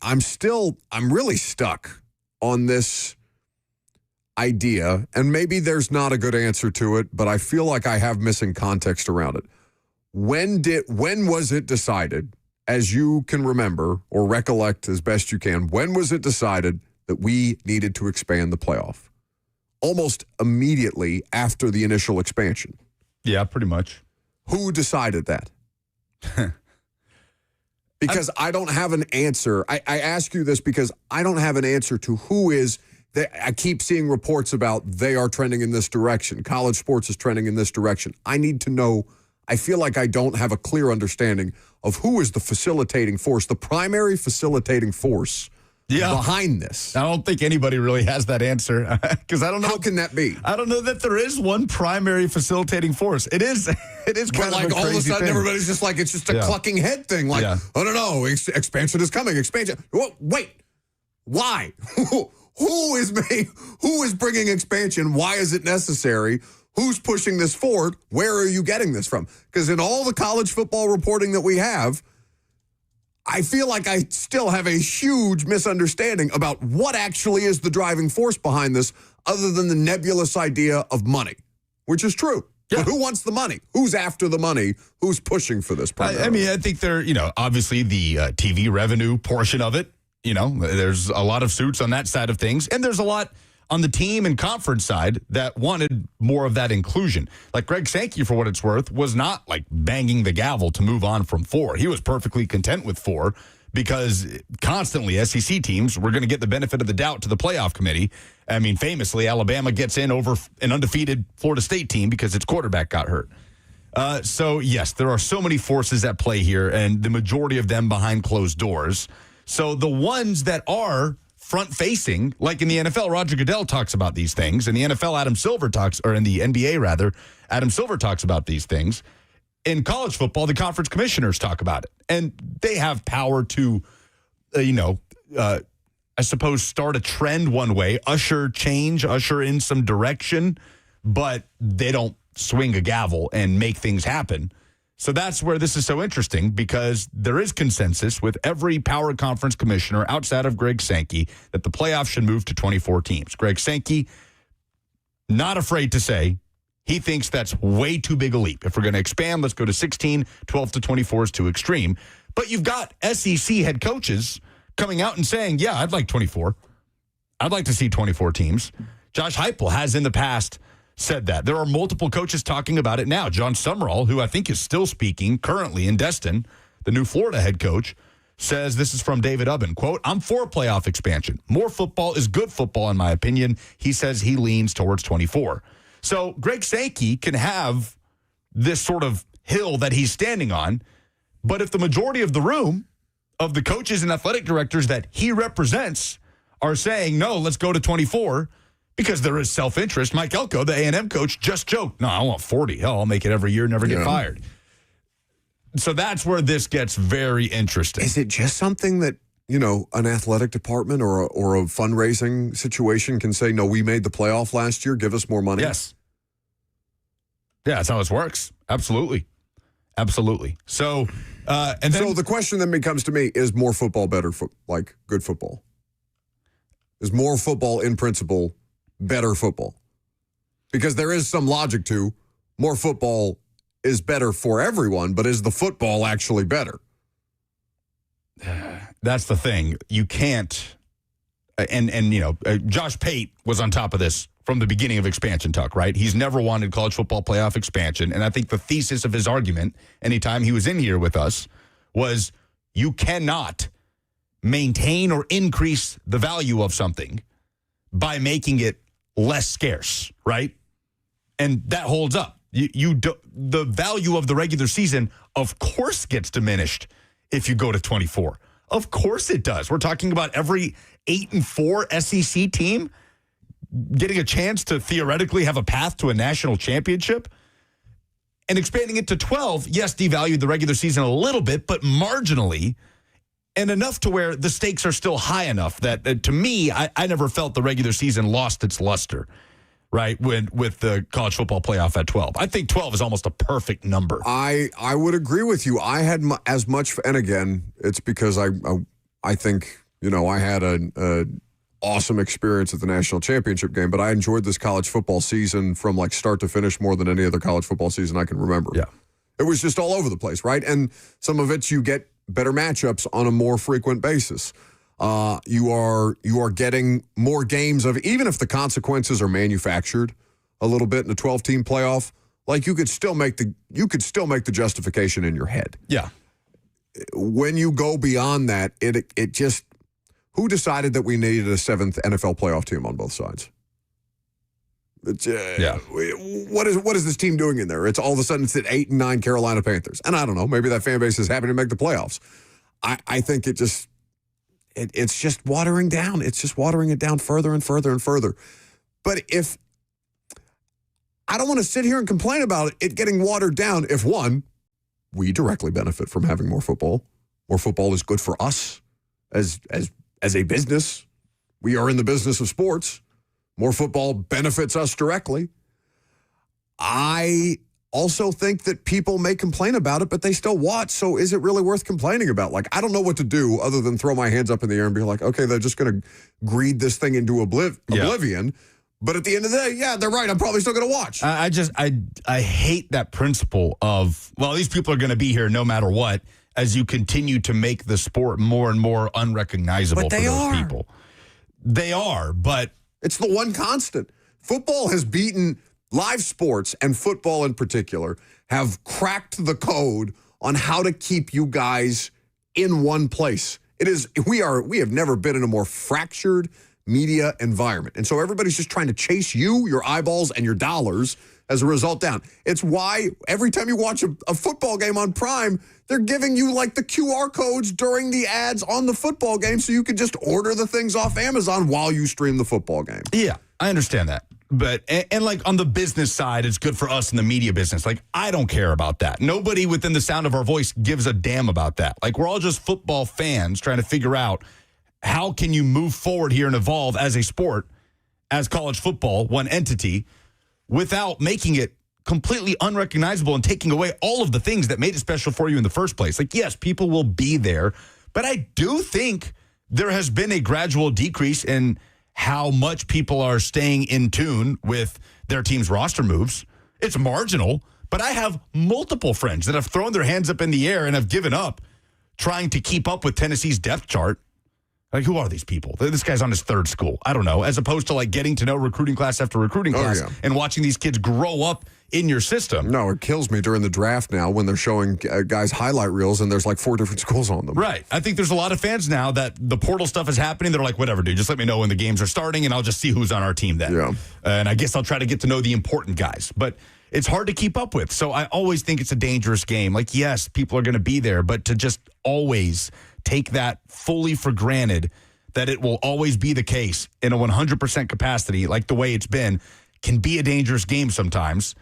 really stuck on this idea, and maybe there's not a good answer to it, but I feel like I have missing context around it. When was it decided, as you can remember or recollect as best you can, when was it decided that we needed to expand the playoff? Almost immediately after the initial expansion. Yeah, pretty much. Who decided that? Because I don't have an answer. I ask you this because I don't have an answer to who is. I keep seeing reports about they are trending in this direction. College sports is trending in this direction. I need to know. I feel like I don't have a clear understanding of who is the facilitating force, the primary facilitating force behind this. I don't think anybody really has that answer because I don't know. How can that be? I don't know that there is one primary facilitating force. It is kind of like all of a sudden thing. Everybody's just like, it's just a clucking head thing. Like, I don't know, expansion is coming. Expansion. Wait, why? Who is bringing expansion? Why is it necessary? Who's pushing this forward? Where are you getting this from? Because in all the college football reporting that we have, I feel like I still have a huge misunderstanding about what actually is the driving force behind this other than the nebulous idea of money, which is true. Yeah. But who wants the money? Who's after the money? Who's pushing for this? I mean, I think they're, obviously the TV revenue portion of it. There's a lot of suits on that side of things, and there's a lot on the team and conference side that wanted more of that inclusion. Like Greg Sankey, for what it's worth, was not like banging the gavel to move on from 4. He was perfectly content with 4 because constantly SEC teams were going to get the benefit of the doubt to the playoff committee. I mean, famously, Alabama gets in over an undefeated Florida State team because its quarterback got hurt. So, yes, there are so many forces at play here, and the majority of them behind closed doors. So the ones that are front-facing, like in the NFL, Roger Goodell talks about these things. In the NFL, in the NBA, rather, Adam Silver talks about these things. In college football, the conference commissioners talk about it. And they have power to, I suppose, start a trend one way, usher in some direction, but they don't swing a gavel and make things happen. So that's where this is so interesting, because there is consensus with every power conference commissioner outside of Greg Sankey that the playoffs should move to 24 teams. Greg Sankey, not afraid to say he thinks that's way too big a leap. If we're going to expand, let's go to 16. 12 to 24 is too extreme. But you've got SEC head coaches coming out and saying, yeah, I'd like 24. I'd like to see 24 teams. Josh Heupel has in the past said that. There are multiple coaches talking about it now. John Summerall, who I think is still speaking currently in Destin, the new Florida head coach, says, this is from David Ubben, quote, I'm for playoff expansion. More football is good football, in my opinion. He says he leans towards 24. So Greg Sankey can have this sort of hill that he's standing on, but if the majority of the room, of the coaches and athletic directors that he represents, are saying, no, let's go to 24, because there is self-interest. Mike Elko, the A&M coach, just joked, no, I want 40. Hell, I'll make it every year, never get fired. So that's where this gets very interesting. Is it just something that, an athletic department or a fundraising situation can say, no, we made the playoff last year, give us more money? Yes. Yeah, that's how this works. Absolutely. So, and then, so the question then becomes to me, is more football better, like good football? Is more football in principle better football? Because there is some logic to more football is better for everyone, but is the football actually better? That's the thing. You can't, Josh Pate was on top of this from the beginning of expansion talk, right? He's never wanted college football playoff expansion, and I think the thesis of his argument, anytime he was in here with us, was you cannot maintain or increase the value of something by making it less scarce, right? And that holds up. The value of the regular season, of course, gets diminished if you go to 24. Of course it does. We're talking about every 8-4 SEC team getting a chance to theoretically have a path to a national championship. And expanding it to 12, yes, devalued the regular season a little bit, but marginally, and enough to where the stakes are still high enough that, to me, I never felt the regular season lost its luster, right, with the college football playoff at 12. I think 12 is almost a perfect number. I would agree with you. I had as much, and again, it's because I think, I had an awesome experience at the national championship game, but I enjoyed this college football season from like start to finish more than any other college football season I can remember. Yeah. It was just all over the place, right? And some of it you get better matchups on a more frequent basis. You are getting more games of, even if the consequences are manufactured a little bit in a 12-team playoff, like you could still make the justification in your head. Yeah. When you go beyond that, it just, who decided that we needed a 7th NFL playoff team on both sides? What is this team doing in there? It's all of a sudden it's at 8 and 9 Carolina Panthers. And I don't know, maybe that fan base is happy to make the playoffs. I think it's just watering down. It's just watering it down further and further and further. But if I don't want to sit here and complain about it getting watered down, if one, we directly benefit from having more football. More football is good for us as a business. We are in the business of sports. More football benefits us directly. I also think that people may complain about it, but they still watch. So is it really worth complaining about? Like, I don't know what to do other than throw my hands up in the air and be like, okay, they're just going to greed this thing into oblivion. But at the end of the day, yeah, they're right. I'm probably still going to watch. I hate that principle of, well, these people are going to be here no matter what, as you continue to make the sport more and more unrecognizable for those people. They are, but it's the one constant. Football has beaten live sports, and football in particular have cracked the code on how to keep you guys in one place. We have never been in a more fractured media environment. And so everybody's just trying to chase you, your eyeballs, and your dollars as a result down. It's why every time you watch a football game on Prime, they're giving you like the QR codes during the ads on the football game so you can just order the things off Amazon while you stream the football game. Yeah, I understand that. But, and like on the business side, it's good for us in the media business. Like, I don't care about that. Nobody within the sound of our voice gives a damn about that. Like, we're all just football fans trying to figure out how can you move forward here and evolve as a sport, as college football, one entity, without making it completely unrecognizable and taking away all of the things that made it special for you in the first place. Like, yes, people will be there, but I do think there has been a gradual decrease in how much people are staying in tune with their team's roster moves. It's marginal, but I have multiple friends that have thrown their hands up in the air and have given up trying to keep up with Tennessee's depth chart. Like, who are these people? This guy's on his third school. I don't know. As opposed to, like, getting to know recruiting class after recruiting class and watching these kids grow up in your system. No, it kills me during the draft now when they're showing guys highlight reels and there's like 4 different schools on them. Right. I think there's a lot of fans now that the portal stuff is happening. They're like, whatever, dude. Just let me know when the games are starting and I'll just see who's on our team then. Yeah. And I guess I'll try to get to know the important guys. But it's hard to keep up with. So I always think it's a dangerous game. Like, yes, people are going to be there, but to just always take that fully for granted that it will always be the case in a 100% capacity, like the way it's been, can be a dangerous game sometimes.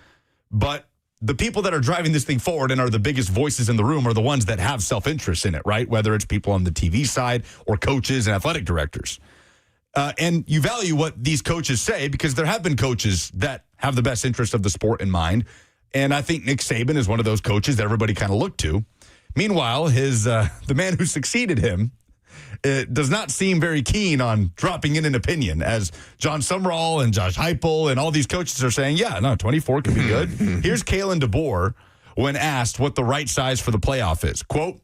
But the people that are driving this thing forward and are the biggest voices in the room are the ones that have self-interest in it, right? Whether it's people on the TV side or coaches and athletic directors. And you value what these coaches say because there have been coaches that have the best interest of the sport in mind. And I think Nick Saban is one of those coaches that everybody kind of looked to. Meanwhile, the man who succeeded him does not seem very keen on dropping in an opinion, as John Sumrall and Josh Heupel and all these coaches are saying, 24 could be good. Here's Kalen DeBoer when asked what the right size for the playoff is. Quote,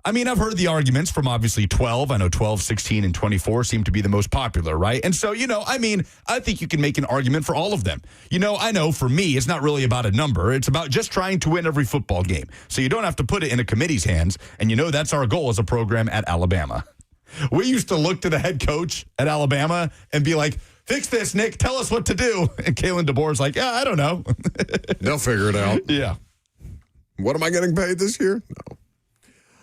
I mean, I've heard the arguments from obviously 12. I know 12, 16, and 24 seem to be the most popular, right? And so, I think you can make an argument for all of them. I know for me, it's not really about a number. It's about just trying to win every football game. So you don't have to put it in a committee's hands. And that's our goal as a program at Alabama. We used to look to the head coach at Alabama and be like, fix this, Nick. Tell us what to do. And Kalen DeBoer's like, I don't know. They'll figure it out. Yeah. What am I getting paid this year? No.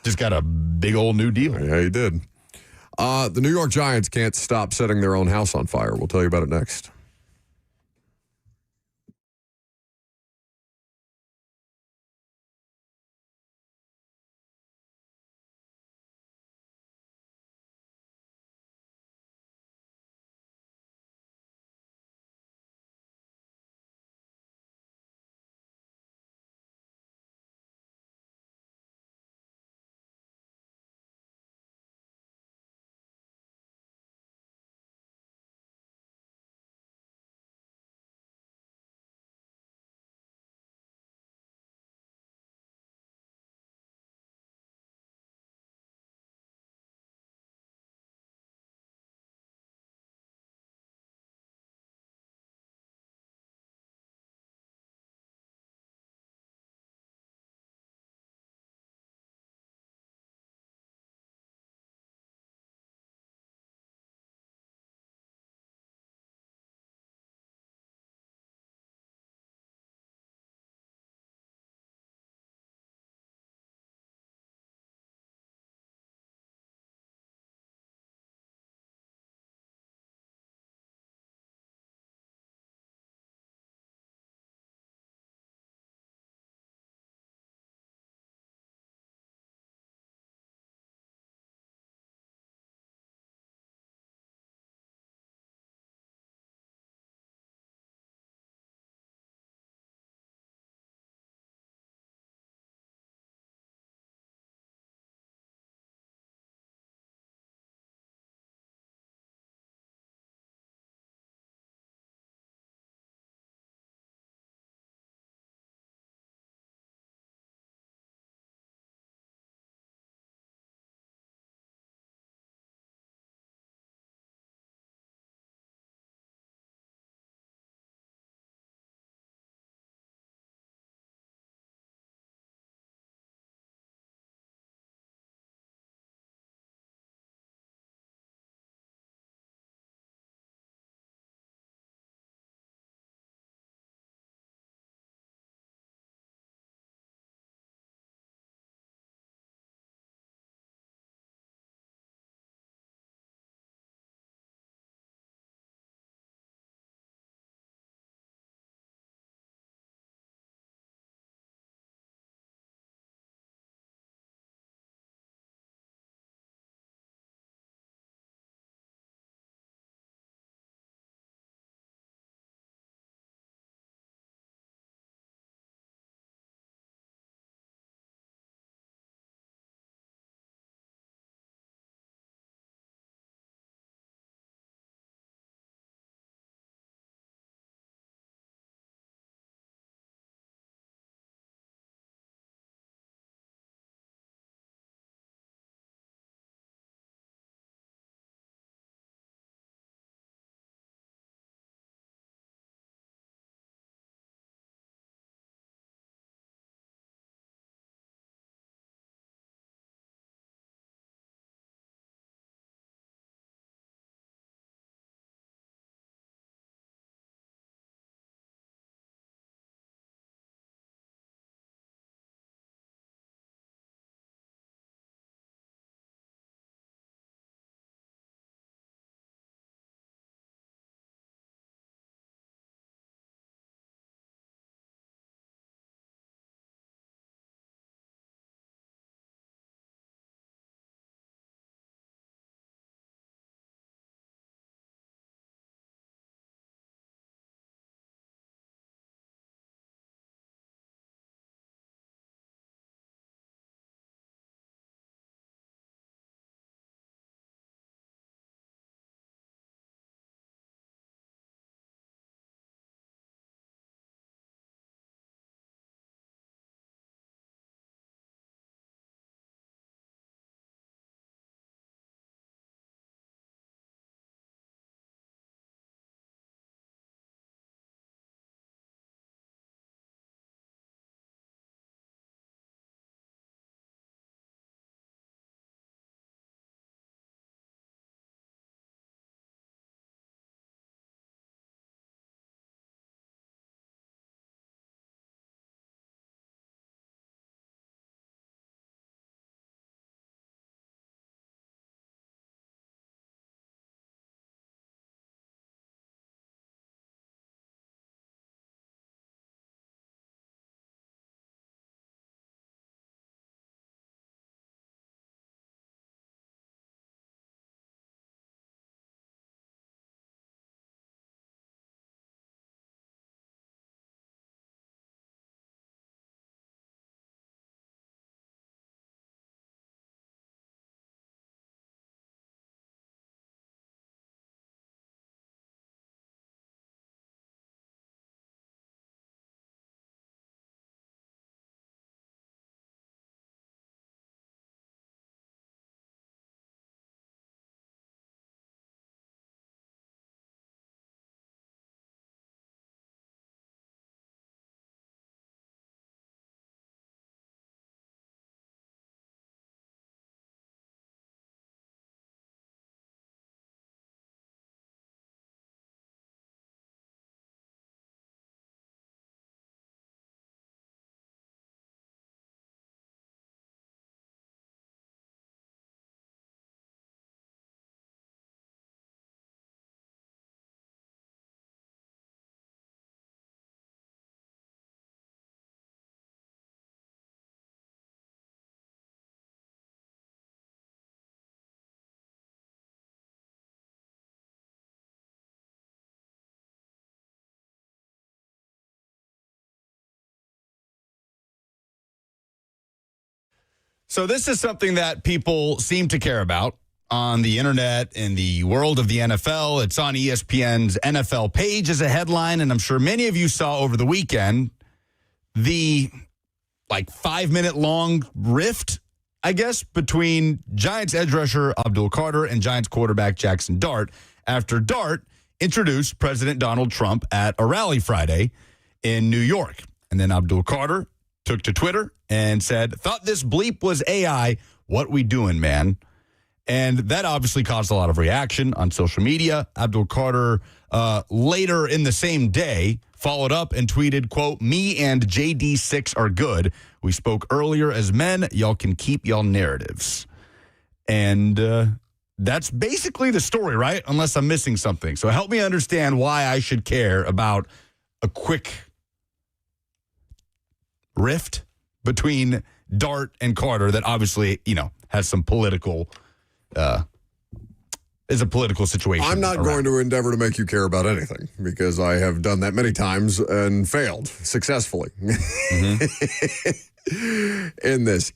Just got a big old new deal. Yeah, he did. The New York Giants can't stop setting their own house on fire. We'll tell you about it next. So this is something that people seem to care about on the internet, in the world of the NFL. It's on ESPN's NFL page as a headline, and I'm sure many of you saw over the weekend the 5-minute long rift, I guess, between Giants edge rusher Abdul Carter and Giants quarterback Jackson Dart after Dart introduced President Donald Trump at a rally Friday in New York. And then Abdul Carter took to Twitter and said, "Thought this bleep was AI. What we doing, man?" And that obviously caused a lot of reaction on social media. Abdul Carter later in the same day followed up and tweeted, quote, "Me and JD6 are good. We spoke earlier as men. Y'all can keep y'all narratives." And that's basically the story, right? Unless I'm missing something. So help me understand why I should care about a quick rift between Dart and Carter that obviously, has some political is a political situation. I'm not going to endeavor to make you care about anything because I have done that many times and failed successfully. In this.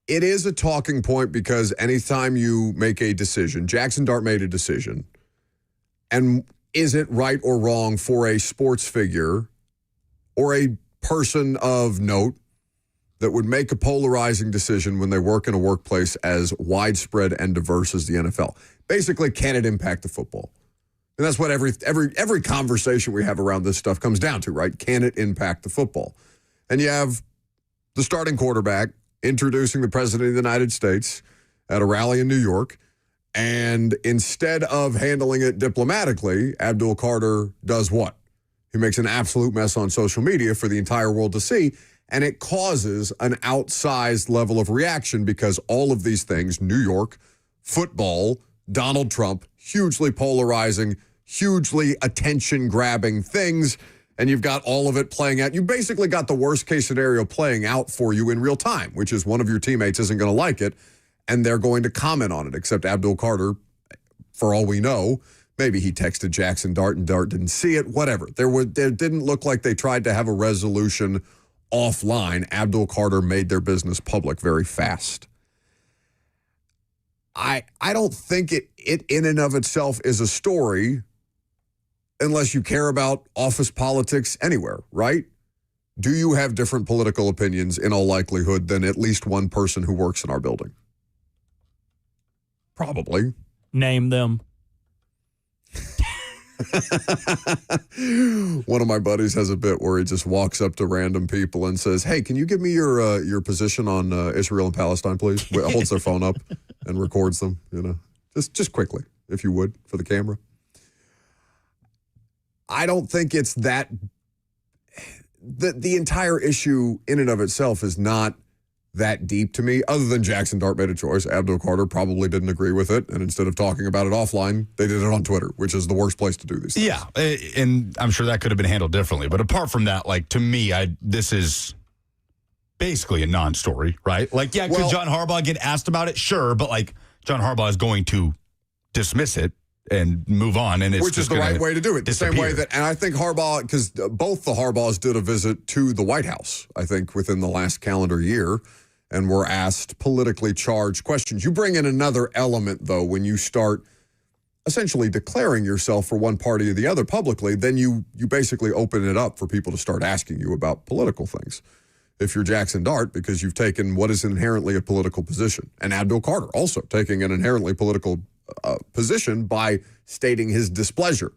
It is a talking point because anytime you make a decision, Jackson Dart made a decision, and is it right or wrong for a sports figure or a person of note that would make a polarizing decision when they work in a workplace as widespread and diverse as the NFL? Basically, can it impact the football? And that's what every conversation we have around this stuff comes down to, right? Can it impact the football? And you have the starting quarterback introducing the President of the United States at a rally in New York, and instead of handling it diplomatically, Abdul Carter does what? He makes an absolute mess on social media for the entire world to see. And it causes an outsized level of reaction because all of these things, New York, football, Donald Trump, hugely polarizing, hugely attention-grabbing things, and you've got all of it playing out. You basically got the worst-case scenario playing out for you in real time, which is one of your teammates isn't going to like it, and they're going to comment on it, except Abdul Carter, for all we know, maybe he texted Jackson Dart and Dart didn't see it, whatever. There didn't look like they tried to have a resolution offline. Abdul Carter made their business public very fast. I don't think it in and of itself is a story unless you care about office politics anywhere, right? Do you have different political opinions in all likelihood than at least one person who works in our building? Probably. Name them. One of my buddies has a bit where he just walks up to random people and says, "Hey, can you give me your position on Israel and Palestine, please?" Holds their phone up and records them, just quickly, if you would, for the camera. I don't think it's that. The entire issue in and of itself is not that deep to me, other than Jackson Dart made a choice. Abdul Carter probably didn't agree with it, and instead of talking about it offline, they did it on Twitter, which is the worst place to do these things. Yeah, and I'm sure that could have been handled differently. But apart from that, to me, this is basically a non-story, right? Could John Harbaugh get asked about it? Sure, but John Harbaugh is going to dismiss it and move on, and it's which is the right way to do it. The same way that, and I think Harbaugh, because both the Harbaughs did a visit to the White House, I think within the last calendar year, and were asked politically charged questions. You bring in another element, though, when you start essentially declaring yourself for one party or the other publicly, then you basically open it up for people to start asking you about political things. If you're Jackson Dart, because you've taken what is inherently a political position, and Abdul Carter also taking an inherently political position by stating his displeasure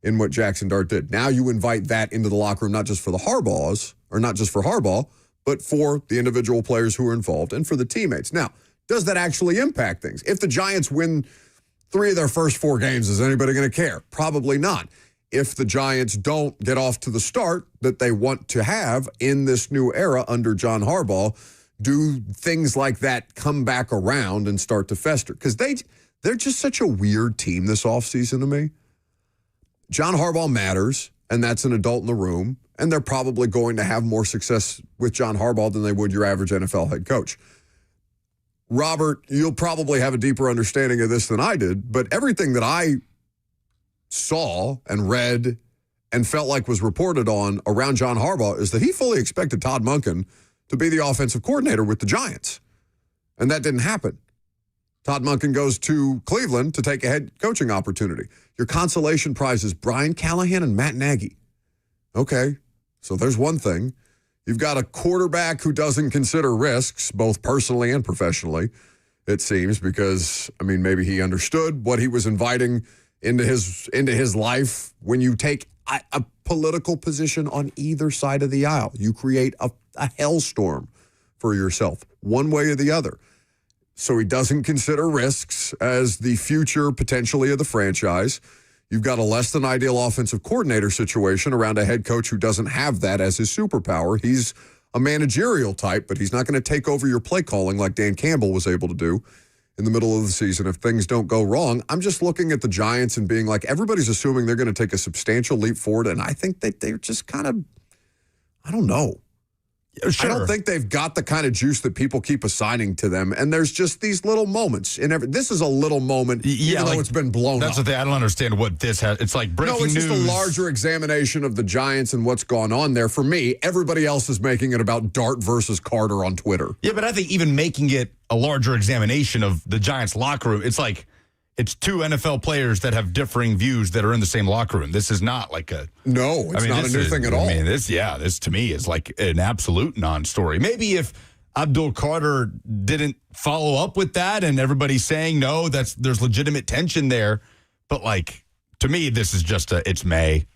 in what Jackson Dart did. Now you invite that into the locker room, not just for the Harbaughs, or not just for Harbaugh, but for the individual players who are involved and for the teammates. Now, does that actually impact things? If the Giants win 3 of their first 4 games, is anybody going to care? Probably not. If the Giants don't get off to the start that they want to have in this new era under John Harbaugh, do things like that come back around and start to fester? Because they're just such a weird team this offseason to me. John Harbaugh matters, and that's an adult in the room, and they're probably going to have more success with John Harbaugh than they would your average NFL head coach. Robert, you'll probably have a deeper understanding of this than I did, but everything that I saw and read and felt like was reported on around John Harbaugh is that he fully expected Todd Monken to be the offensive coordinator with the Giants. And that didn't happen. Todd Monken goes to Cleveland to take a head coaching opportunity. Your consolation prize is Brian Callahan and Matt Nagy. Okay, so there's one thing. You've got a quarterback who doesn't consider risks, both personally and professionally, it seems, because, I mean, maybe he understood what he was inviting into his life. When you take a political position on either side of the aisle, you create a hellstorm for yourself, one way or the other. So he doesn't consider risks as the future potentially of the franchise. You've got a less than ideal offensive coordinator situation around a head coach who doesn't have that as his superpower. He's a managerial type, but he's not going to take over your play calling like Dan Campbell was able to do in the middle of the season if things don't go wrong. I'm just looking at the Giants and being like, everybody's assuming they're going to take a substantial leap forward, and I think that they're just kind of, I don't know. Sure. I don't think they've got the kind of juice that people keep assigning to them, and there's just these little moments. This is a little moment, even though it's been blown up. That's the thing. I don't understand what this has. It's like breaking news. No, it's just a larger examination of the Giants and what's gone on there. For me, everybody else is making it about Dart versus Carter on Twitter. Yeah, but I think even making it a larger examination of the Giants locker room, it's like it's two NFL players that have differing views that are in the same locker room. This is not like a... No, it's not a new thing at all. I mean, this to me is like an absolute non-story. Maybe if Abdul Carter didn't follow up with that and everybody's saying, no, there's legitimate tension there. But like, to me, this is just it's May.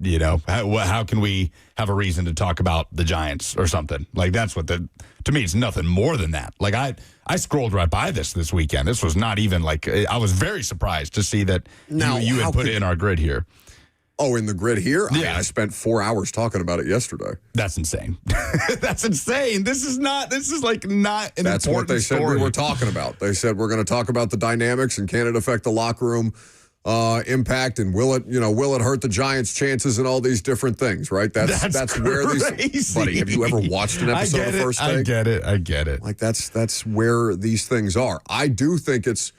You know, how can we have a reason to talk about the Giants or something? Like, that's what to me, it's nothing more than that. Like, I scrolled right by this weekend. This was not even like, I was very surprised to see that you had put it in our grid here. Oh, in the grid here? Yeah. I spent 4 hours talking about it yesterday. That's insane. That's insane. This is like not an That's what they said story. we were talking about. They said we're going to talk about the dynamics and can it affect the locker room impact, and will it hurt the Giants' chances and all these different things, right? That's where these... Buddy, have you ever watched an episode of First Take? I get it. Like, that's where these things are. I do think it's,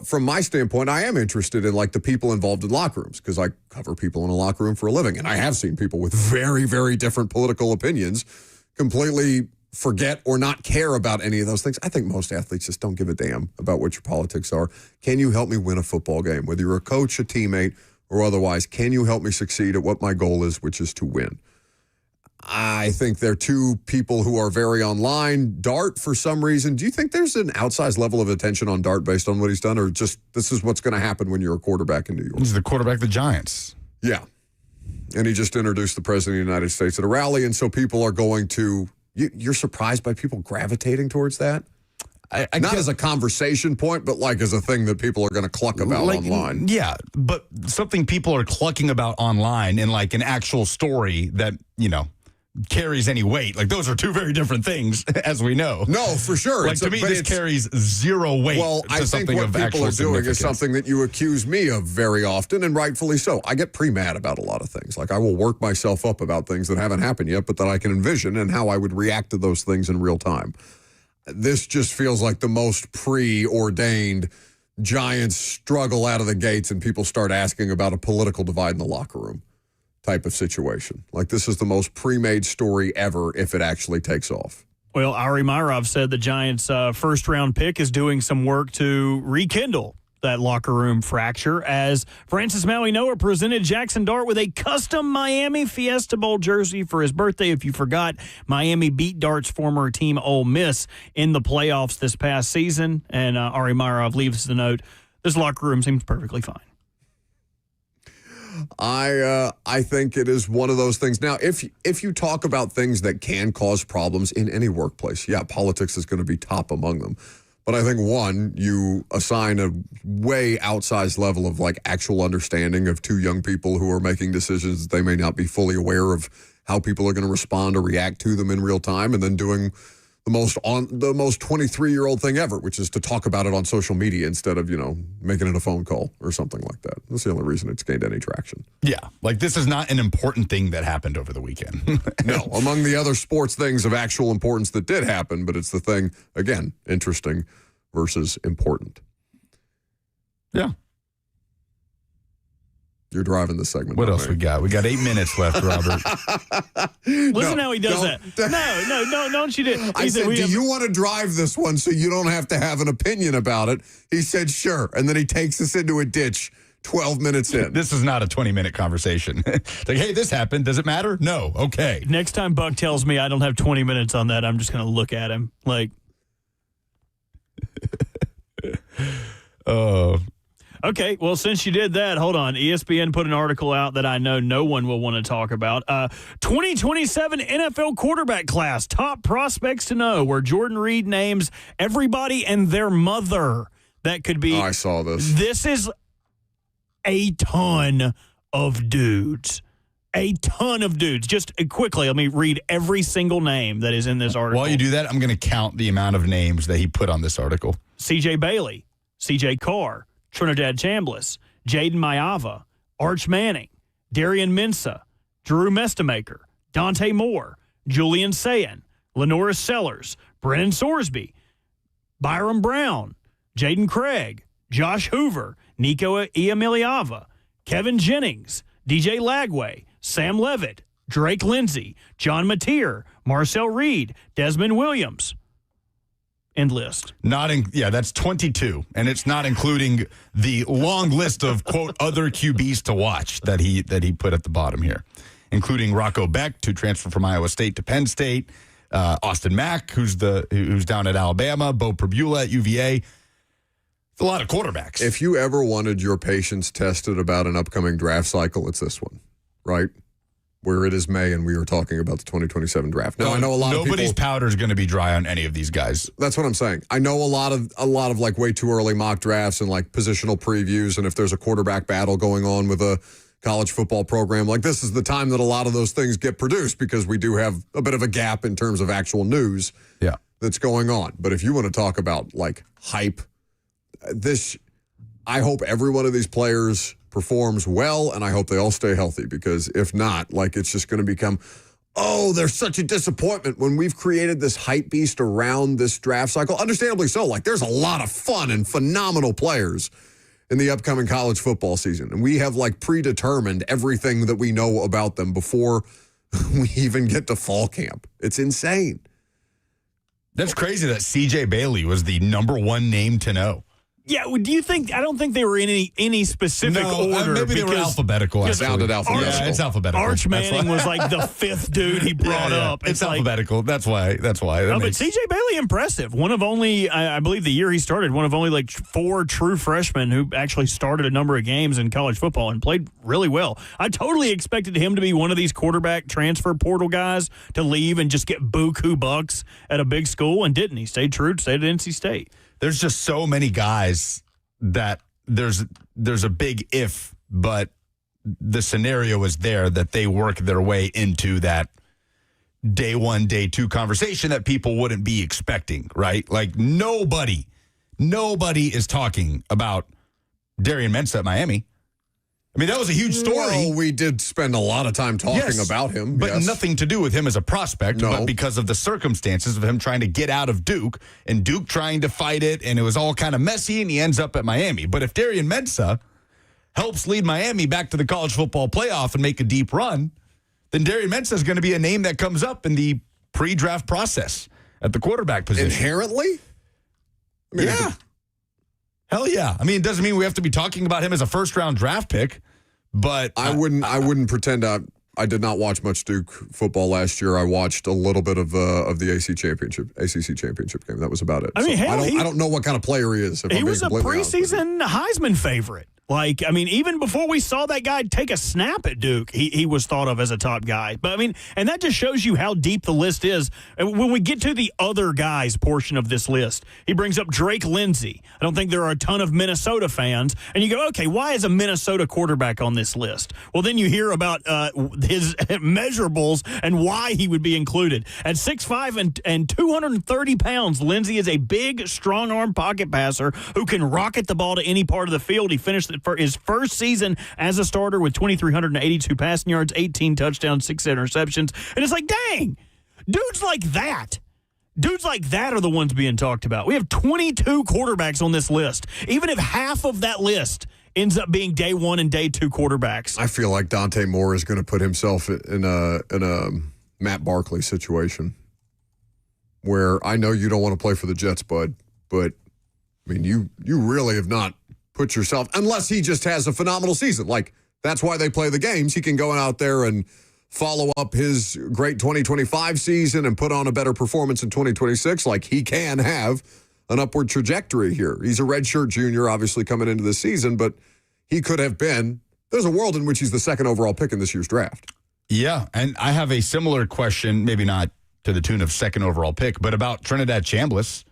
from my standpoint, I am interested in, like, the people involved in locker rooms, because I cover people in a locker room for a living, and I have seen people with very, very different political opinions completely forget or not care about any of those things. I think most athletes just don't give a damn about what your politics are. Can you help me win a football game? Whether you're a coach, a teammate, or otherwise, can you help me succeed at what my goal is, which is to win? I think they're two people who are very online. Dart, for some reason, do you think there's an outsized level of attention on Dart based on what he's done, or just this is what's going to happen when you're a quarterback in New York? He's the quarterback of the Giants. Yeah. And he just introduced the President of the United States at a rally, and so people are going to... You're surprised by people gravitating towards that? Not as a conversation point, but like as a thing that people are going to cluck about online. Yeah, but something people are clucking about online in like an actual story that, carries any weight. Like, those are two very different things, as we know. No, for sure. Like, to me, this carries zero weight. Well, I think what people are doing is something that you accuse me of very often, and rightfully so. I get pre-mad about a lot of things. Like, I will work myself up about things that haven't happened yet, but that I can envision and how I would react to those things in real time. This just feels like the most preordained Giants struggle out of the gates and people start asking about a political divide in the locker room type of situation. Like, this is the most pre-made story ever if it actually takes off. Well, Ari Myrov said the Giants' first-round pick is doing some work to rekindle that locker room fracture, as Francis Maui Noah presented Jackson Dart with a custom Miami Fiesta Bowl jersey for his birthday. If you forgot, Miami beat Dart's former team Ole Miss in the playoffs this past season, and Ari Myrov leaves the note, this locker room seems perfectly fine. I think it is one of those things. Now, if you talk about things that can cause problems in any workplace, yeah, politics is going to be top among them. But I think, one, you assign a way outsized level of like actual understanding of two young people who are making decisions that they may not be fully aware of how people are going to respond or react to them in real time, and then doing the most 23-year-old thing ever, which is to talk about it on social media instead of, making it a phone call or something like that. That's the only reason it's gained any traction. Yeah, like this is not an important thing that happened over the weekend. No, among the other sports things of actual importance that did happen, but it's the thing, again, interesting versus important. Yeah. You're driving this segment. What else we got? We got 8 minutes left, Robert. Listen how he does that. No, don't you do. I said, do you want to drive this one so you don't have to have an opinion about it? He said, sure. And then he takes us into a ditch 12 minutes in. This is not a 20-minute conversation. It's like, hey, this happened. Does it matter? No. Okay. Next time Buck tells me I don't have 20 minutes on that, I'm just going to look at him like. Oh. Okay, well, since you did that, hold on. ESPN put an article out that I know no one will want to talk about. 2027 NFL quarterback class, top prospects to know, where Jordan Reed names everybody and their mother that could be. Oh, I saw this. This is a ton of dudes. A ton of dudes. Just quickly, let me read every single name that is in this article. While you do that, I'm going to count the amount of names that he put on this article. C.J. Bailey, C.J. Carr, Trinidad Chambliss, Jaden Mayava, Arch Manning, Darian Mensah, Drew Mestamaker, Dante Moore, Julian Sayin, Lenoris Sellers, Brennan Sorsby, Byron Brown, Jaden Craig, Josh Hoover, Nico Iamiliava, Kevin Jennings, DJ Lagway, Sam Levitt, Drake Lindsey, John Mateer, Marcel Reed, Desmond Williams. End list. That's 22, and it's not including the long list of quote other QBs to watch that he put at the bottom here, including Rocco Beck, who transferred from Iowa State to Penn State, Austin Mack, who's down at Alabama, Bo Pribula at UVA. It's a lot of quarterbacks. If you ever wanted your patience tested about an upcoming draft cycle, it's this one, right? Where it is May and we are talking about the 2027 draft. Now, I know a lot of people. Nobody's powder is going to be dry on any of these guys. That's what I'm saying. I know a lot of like way too early mock drafts and like positional previews. And if there's a quarterback battle going on with a college football program, like this is the time that a lot of those things get produced because we do have a bit of a gap in terms of actual news that's going on. But if you want to talk about like hype, I hope every one of these players performs well, and I hope they all stay healthy, because if not, like, it's just going to become, there's such a disappointment when we've created this hype beast around this draft cycle. Understandably so. Like, there's a lot of fun and phenomenal players in the upcoming college football season, and we have, like, predetermined everything that we know about them before we even get to fall camp. It's insane. That's crazy that C.J. Bailey was the number one name to know. Yeah, do you think? I don't think they were in any specific order. Maybe they were alphabetical. It sounded alphabetical. Yeah, it's alphabetical. Arch Manning was like the fifth dude he brought up. It's alphabetical. That's why. But C.J. Bailey, impressive. One of only, I believe the year he started, one of only like 4 true freshmen who actually started a number of games in college football and played really well. I totally expected him to be one of these quarterback transfer portal guys to leave and just get buku bucks at a big school, and didn't. He stayed true, stayed at NC State. There's just so many guys that there's a big if, but the scenario is there that they work their way into that day 1, day 2 conversation that people wouldn't be expecting, right? Like nobody is talking about Darian Mensah at Miami. I mean, that was a huge story. Well, we did spend a lot of time talking about him. But nothing to do with him as a prospect, but because of the circumstances of him trying to get out of Duke and Duke trying to fight it, and it was all kind of messy, and he ends up at Miami. But if Darian Mensah helps lead Miami back to the college football playoff and make a deep run, then Darian Mensah is going to be a name that comes up in the pre-draft process at the quarterback position. Inherently? I mean, hell yeah. I mean, it doesn't mean we have to be talking about him as a first-round draft pick, but I wouldn't pretend I did not watch much Duke football last year. I watched a little bit of the ACC championship game. That was about it. I mean, I don't know what kind of player he is. He was a preseason Heisman favorite. Like, I mean, even before we saw that guy take a snap at Duke, he was thought of as a top guy. But, I mean, and that just shows you how deep the list is. When we get to the other guys portion of this list, he brings up Drake Lindsey. I don't think there are a ton of Minnesota fans. And you go, okay, why is a Minnesota quarterback on this list? Well, then you hear about his measurables and why he would be included. At 6'5" and 230 pounds, Lindsey is a big, strong-arm pocket passer who can rocket the ball to any part of the field. He finished for his first season as a starter with 2,382 passing yards, 18 touchdowns, 6 interceptions. And it's like, dang, dudes like that are the ones being talked about. We have 22 quarterbacks on this list. Even if half of that list ends up being day 1 and day 2 quarterbacks. I feel like Dante Moore is going to put himself in a Matt Barkley situation where I know you don't want to play for the Jets, bud, but I mean, you really have not put yourself, unless he just has a phenomenal season. Like, that's why they play the games. He can go out there and follow up his great 2025 season and put on a better performance in 2026. Like, he can have an upward trajectory here. He's a redshirt junior, obviously, coming into the season, but he could have been. There's a world in which he's the second overall pick in this year's draft. Yeah, and I have a similar question, maybe not to the tune of second overall pick, but about Trinidad Chambliss.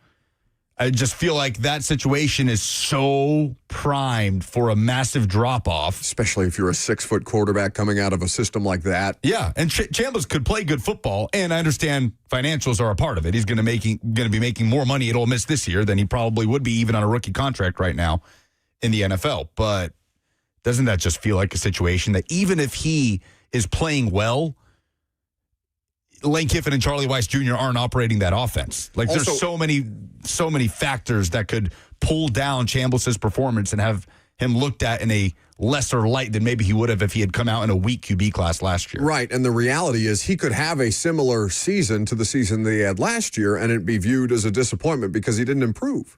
I just feel like that situation is so primed for a massive drop-off. Especially if you're a 6-foot quarterback coming out of a system like that. Yeah, and Chambliss could play good football, and I understand financials are a part of it. He's going to be making more money at Ole Miss this year than he probably would be even on a rookie contract right now in the NFL. But doesn't that just feel like a situation that even if he is playing well, Lane Kiffin and Charlie Weiss Jr. aren't operating that offense? Like, Also, there's so many factors that could pull down Chambliss's performance and have him looked at in a lesser light than maybe he would have if he had come out in a weak QB class last year. Right, and the reality is he could have a similar season to the season that he had last year, and it'd be viewed as a disappointment because he didn't improve.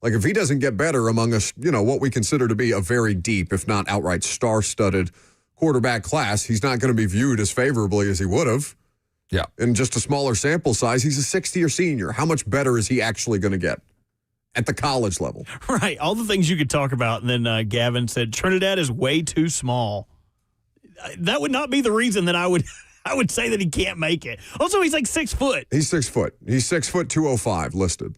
Like, if he doesn't get better among us, what we consider to be a very deep, if not outright star-studded quarterback class, he's not going to be viewed as favorably as he would have. Yeah. In just a smaller sample size, he's a sixth-year senior. How much better is he actually going to get at the college level? Right. All the things you could talk about. And then Gavin said, Trinidad is way too small. That would not be the reason that I would say that he can't make it. Also, he's like 6 foot. He's 6 foot. He's 6 foot, 205 listed.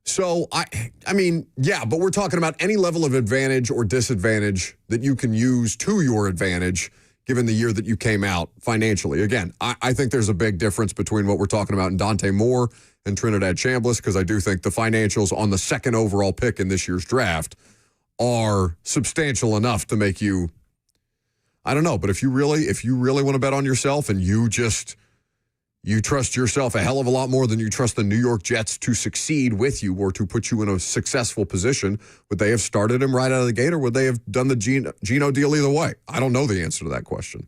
So, I mean, yeah, but we're talking about any level of advantage or disadvantage that you can use to your advantage given the year that you came out financially. Again, I think there's a big difference between what we're talking about in Dante Moore and Trinidad Chambliss, because I do think the financials on the second overall pick in this year's draft are substantial enough to make you, I don't know, but if you really want to bet on yourself and you trust yourself a hell of a lot more than you trust the New York Jets to succeed with you or to put you in a successful position, would they have started him right out of the gate, or would they have done the Geno deal either way? I don't know the answer to that question.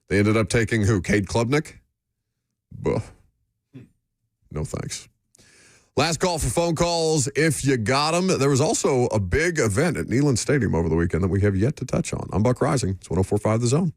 They ended up taking who? Cade Klubnik? Buh. No thanks. Last call for phone calls if you got them. There was also a big event at Neyland Stadium over the weekend that we have yet to touch on. I'm Buck Rising. It's 104.5 The Zone.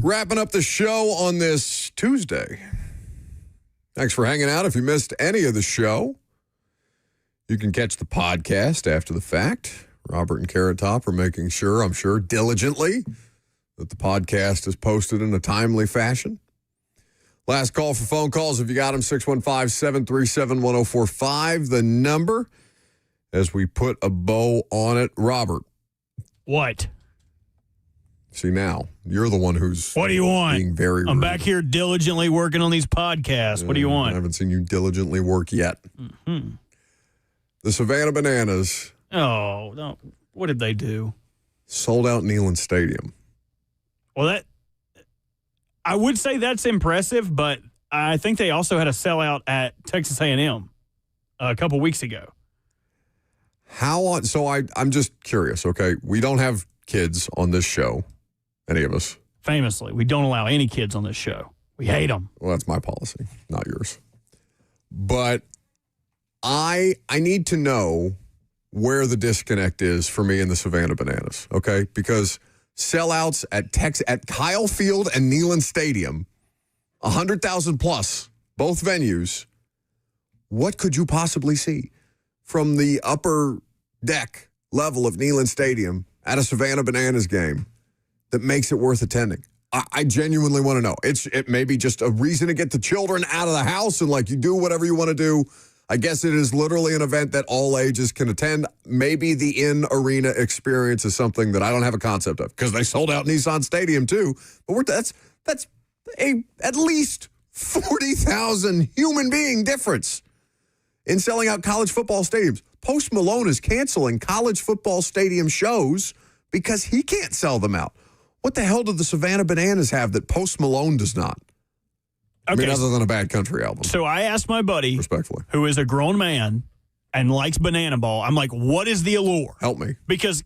Wrapping up the show on this Tuesday. Thanks for hanging out. If you missed any of the show, you can catch the podcast after the fact. Robert and Carrot Top are making sure, I'm sure, diligently that the podcast is posted in a timely fashion. Last call for phone calls. If you got them, 615-737-1045, the number, as we put a bow on it. Robert. What? See, now, you're the one who's what do you want? Being very rude. I'm back here diligently working on these podcasts. What do you want? I haven't seen you diligently work yet. Mm-hmm. The Savannah Bananas. Oh, no. What did they do? Sold out Neyland Stadium. Well, I would say that's impressive, but I think they also had a sellout at Texas A&M a couple weeks ago. So I'm just curious, okay? We don't have kids on this show, any of us. Famously, we don't allow any kids on this show. We hate them. Well, that's my policy, not yours. But I need to know where the disconnect is for me and the Savannah Bananas, okay? Because sellouts at Kyle Field and Neyland Stadium, 100,000 plus, both venues. What could you possibly see from the upper deck level of Neyland Stadium at a Savannah Bananas game that makes it worth attending? I genuinely want to know. It may be just a reason to get the children out of the house and you do whatever you want to do. I guess it is literally an event that all ages can attend. Maybe the in-arena experience is something that I don't have a concept of because they sold out Nissan Stadium too. But that's at least 40,000 human being difference in selling out college football stadiums. Post Malone is canceling college football stadium shows because he can't sell them out. What the hell do the Savannah Bananas have that Post Malone does not? Okay. I mean, other than a Bad Country album. So I asked my buddy, respectfully, who is a grown man and likes Banana Ball, I'm like, what is the allure? Help me. Because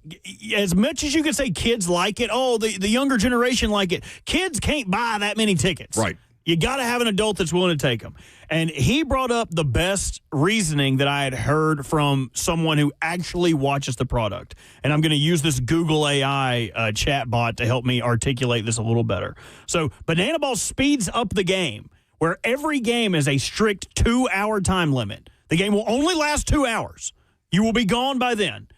as much as you can say kids like it, the younger generation like it, kids can't buy that many tickets. Right. You got to have an adult that's willing to take them. And he brought up the best reasoning that I had heard from someone who actually watches the product. And I'm going to use this Google AI chat bot to help me articulate this a little better. So Banana Ball speeds up the game, where every game is a strict 2-hour time limit. The game will only last 2 hours. You will be gone by then.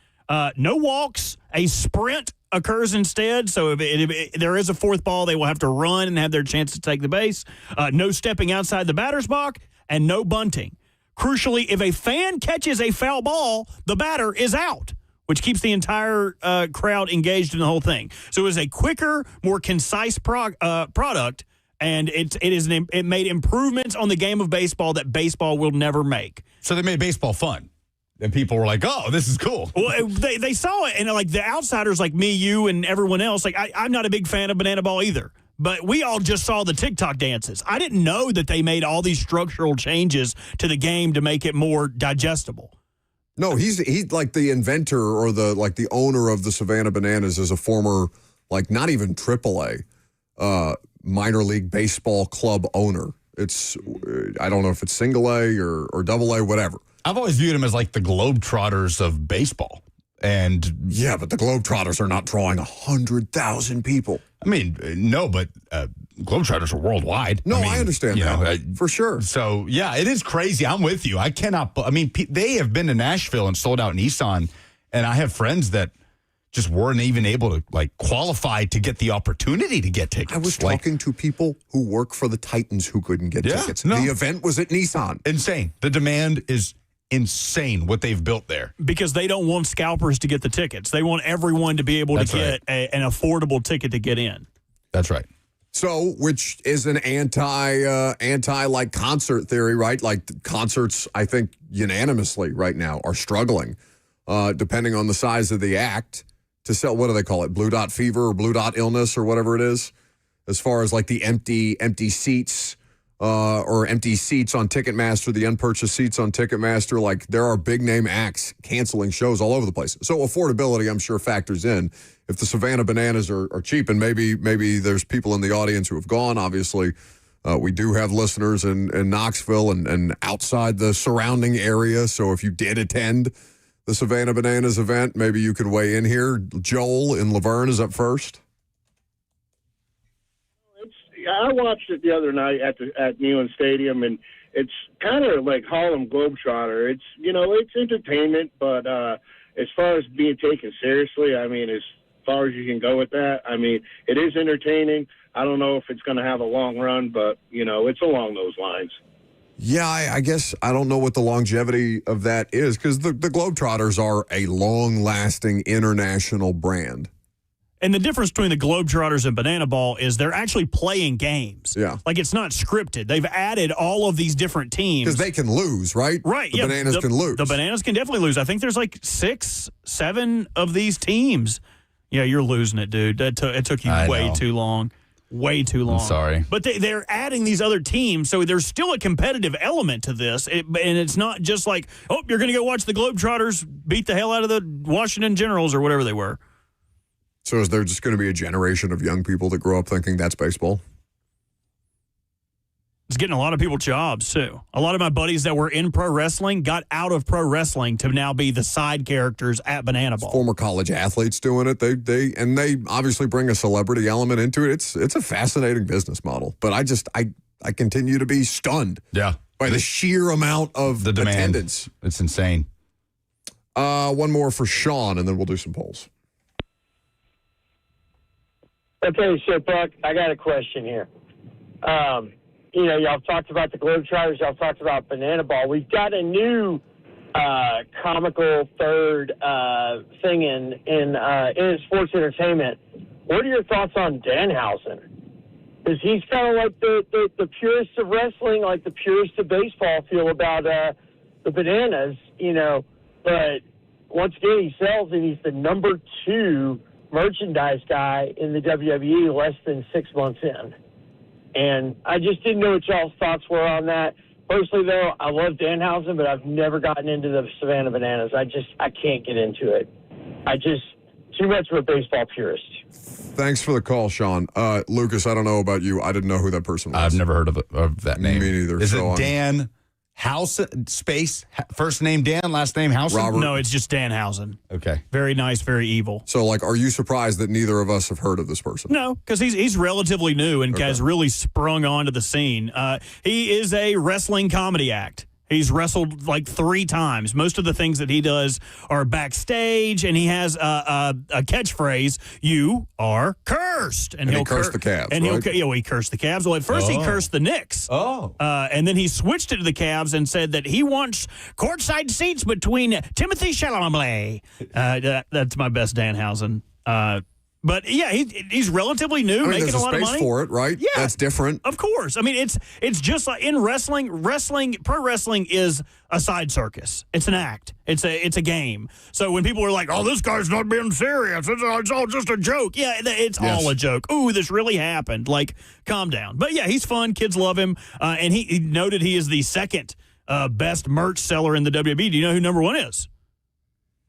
No walks. A sprint occurs instead. So if there is a fourth ball, they will have to run and have their chance to take the base. No stepping outside the batter's box, and no bunting. Crucially, if a fan catches a foul ball, the batter is out, which keeps the entire crowd engaged in the whole thing. So it is a quicker, more concise product, and it made improvements on the game of baseball that baseball will never make. So they made baseball fun. And people were like, oh, this is cool. Well, they saw it, and the outsiders like me, you, and everyone else, I'm not a big fan of Banana Ball either. But we all just saw the TikTok dances. I didn't know that they made all these structural changes to the game to make it more digestible. No, he's like the inventor or the owner of the Savannah Bananas is a former, not even AAA, minor league baseball club owner. It's, I don't know if it's single A or double A, whatever. I've always viewed him as the Globetrotters of baseball. And yeah, but the Globetrotters are not drawing 100,000 people. I mean, no, but Globetrotters are worldwide. No, I understand that, for sure. So, yeah, it is crazy. I'm with you. They have been to Nashville and sold out Nissan, and I have friends that just weren't even able to, qualify to get the opportunity to get tickets. I was talking to people who work for the Titans who couldn't get tickets. No. The event was at Nissan. Insane. The demand is insane what they've built there. Because they don't want scalpers to get the tickets. They want everyone to be able to get an affordable ticket to get in. That's right. So, which is an anti concert theory, right? Concerts, I think unanimously right now are struggling, depending on the size of the act, to sell, what do they call it? Blue dot fever or blue dot illness or whatever it is, as far as the empty seats. Or empty seats on Ticketmaster, the unpurchased seats on Ticketmaster. There are big name acts canceling shows all over the place. So affordability, I'm sure, factors in. If the Savannah Bananas are cheap, and maybe there's people in the audience who have gone, obviously, we do have listeners in Knoxville and outside the surrounding area. So if you did attend the Savannah Bananas event, maybe you could weigh in here. Joel in Laverne is up first. I watched it the other night at Neyland Stadium, and it's kind of like Harlem Globetrotter. It's, it's entertainment, but as far as being taken seriously, I mean, as far as you can go with that, I mean, it is entertaining. I don't know if it's going to have a long run, but, it's along those lines. Yeah, I guess I don't know what the longevity of that is, because the Globetrotters are a long-lasting international brand. And the difference between the Globetrotters and Banana Ball is they're actually playing games. Yeah. Like, it's not scripted. They've added all of these different teams. Because they can lose, right? Right, The Bananas can lose. The Bananas can definitely lose. I think there's like 6, 7 of these teams. Yeah, you're losing it, dude. It took you way too long. Way too long. I'm sorry. But they're adding these other teams, so there's still a competitive element to this. And it's not just like, oh, you're going to go watch the Globetrotters beat the hell out of the Washington Generals or whatever they were. So is there just going to be a generation of young people that grow up thinking that's baseball? It's getting a lot of people jobs, too. A lot of my buddies that were in pro wrestling got out of pro wrestling to now be the side characters at Banana Ball. Former college athletes doing it. They obviously bring a celebrity element into it. It's a fascinating business model. But I continue to be stunned. Yeah. By the sheer amount of the demand. Attendance. It's insane. One more for Sean, and then we'll do some polls. Okay, so Buck, I got a question here. Y'all talked about the Globetrotters. Y'all talked about Banana Ball. We've got a new comical third thing in sports entertainment. What are your thoughts on Danhausen? Because he's kind of like the purists of wrestling, like the purists of baseball feel about the Bananas, But once again, he sells, and he's the number 2 merchandise guy in the WWE less than 6 months in. And I just didn't know what y'all's thoughts were on that. Personally, though, I love Danhausen, but I've never gotten into the Savannah Bananas. I can't get into it. Too much of a baseball purist. Thanks for the call, Sean. Lucas, I don't know about you. I didn't know who that person was. I've never heard of that name. Me neither. Is it Dan Housen, space, first name Dan, last name Housen? Robert. No, it's just Danhausen. Okay. Very nice, very evil. So, are you surprised that neither of us have heard of this person? No, because he's relatively new and has really sprung onto the scene. He is a wrestling comedy act. He's wrestled like 3 times. Most of the things that he does are backstage, and he has a catchphrase, "You are cursed." And he'll curse the Cavs, and right? he cursed the Cavs. Well, at first he cursed the Knicks. And then he switched it to the Cavs and said that he wants courtside seats between Timothy Chalamet. That's my best Danhausen. But yeah, he's relatively new, making a lot of money. There's a space for it, right? Yeah, that's different. Of course. I mean, it's just like in wrestling. Pro wrestling is a side circus. It's an act. It's a game. So when people are like, "Oh, this guy's not being serious. It's all just a joke." Yeah, it's all a joke. Ooh, this really happened. Like, calm down. But yeah, he's fun. Kids love him. And he noted he is the second best merch seller in the WWE. Do you know who number 1 is?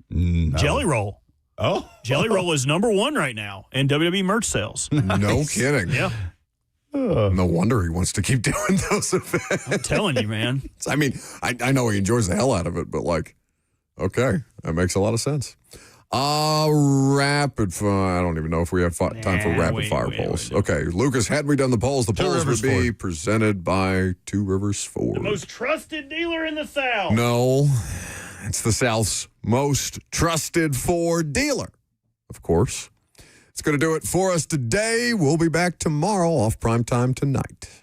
No. Jelly Roll. Oh, Jelly Roll is number 1 right now in WWE merch sales. No kidding. Yeah. No wonder he wants to keep doing those events. I'm telling you, man. I mean, I know he enjoys the hell out of it, but okay, that makes a lot of sense. Rapid fire. I don't even know if we have time for rapid fire polls. Okay, Lucas, had we done the polls, the polls would be presented by Two Rivers Ford. The most trusted dealer in the South. No, it's the South's most trusted Ford dealer, of course. It's going to do it for us today. We'll be back tomorrow off Primetime Tonight.